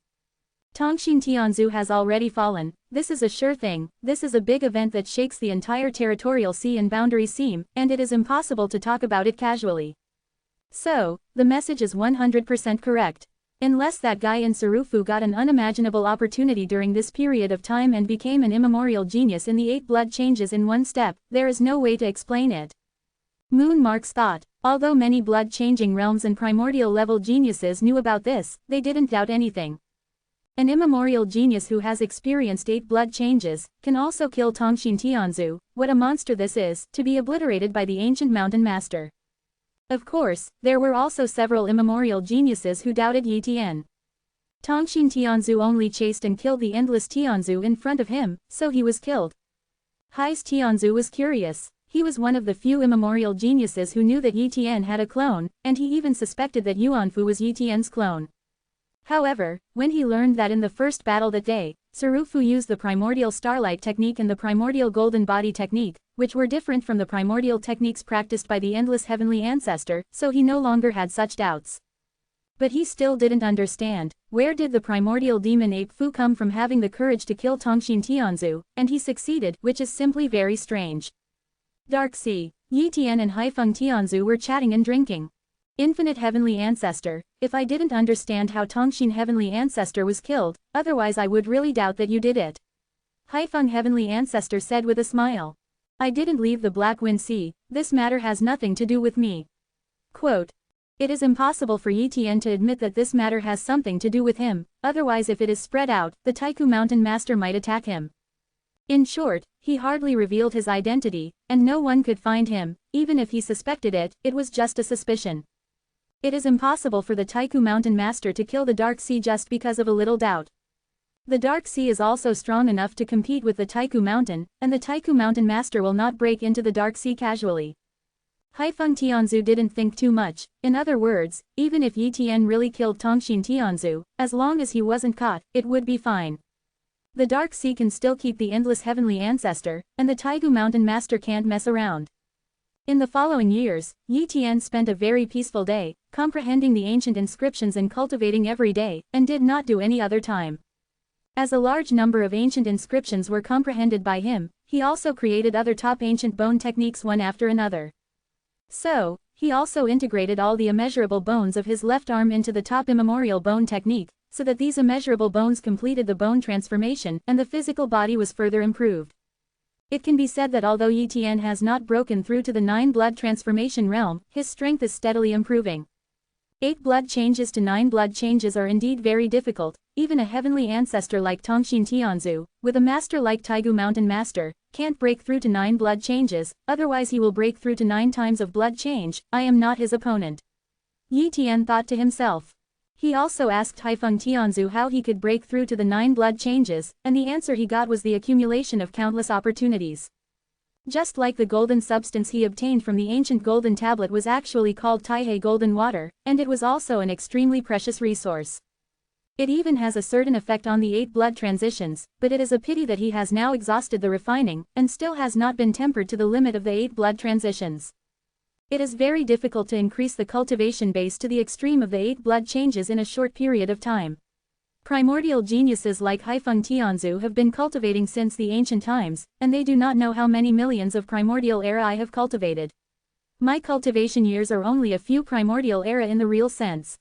Tongshin Tianzu has already fallen. This is a sure thing. This is a big event that shakes the entire territorial sea and boundary seam, and it is impossible to talk about it casually. So, the message is 100% correct. Unless that guy in Sarufu got an unimaginable opportunity during this period of time and became an immemorial genius in the 8 blood changes in one step, there is no way to explain it. Moon Marks thought. Although many blood-changing realms and primordial level geniuses knew about this, they didn't doubt anything. An immemorial genius who has experienced 8 blood changes, can also kill Tongshin Tianzu. What a monster this is, to be obliterated by the ancient mountain master. Of course, there were also several immemorial geniuses who doubted Yi Tian. Tongshin Tianzu only chased and killed the endless Tianzu in front of him, so he was killed. Heis Tianzu was curious. He was one of the few immemorial geniuses who knew that Yi Tian had a clone, and he even suspected that Yuanfu was Yi Tian's clone. However, when he learned that in the first battle that day, Sarufu used the primordial starlight technique and the primordial golden body technique, which were different from the primordial techniques practiced by the endless heavenly ancestor, so he no longer had such doubts. But he still didn't understand, where did the primordial demon ape Fu come from having the courage to kill Tongshin Tianzu, and he succeeded, which is simply very strange. Dark Sea. Yi Tian and Haifeng Tianzu were chatting and drinking. Infinite Heavenly Ancestor, if I didn't understand how Tongshin Heavenly Ancestor was killed, otherwise I would really doubt that you did it. Haifeng Heavenly Ancestor said with a smile. I didn't leave the Black Wind Sea, this matter has nothing to do with me. Quote. It is impossible for Yi Tian to admit that this matter has something to do with him, otherwise if it is spread out, the Taiku Mountain Master might attack him. In short, he hardly revealed his identity, and no one could find him, even if he suspected it, it was just a suspicion. It is impossible for the Taiku Mountain Master to kill the Dark Sea just because of a little doubt. The Dark Sea is also strong enough to compete with the Taiku Mountain, and the Taiku Mountain Master will not break into the Dark Sea casually. Haifeng Tianzu didn't think too much. In other words, even if Yi Tian really killed Tongxin Tianzu, as long as he wasn't caught, it would be fine. The Dark Sea can still keep the endless heavenly ancestor, and the Taigu Mountain Master can't mess around. In the following years, Yi Tian spent a very peaceful day, comprehending the ancient inscriptions and cultivating every day, and did not do any other time. As a large number of ancient inscriptions were comprehended by him, he also created other top ancient bone techniques one after another. So, he also integrated all the immeasurable bones of his left arm into the top immemorial bone technique, so that these immeasurable bones completed the bone transformation and the physical body was further improved. It can be said that although Yi Tian has not broken through to the 9 blood transformation realm, his strength is steadily improving. 8 blood changes to 9 blood changes are indeed very difficult. Even a heavenly ancestor like Tongxin Tianzu, with a master like Taigu Mountain Master, can't break through to 9 blood changes, otherwise he will break through to 9 times of blood change. I am not his opponent. Yi Tian thought to himself. He also asked Haifeng Tianzu how he could break through to the 9 blood changes, and the answer he got was the accumulation of countless opportunities. Just like the golden substance he obtained from the ancient golden tablet was actually called Taihei golden water, and it was also an extremely precious resource. It even has a certain effect on the 8 blood transitions, but it is a pity that he has now exhausted the refining, and still has not been tempered to the limit of the 8 blood transitions. It is very difficult to increase the cultivation base to the extreme of the 8 blood changes in a short period of time. Primordial geniuses like Haifeng Tianzu have been cultivating since the ancient times, and they do not know how many millions of primordial era I have cultivated. My cultivation years are only a few primordial era in the real sense.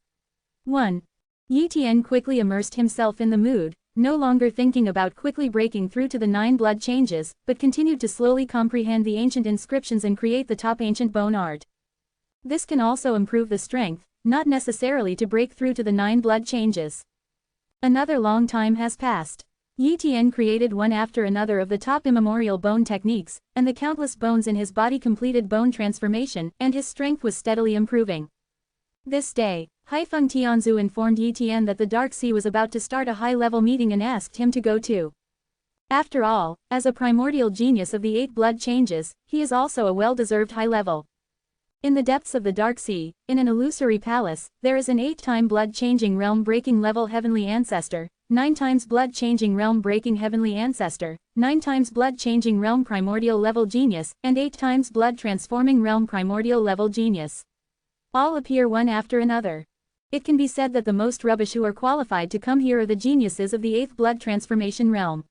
1. Yi Tian quickly immersed himself in the mood, no longer thinking about quickly breaking through to the 9 blood changes, but continued to slowly comprehend the ancient inscriptions and create the top ancient bone art. This can also improve the strength, not necessarily to break through to the 9 blood changes. Another long time has passed. Yi Tian created one after another of the top immemorial bone techniques, and the countless bones in his body completed bone transformation, and his strength was steadily improving. This day, Haifeng Tianzu informed Yi Tian that the Dark Sea was about to start a high-level meeting and asked him to go too. After all, as a primordial genius of the 8 blood changes, he is also a well-deserved high level. In the depths of the Dark Sea, in an illusory palace, there is an 8-time blood-changing realm-breaking level heavenly ancestor, 9 times blood-changing realm-breaking heavenly ancestor, 9 times blood-changing realm primordial level genius, and 8 times blood-transforming realm primordial level genius. All appear one after another. It can be said that the most rubbish who are qualified to come here are the geniuses of the 8th blood transformation realm.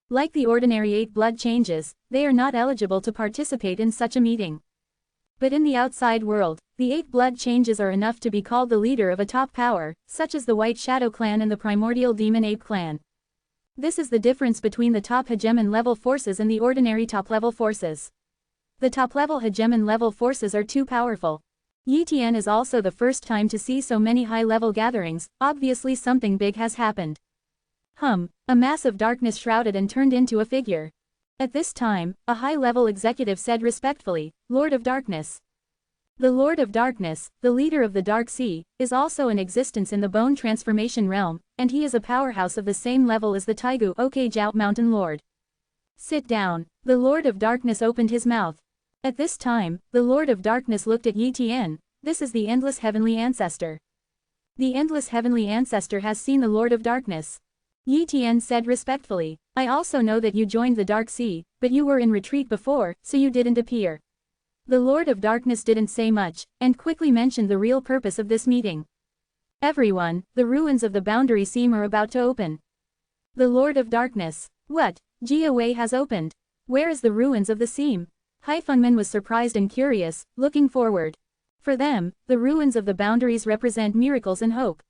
Like the ordinary 8 blood changes, they are not eligible to participate in such a meeting. But in the outside world, the 8 blood changes are enough to be called the leader of a top power, such as the White Shadow clan and the primordial Demon Ape clan. This is the difference between the top hegemon level forces and the ordinary top level forces. The top level hegemon level forces are too powerful. Yi Tian is also the first time to see so many high-level gatherings. Obviously something big has happened. A mass of darkness shrouded and turned into a figure. At this time, a high-level executive said respectfully, "Lord of Darkness." The Lord of Darkness, the leader of the Dark Sea, is also in existence in the bone transformation realm, and he is a powerhouse of the same level as the Taigu Jiao Mountain Lord. Sit down. The Lord of Darkness opened his mouth. At this time, the Lord of Darkness looked at Yi Tian. This is the Endless Heavenly Ancestor. The Endless Heavenly Ancestor has seen the Lord of Darkness. Yi Tian said respectfully, "I also know that you joined the Dark Sea, but you were in retreat before, so you didn't appear." The Lord of Darkness didn't say much, and quickly mentioned the real purpose of this meeting. "Everyone, the ruins of the boundary seam are about to open." The Lord of Darkness. What? Jia Wei has opened. Where is the ruins of the seam? Haifengmen was surprised and curious, looking forward. For them, the ruins of the boundaries represent miracles and hope.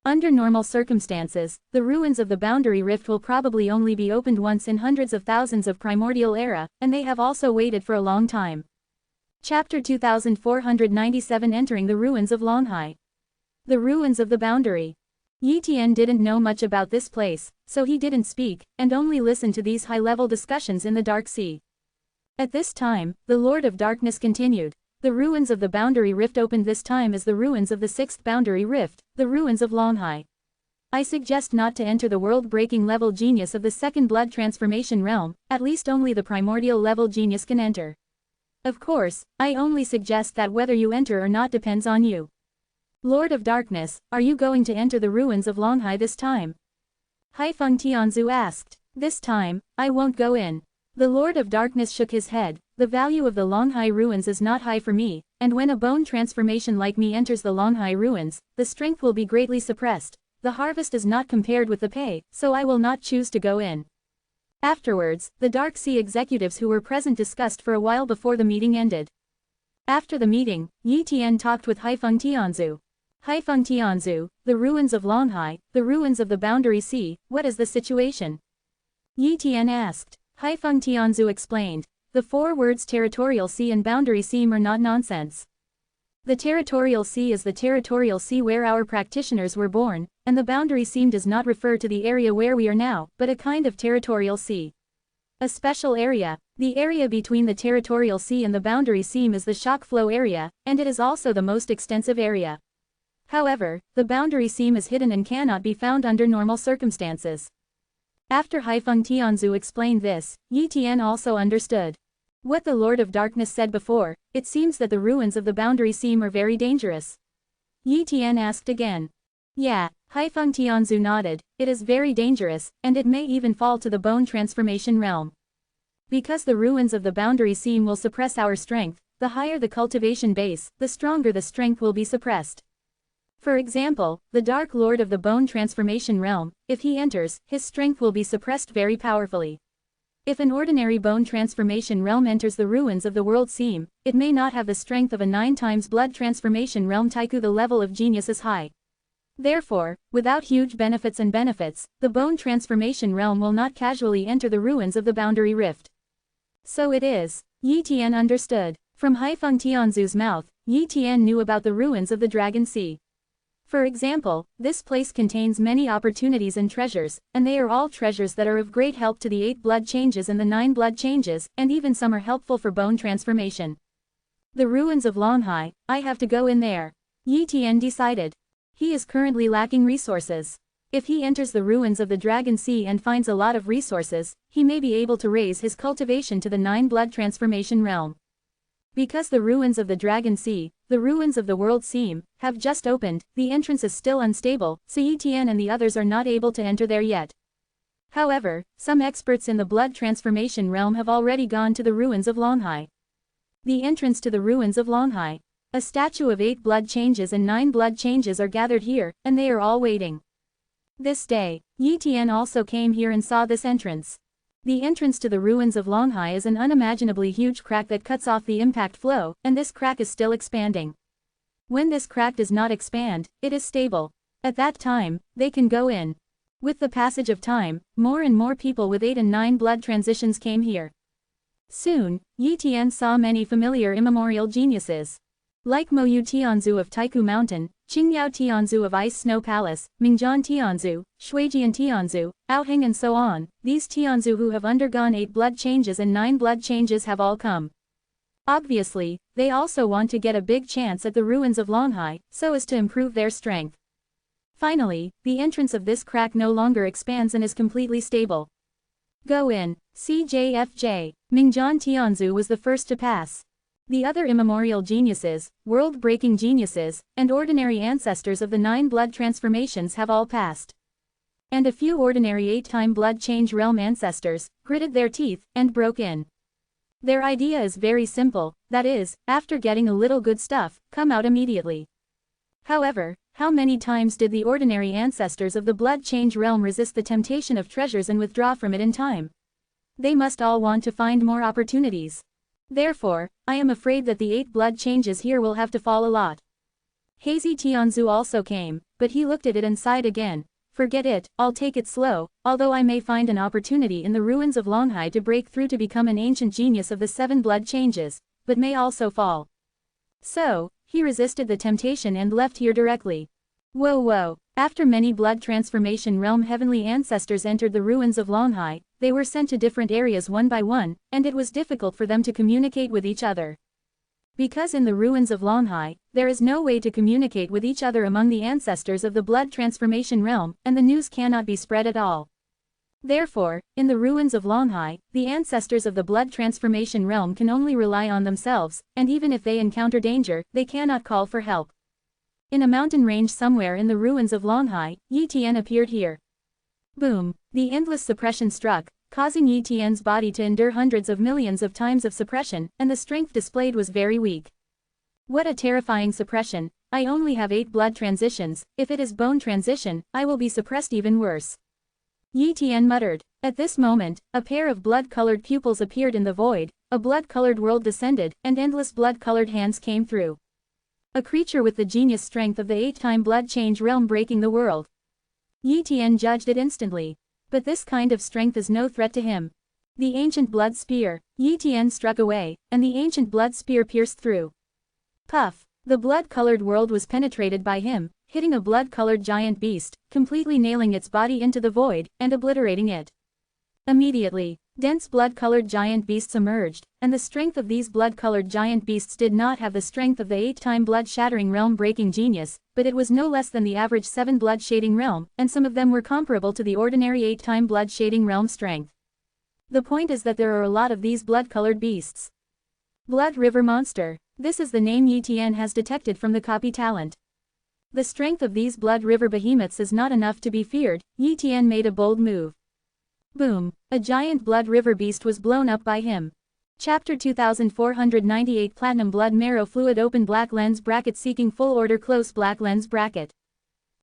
Under normal circumstances, the ruins of the boundary rift will probably only be opened once in hundreds of thousands of primordial era, and they have also waited for a long time. Chapter 2497 Entering the Ruins of Longhai. The ruins of the boundary. Yi Tian didn't know much about this place, so he didn't speak, and only listened to these high-level discussions in the Dark Sea. At this time, the Lord of Darkness continued. The ruins of the boundary rift opened this time as the ruins of the 6th boundary rift, the ruins of Longhai. I suggest not to enter the world-breaking level genius of the 2nd blood transformation realm, at least only the primordial level genius can enter. Of course, I only suggest that whether you enter or not depends on you. Lord of Darkness, are you going to enter the ruins of Longhai this time? Haifeng Tianzu asked. This time, I won't go in. The Lord of Darkness shook his head. The value of the Longhai ruins is not high for me, and when a bone transformation like me enters the Longhai ruins, the strength will be greatly suppressed. The harvest is not compared with the pay, so I will not choose to go in. Afterwards, the Dark Sea executives who were present discussed for a while before the meeting ended. After the meeting, Yi Tian talked with Haifeng Tianzu. Haifeng Tianzu, the ruins of Longhai, the ruins of the Boundary Sea, what is the situation? Yi Tian asked. Haifeng Tianzu explained. The 4 words territorial sea and boundary sea are not nonsense. The territorial sea is the territorial sea where our practitioners were born, and the boundary sea does not refer to the area where we are now, but a kind of territorial sea. A special area. The area between the territorial sea and the boundary sea is the shock flow area, and it is also the most extensive area. However, the boundary sea is hidden and cannot be found under normal circumstances. After Haifeng Tianzu explained this, Yi Tian also understood. What the Lord of Darkness said before, it seems that the ruins of the boundary sea are very dangerous. Yi Tian asked again. Yeah, Haifeng Tianzu nodded, it is very dangerous, and it may even fall to the bone transformation realm. Because the ruins of the boundary sea will suppress our strength, the higher the cultivation base, the stronger the strength will be suppressed. For example, the Dark Lord of the Bone Transformation Realm, if he enters, his strength will be suppressed very powerfully. If an ordinary Bone Transformation Realm enters the ruins of the World Seam, it may not have the strength of a 9 times Blood Transformation Realm Taiku. The level of genius is high. Therefore, without huge benefits, the Bone Transformation Realm will not casually enter the ruins of the Boundary Rift. So it is. Yi Tian understood. From Haifeng Tianzu's mouth, Yi Tian knew about the ruins of the Dragon Sea. For example, this place contains many opportunities and treasures, and they are all treasures that are of great help to the 8 blood changes and the 9 blood changes, and even some are helpful for bone transformation. The ruins of Longhai, I have to go in there. Yi Tian decided. He is currently lacking resources. If he enters the ruins of the Dragon Sea and finds a lot of resources, he may be able to raise his cultivation to the 9 blood transformation realm. Because the ruins of the Dragon Sea, the ruins of the World Seam, have just opened, the entrance is still unstable, so Yi Tian and the others are not able to enter there yet. However, some experts in the blood transformation realm have already gone to the ruins of Longhai. The entrance to the ruins of Longhai. A statue of 8 blood changes and 9 blood changes are gathered here, and they are all waiting. This day, Yi Tian also came here and saw this entrance. The entrance to the ruins of Longhai is an unimaginably huge crack that cuts off the impact flow, and this crack is still expanding. When this crack does not expand, it is stable. At that time, they can go in. With the passage of time, more and more people with 8 and 9 blood transitions came here. Soon, Yi Tian saw many familiar immemorial geniuses. Like Moyu Tianzu of Taiku Mountain, Qingyao Tianzu of Ice Snow Palace, Mingjian Tianzu, Shuijian Tianzu, Aoheng and so on, these Tianzu who have undergone 8 blood changes and 9 blood changes have all come. Obviously, they also want to get a big chance at the ruins of Longhai, so as to improve their strength. Finally, the entrance of this crack no longer expands and is completely stable. Go in, CJFJ. Mingjian Tianzu was the first to pass. The other immemorial geniuses, world-breaking geniuses, and ordinary ancestors of the 9 blood transformations have all passed. And a few ordinary 8-time blood change realm ancestors gritted their teeth and broke in. Their idea is very simple, that is, after getting a little good stuff, come out immediately. However, how many times did the ordinary ancestors of the blood change realm resist the temptation of treasures and withdraw from it in time? They must all want to find more opportunities. Therefore, I am afraid that the 8 blood changes here will have to fall a lot. Hazy Tianzu also came, but he looked at it and sighed again. Forget it, I'll take it slow, although I may find an opportunity in the ruins of Longhai to break through to become an ancient genius of the 7 blood changes, but may also fall. So, he resisted the temptation and left here directly. Whoa. After many blood transformation realm heavenly ancestors entered the ruins of Longhai, they were sent to different areas one by one, and it was difficult for them to communicate with each other. Because in the ruins of Longhai, there is no way to communicate with each other among the ancestors of the blood transformation realm, and the news cannot be spread at all. Therefore, in the ruins of Longhai, the ancestors of the blood transformation realm can only rely on themselves, and even if they encounter danger, they cannot call for help. In a mountain range somewhere in the ruins of Longhai, Yi Tian appeared here. Boom! The endless suppression struck, causing Yi Tian's body to endure hundreds of millions of times of suppression, and the strength displayed was very weak. What a terrifying suppression! I only have 8 blood transitions, if it is bone transition, I will be suppressed even worse. Yi Tian muttered. At this moment, a pair of blood-colored pupils appeared in the void, a blood-colored world descended, and endless blood-colored hands came through. A creature with the genius strength of the 8-time blood change realm breaking the world. Yi Tian judged it instantly. But this kind of strength is no threat to him. The ancient blood spear. Yi Tian struck away, and the ancient blood spear pierced through. Puff! The blood-colored world was penetrated by him, hitting a blood-colored giant beast, completely nailing its body into the void, and obliterating it. Immediately, dense blood-colored giant beasts emerged, and the strength of these blood-colored giant beasts did not have the strength of the 8-time blood-shattering realm-breaking genius, but it was no less than the average 7 blood-shading realm, and some of them were comparable to the ordinary 8-time blood-shading realm strength. The point is that there are a lot of these blood-colored beasts. Blood River Monster. This is the name Yi Tian has detected from the copy talent. The strength of these blood river behemoths is not enough to be feared. Yi Tian made a bold move. Boom! A giant blood river beast was blown up by him. Chapter 2498 Platinum Blood Marrow Fluid Open Black Lens Bracket Seeking Full Order Close Black Lens Bracket.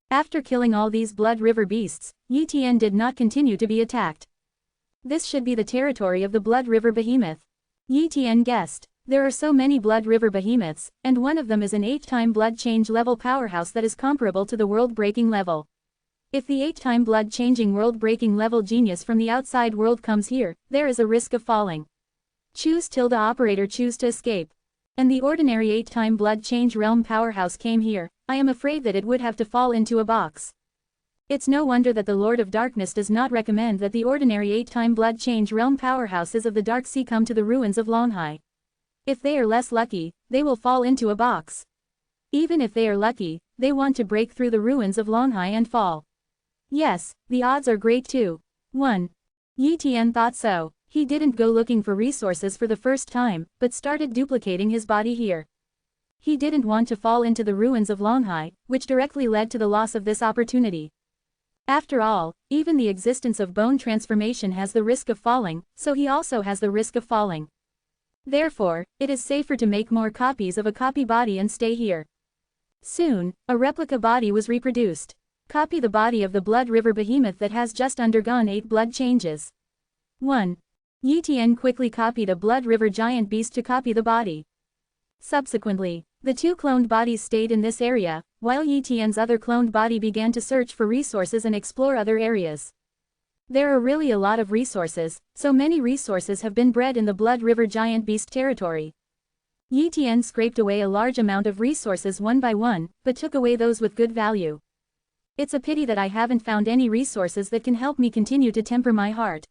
After killing all these blood river beasts, Yi Tian did not continue to be attacked. This should be the territory of the blood river behemoth. Yi Tian guessed. There are so many blood river behemoths, and one of them is an 8-time blood change level powerhouse that is comparable to the world-breaking level. If the 8-time blood-changing world-breaking level genius from the outside world comes here, there is a risk of falling. Choose tilde operator choose to escape. And the ordinary 8-time blood change realm powerhouse came here, I am afraid that it would have to fall into a box. It's no wonder that the Lord of Darkness does not recommend that the ordinary 8-time blood change realm powerhouses of the Dark Sea come to the ruins of Longhai. If they are less lucky, they will fall into a box. Even if they are lucky, they want to break through the ruins of Longhai and fall. Yes, the odds are great too. 1. Yi Tian thought so. He didn't go looking for resources for the first time, but started duplicating his body here. He didn't want to fall into the ruins of Longhai, which directly led to the loss of this opportunity. After all, even the existence of bone transformation has the risk of falling, so he also has the risk of falling. Therefore, it is safer to make more copies of a copy body and stay here. Soon, a replica body was reproduced. Copy the body of the blood river behemoth that has just undergone 8 blood changes. 1. Yi Tian quickly copied a blood river giant beast to copy the body. Subsequently, the 2 cloned bodies stayed in this area, while Yi Tian's other cloned body began to search for resources and explore other areas. There are really a lot of resources, so many resources have been bred in the blood river giant beast territory. Yi Tian scraped away a large amount of resources one by one, but took away those with good value. It's a pity that I haven't found any resources that can help me continue to temper my heart.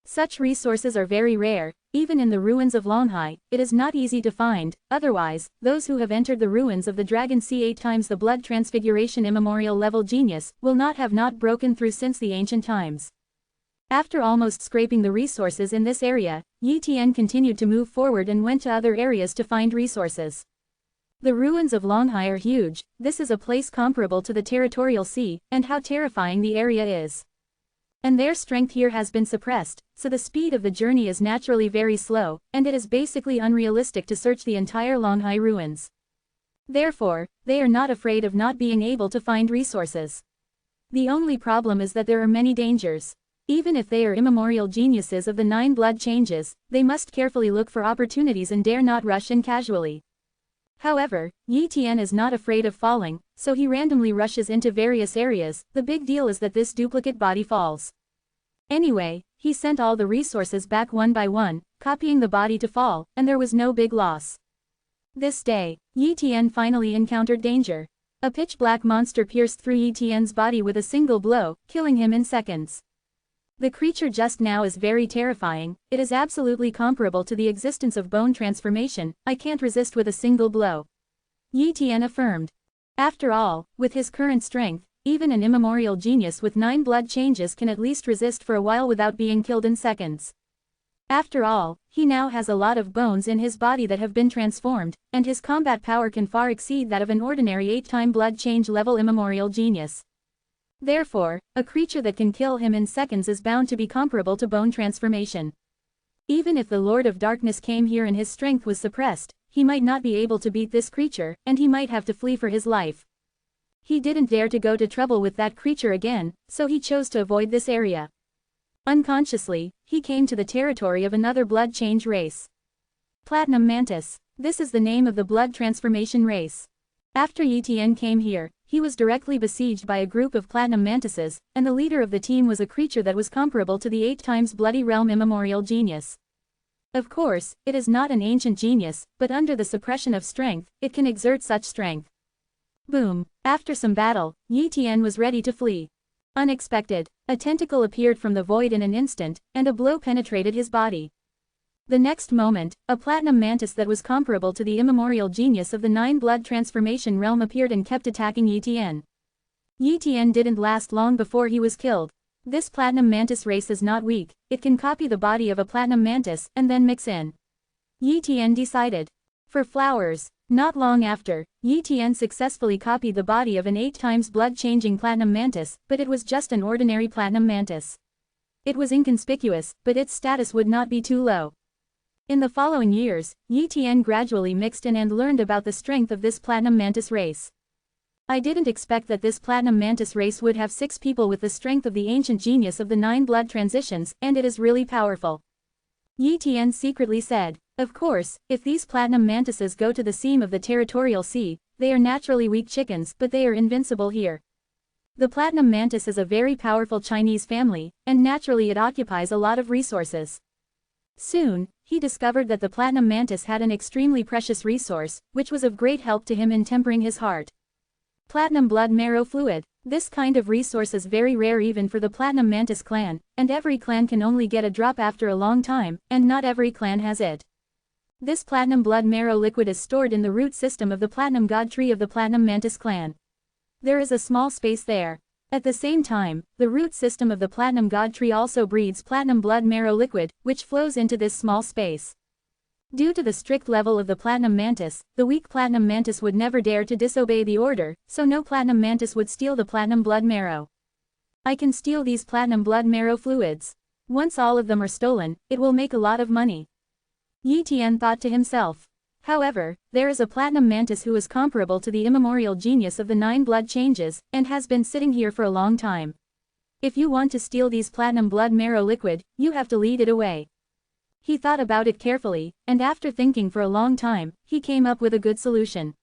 Such resources are very rare, even in the ruins of Longhai, it is not easy to find, otherwise, those who have entered the ruins of the Dragon Sea 8 times the blood transfiguration immemorial level genius, will not have broken through since the ancient times. After almost scraping the resources in this area, Yi Tian continued to move forward and went to other areas to find resources. The ruins of Longhai are huge, this is a place comparable to the territorial sea, and how terrifying the area is. And their strength here has been suppressed, so the speed of the journey is naturally very slow, and it is basically unrealistic to search the entire Longhai ruins. Therefore, they are not afraid of not being able to find resources. The only problem is that there are many dangers. Even if they are immemorial geniuses of the 9 blood changes, they must carefully look for opportunities and dare not rush in casually. However, Yi Tian is not afraid of falling, so he randomly rushes into various areas, the big deal is that this duplicate body falls. Anyway, he sent all the resources back one by one, copying the body to fall, and there was no big loss. This day, Yi Tian finally encountered danger. A pitch-black monster pierced through Yi Tian's body with a single blow, killing him in seconds. The creature just now is very terrifying, it is absolutely comparable to the existence of bone transformation, I can't resist with a single blow. Yi Tian affirmed. After all, with his current strength, Even an immemorial genius with 9 blood changes can at least resist for a while without being killed in seconds. After all, he now has a lot of bones in his body that have been transformed, and his combat power can far exceed that of an ordinary 8-time blood change level immemorial genius. Therefore, a creature that can kill him in seconds is bound to be comparable to bone transformation. Even if the Lord of Darkness came here and his strength was suppressed, he might not be able to beat this creature, and he might have to flee for his life. He didn't dare to go to trouble with that creature again, so he chose to avoid this area. Unconsciously, he came to the territory of another blood change race. Platinum Mantis. This is the name of the blood transformation race. After Yi Tian came here, he was directly besieged by a group of platinum mantises, and the leader of the team was a creature that was comparable to the 8 times bloody realm immemorial genius. Of course, it is not an ancient genius, but under the suppression of strength, it can exert such strength. Boom. After some battle, Yi Tian was ready to flee. Unexpected, a tentacle appeared from the void in an instant, and a blow penetrated his body. The next moment, a platinum mantis that was comparable to the immemorial genius of the 9 blood transformation realm appeared and kept attacking Yi Tian. Yi Tian didn't last long before he was killed. This platinum mantis race is not weak, it can copy the body of a platinum mantis and then mix in. Yi Tian decided. For flowers. Not long after, Yi Tian successfully copied the body of an 8 times blood-changing platinum mantis, but it was just an ordinary platinum mantis. It was inconspicuous, but its status would not be too low. In the following years, Yi Tian gradually mixed in and learned about the strength of this platinum mantis race. I didn't expect that this platinum mantis race would have 6 people with the strength of the ancient genius of the 9 blood transitions, and it is really powerful. Yi Tian secretly said. Of course, if these platinum mantises go to the seam of the territorial sea, they are naturally weak chickens, but they are invincible here. The platinum mantis is a very powerful Chinese family, and naturally it occupies a lot of resources. Soon, he discovered that the platinum mantis had an extremely precious resource, which was of great help to him in tempering his heart. Platinum blood marrow fluid. This kind of resource is very rare even for the platinum mantis clan, and every clan can only get a drop after a long time, and not every clan has it. This platinum blood marrow liquid is stored in the root system of the platinum god tree of the platinum mantis clan. There is a small space there. At the same time, the root system of the platinum god tree also breeds platinum blood marrow liquid, which flows into this small space. Due to the strict level of the platinum mantis, the weak platinum mantis would never dare to disobey the order, so no platinum mantis would steal the platinum blood marrow. I can steal these platinum blood marrow fluids. Once all of them are stolen, it will make a lot of money. Yi Tian thought to himself. However, there is a platinum mantis who is comparable to the immemorial genius of the 9 blood changes, and has been sitting here for a long time. If you want to steal these platinum blood marrow liquid, you have to lead it away. He thought about it carefully, and after thinking for a long time, he came up with a good solution.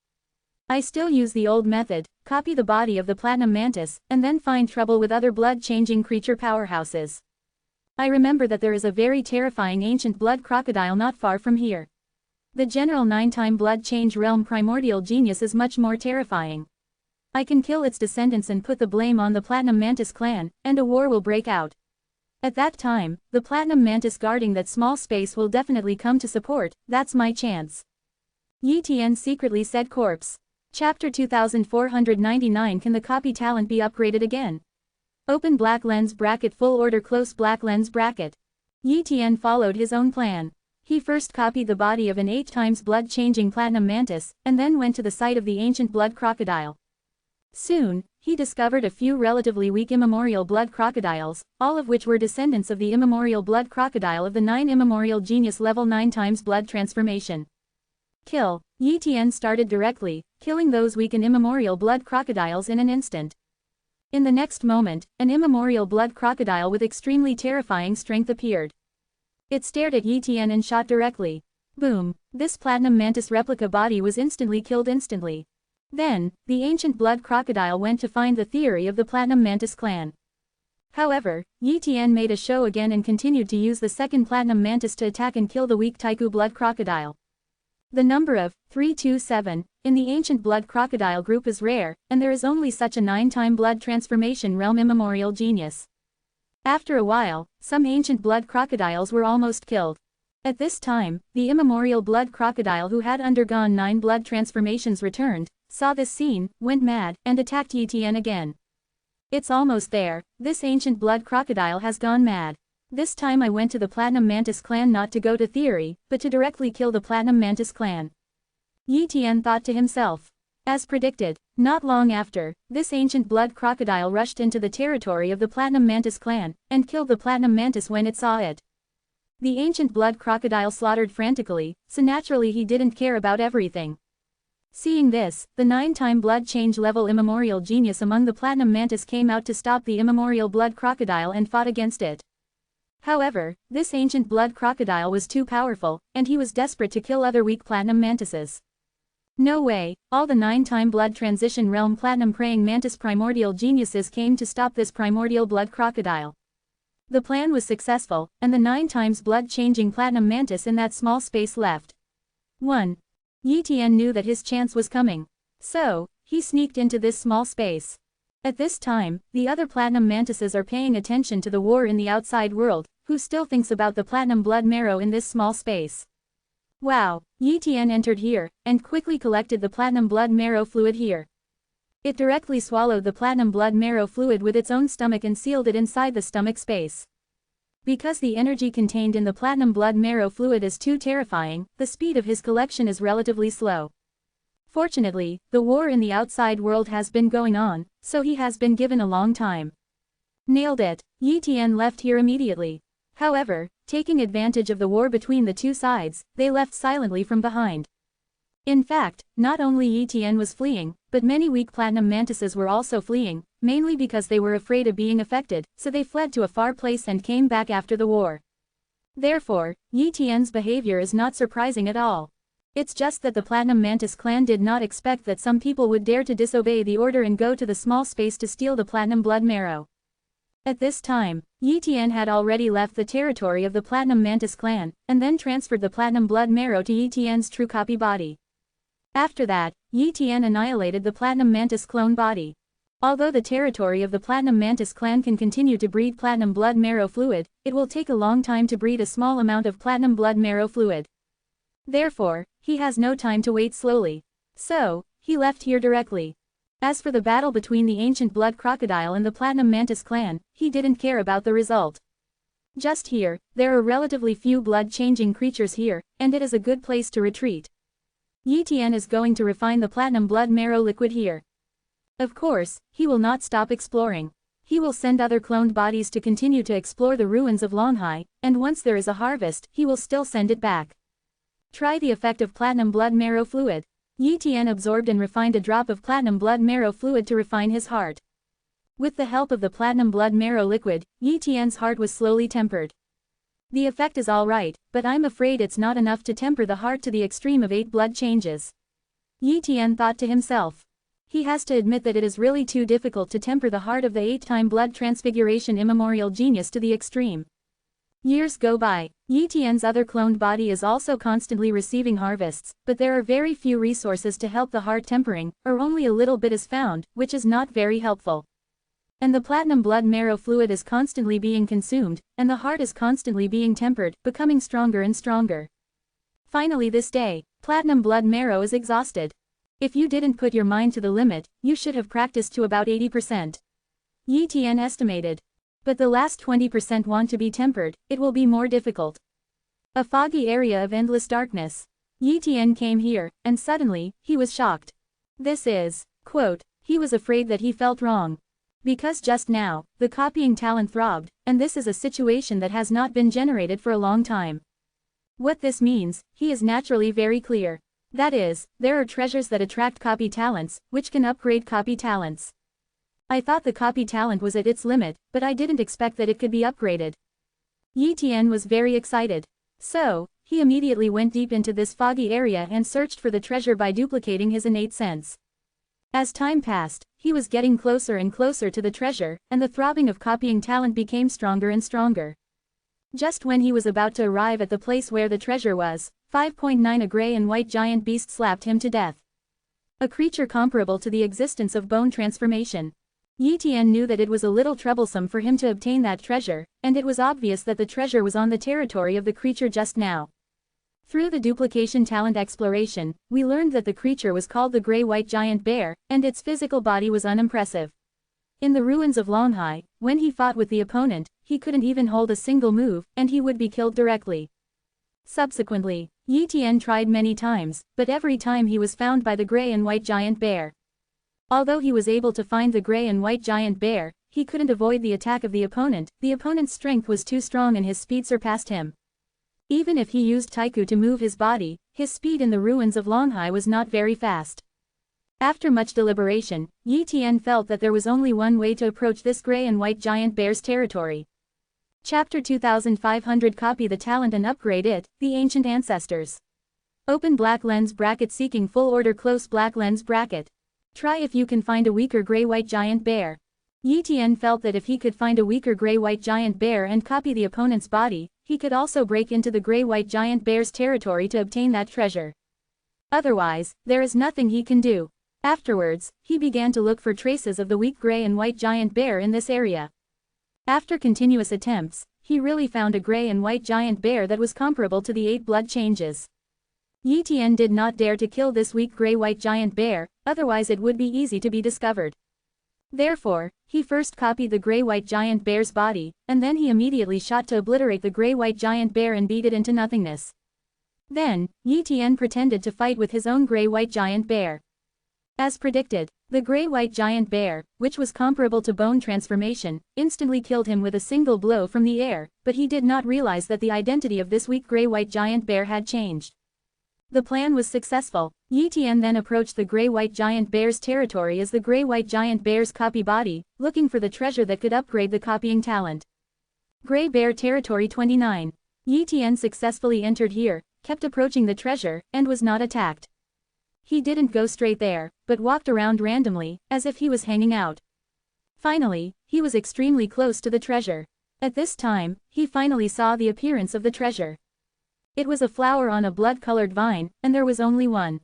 I still use the old method, copy the body of the platinum mantis, and then find trouble with other blood-changing creature powerhouses. I remember that there is a very terrifying ancient blood crocodile not far from here. The general 9-time blood change realm primordial genius is much more terrifying. I can kill its descendants and put the blame on the platinum mantis clan, and a war will break out. At that time, the platinum mantis guarding that small space will definitely come to support. That's my chance. Yi Tian secretly said. Corpse. Chapter 2499. Can the copy talent be upgraded again? Open black lens bracket full order close black lens bracket. Yi Tian followed his own plan. He first copied the body of an 8 times blood changing platinum mantis, and then went to the site of the ancient blood crocodile. Soon, he discovered a few relatively weak immemorial blood crocodiles, all of which were descendants of the immemorial blood crocodile of the 9 immemorial genius level 9 times blood transformation. Kill. Yi Tian started directly, killing those weak and immemorial blood crocodiles in an instant. In the next moment, an immemorial blood crocodile with extremely terrifying strength appeared. It stared at Yi Tian and shot directly. Boom! This platinum mantis replica body was instantly killed instantly. Then, the ancient blood crocodile went to find the theory of the platinum mantis clan. However, Yi Tian made a show again and continued to use the second platinum mantis to attack and kill the weak Taiku blood crocodile. The number of 327 in the ancient blood crocodile group is rare, and there is only such a 9-time blood transformation realm immemorial genius. After a while, some ancient blood crocodiles were almost killed. At this time, the immemorial blood crocodile who had undergone 9 blood transformations returned, saw this scene, went mad, and attacked Yi Tian again. It's almost there. This ancient blood crocodile has gone mad. This time I went to the Platinum Mantis clan not to go to theory, but to directly kill the Platinum Mantis clan. Yi Tian thought to himself. As predicted, not long after, this ancient blood crocodile rushed into the territory of the Platinum Mantis clan, and killed the Platinum Mantis when it saw it. The ancient blood crocodile slaughtered frantically, so naturally he didn't care about everything. Seeing this, the 9-time blood change level immemorial genius among the Platinum Mantis came out to stop the immemorial blood crocodile and fought against it. However, this ancient blood crocodile was too powerful, and he was desperate to kill other weak Platinum Mantises. No way, all the 9-time blood transition realm Platinum Praying Mantis primordial geniuses came to stop this primordial blood crocodile. The plan was successful, and the 9 times blood changing Platinum Mantis in that small space left. 1. Yi Tian knew that his chance was coming. So, he sneaked into this small space. At this time, the other Platinum Mantises are paying attention to the war in the outside world, who still thinks about the Platinum blood marrow in this small space. Wow, Yi Tian entered here, and quickly collected the Platinum blood marrow fluid here. It directly swallowed the Platinum blood marrow fluid with its own stomach and sealed it inside the stomach space. Because the energy contained in the Platinum blood marrow fluid is too terrifying, the speed of his collection is relatively slow. Fortunately, the war in the outside world has been going on, so he has been given a long time. Nailed it, Yi Tian left here immediately. However, taking advantage of the war between the two sides, they left silently from behind. In fact, not only Yi Tian was fleeing, but many weak Platinum Mantises were also fleeing, mainly because they were afraid of being affected, so they fled to a far place and came back after the war. Therefore, Yi Tian's behavior is not surprising at all. It's just that the Platinum Mantis clan did not expect that some people would dare to disobey the order and go to the small space to steal the Platinum blood marrow. At this time, Yi Tian had already left the territory of the Platinum Mantis clan, and then transferred the Platinum blood marrow to Yi Tian's true copy body. After that, Yi Tian annihilated the Platinum Mantis clone body. Although the territory of the Platinum Mantis clan can continue to breed Platinum blood marrow fluid, it will take a long time to breed a small amount of Platinum blood marrow fluid. Therefore, he has no time to wait slowly. So, he left here directly. As for the battle between the ancient blood crocodile and the Platinum Mantis clan, he didn't care about the result. Just here, there are relatively few blood-changing creatures here, and it is a good place to retreat. Yi Tian is going to refine the Platinum blood marrow liquid here. Of course, he will not stop exploring. He will send other cloned bodies to continue to explore the ruins of Longhai, and once there is a harvest, he will still send it back. Try the effect of Platinum blood marrow fluid. Yi Tian absorbed and refined a drop of Platinum blood marrow fluid to refine his heart. With the help of the Platinum blood marrow liquid, Yi Tian's heart was slowly tempered. The effect is alright, but I'm afraid it's not enough to temper the heart to the extreme of 8 blood changes. Yi Tian thought to himself. He has to admit that it is really too difficult to temper the heart of the 8-time blood transfiguration immemorial genius to the extreme. Years go by. Yi Tian's other cloned body is also constantly receiving harvests, but there are very few resources to help the heart tempering, or only a little bit is found, which is not very helpful. And the Platinum blood marrow fluid is constantly being consumed, and the heart is constantly being tempered, becoming stronger and stronger. Finally this day, Platinum blood marrow is exhausted. If you didn't put your mind to the limit, you should have practiced to about 80%. Yi Tian estimated. But the last 20% want to be tempered, it will be more difficult. A foggy area of endless darkness. Yi Tian came here, and suddenly, he was shocked. This is, quote, he was afraid that he felt wrong. Because just now, the copying talent throbbed, and this is a situation that has not been generated for a long time. What this means, he is naturally very clear. That is, there are treasures that attract copy talents, which can upgrade copy talents. I thought the copy talent was at its limit, but I didn't expect that it could be upgraded. Yi Tian was very excited. So, he immediately went deep into this foggy area and searched for the treasure by duplicating his innate sense. As time passed, he was getting closer and closer to the treasure, and the throbbing of copying talent became stronger and stronger. Just when he was about to arrive at the place where the treasure was, 5.9 a gray and white giant beast slapped him to death. A creature comparable to the existence of bone transformation. Yi Tian knew that it was a little troublesome for him to obtain that treasure, and it was obvious that the treasure was on the territory of the creature just now. Through the duplication talent exploration, we learned that the creature was called the Gray-White Giant Bear, and its physical body was unimpressive. In the ruins of Longhai, when he fought with the opponent, he couldn't even hold a single move, and he would be killed directly. Subsequently, Yi Tian tried many times, but every time he was found by the gray and white giant bear. Although he was able to find the gray and white giant bear, he couldn't avoid the attack of the opponent's strength was too strong and his speed surpassed him. Even if he used Taiku to move his body, his speed in the ruins of Longhai was not very fast. After much deliberation, Yi Tian felt that there was only one way to approach this gray and white giant bear's territory. Chapter 2500 Copy the talent and upgrade it, the ancient ancestors. Open black lens bracket seeking full order close black lens bracket. Try if you can find a weaker gray-white giant bear. Yi Tian felt that if he could find a weaker gray-white giant bear and copy the opponent's body, he could also break into the gray-white giant bear's territory to obtain that treasure. Otherwise, there is nothing he can do. Afterwards, he began to look for traces of the weak gray and white giant bear in this area. After continuous attempts, he really found a gray and white giant bear that was comparable to the 8 blood changes. Yi Tian did not dare to kill this weak gray-white giant bear, otherwise it would be easy to be discovered. Therefore, he first copied the gray-white giant bear's body, and then he immediately shot to obliterate the gray-white giant bear and beat it into nothingness. Then, Yi Tian pretended to fight with his own gray-white giant bear. As predicted, the gray-white giant bear, which was comparable to bone transformation, instantly killed him with a single blow from the air, but he did not realize that the identity of this weak gray-white giant bear had changed. The plan was successful. Yi Tian then approached the gray-white giant bear's territory as the gray-white giant bear's copy body, looking for the treasure that could upgrade the copying talent. Gray Bear Territory 29. Yi Tian successfully entered here, kept approaching the treasure, and was not attacked. He didn't go straight there, but walked around randomly, as if he was hanging out. Finally, he was extremely close to the treasure. At this time, he finally saw the appearance of the treasure. It was a flower on a blood-colored vine, and there was only one.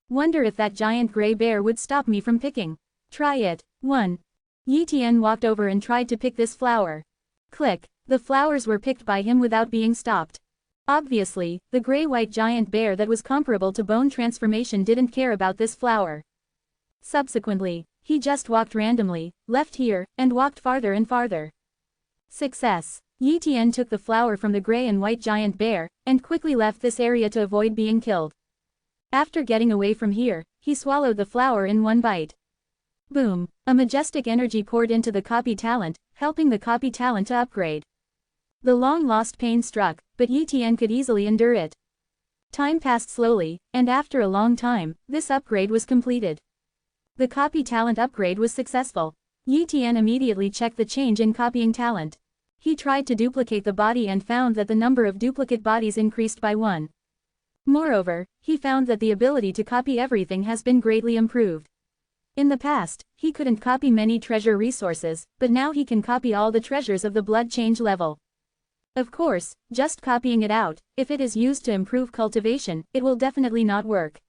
Wonder if that giant gray bear would stop me from picking. Try it. 1. Yi Tian walked over and tried to pick this flower. Click. The flowers were picked by him without being stopped. Obviously, the gray-white giant bear that was comparable to bone transformation didn't care about this flower. Subsequently, he just walked randomly, left here, and walked farther and farther. Success. Yi Tian took the flower from the gray and white giant bear, and quickly left this area to avoid being killed. After getting away from here, he swallowed the flower in one bite. Boom! A majestic energy poured into the copy talent, helping the copy talent to upgrade. The long-lost pain struck, but Yi Tian could easily endure it. Time passed slowly, and after a long time, this upgrade was completed. The copy talent upgrade was successful. Yi Tian immediately checked the change in copying talent. He tried to duplicate the body and found that the number of duplicate bodies increased by 1. Moreover, he found that the ability to copy everything has been greatly improved. In the past, he couldn't copy many treasure resources, but now he can copy all the treasures of the blood change level. Of course, just copying it out, if it is used to improve cultivation, it will definitely not work.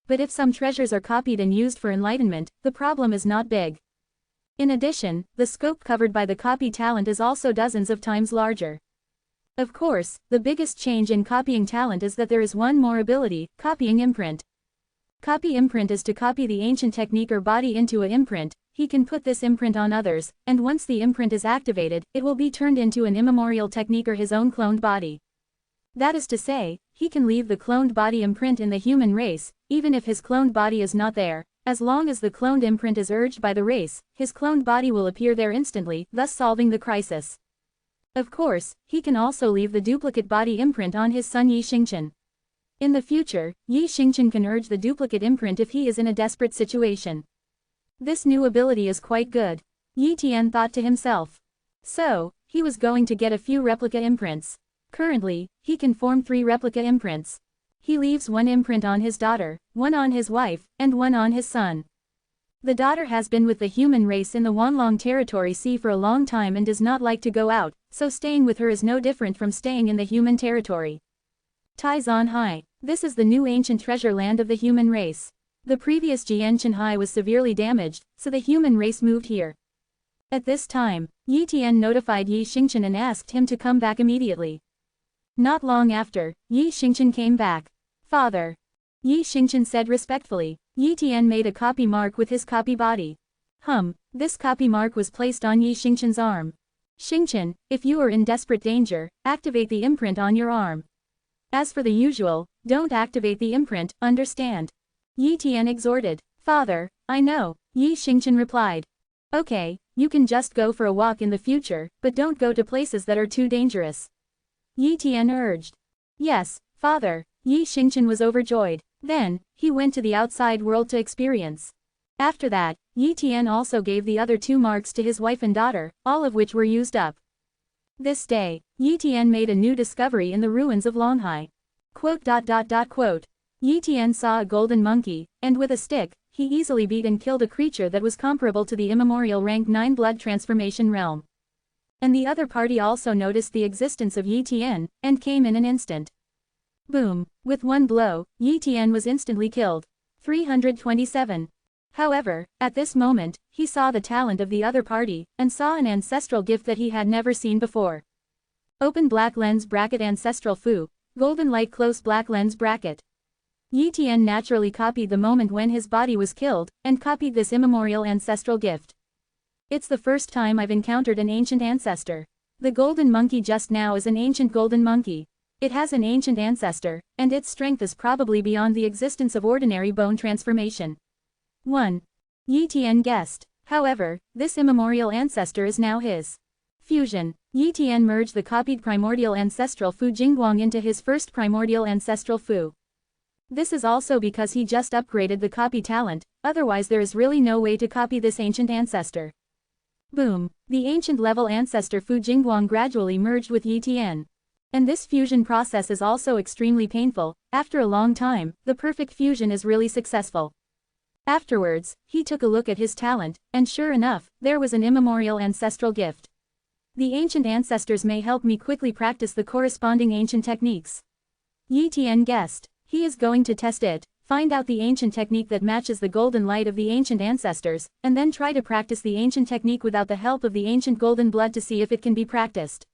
But if some treasures are copied and used for enlightenment, the problem is not big. In addition, the scope covered by the copy talent is also dozens of times larger. Of course, the biggest change in copying talent is that there is one more ability, copying imprint. Copy imprint is to copy the ancient technique or body into an imprint. He can put this imprint on others, and once the imprint is activated, it will be turned into an immemorial technique or his own cloned body. That is to say, he can leave the cloned body imprint in the human race, even if his cloned body is not there. As long as the cloned imprint is urged by the race, his cloned body will appear there instantly, thus solving the crisis. Of course, he can also leave the duplicate body imprint on his son Yi Xingchen. In the future, Yi Xingchen can urge the duplicate imprint if he is in a desperate situation. This new ability is quite good. Yi Tian thought to himself. So, he was going to get a few replica imprints. Currently, he can form 3 replica imprints. He leaves one imprint on his daughter, one on his wife, and one on his son. The daughter has been with the human race in the Wanlong Territory Sea for a long time and does not like to go out, so staying with her is no different from staying in the human territory. Taizan Hai. This is the new ancient treasure land of the human race. The previous Jianshan Hai was severely damaged, so the human race moved here. At this time, Yi Tian notified Yi Xingchen and asked him to come back immediately. Not long after, Yi Xingchen came back. Father. Yi Xingchen said respectfully. Yi Tian made a copy mark with his copy body. This copy mark was placed on Yi Xingqian's arm. Xingqian, if you are in desperate danger, activate the imprint on your arm. As for the usual, don't activate the imprint, understand? Yi Tian exhorted. Father, I know, Yi Xingqian replied. Okay, you can just go for a walk in the future, but don't go to places that are too dangerous. Yi Tian urged. Yes, father, Yi Xingqian was overjoyed. Then, he went to the outside world to experience. After that, Yi Tian also gave the other 2 marks to his wife and daughter, all of which were used up. This day, Yi Tian made a new discovery in the ruins of Longhai. Yi Tian saw a golden monkey, and with a stick, he easily beat and killed a creature that was comparable to the immemorial rank 9 blood transformation realm. And the other party also noticed the existence of Yi Tian, and came in an instant. Boom! With one blow, Yi Tian was instantly killed. 327. However, at this moment, he saw the talent of the other party, and saw an ancestral gift that he had never seen before. Open black lens bracket ancestral fu, golden light close black lens bracket. Yi Tian naturally copied the moment when his body was killed, and copied this immemorial ancestral gift. It's the first time I've encountered an ancient ancestor. The golden monkey just now is an ancient golden monkey. It has an ancient ancestor, and its strength is probably beyond the existence of ordinary bone transformation. 1. Yi Tian guessed. However, this immemorial ancestor is now his. Fusion. Yi Tian merged the copied primordial ancestral Fu Jingguang into his first primordial ancestral Fu. This is also because he just upgraded the copy talent, otherwise there is really no way to copy this ancient ancestor. Boom. The ancient level ancestor Fu Jingguang gradually merged with Yi Tian. And this fusion process is also extremely painful. After a long time, the perfect fusion is really successful. Afterwards, he took a look at his talent, and sure enough, there was an immemorial ancestral gift. The ancient ancestors may help me quickly practice the corresponding ancient techniques. Yi Tian guessed. He is going to test it, find out the ancient technique that matches the golden light of the ancient ancestors, and then try to practice the ancient technique without the help of the ancient golden blood to see if it can be practiced.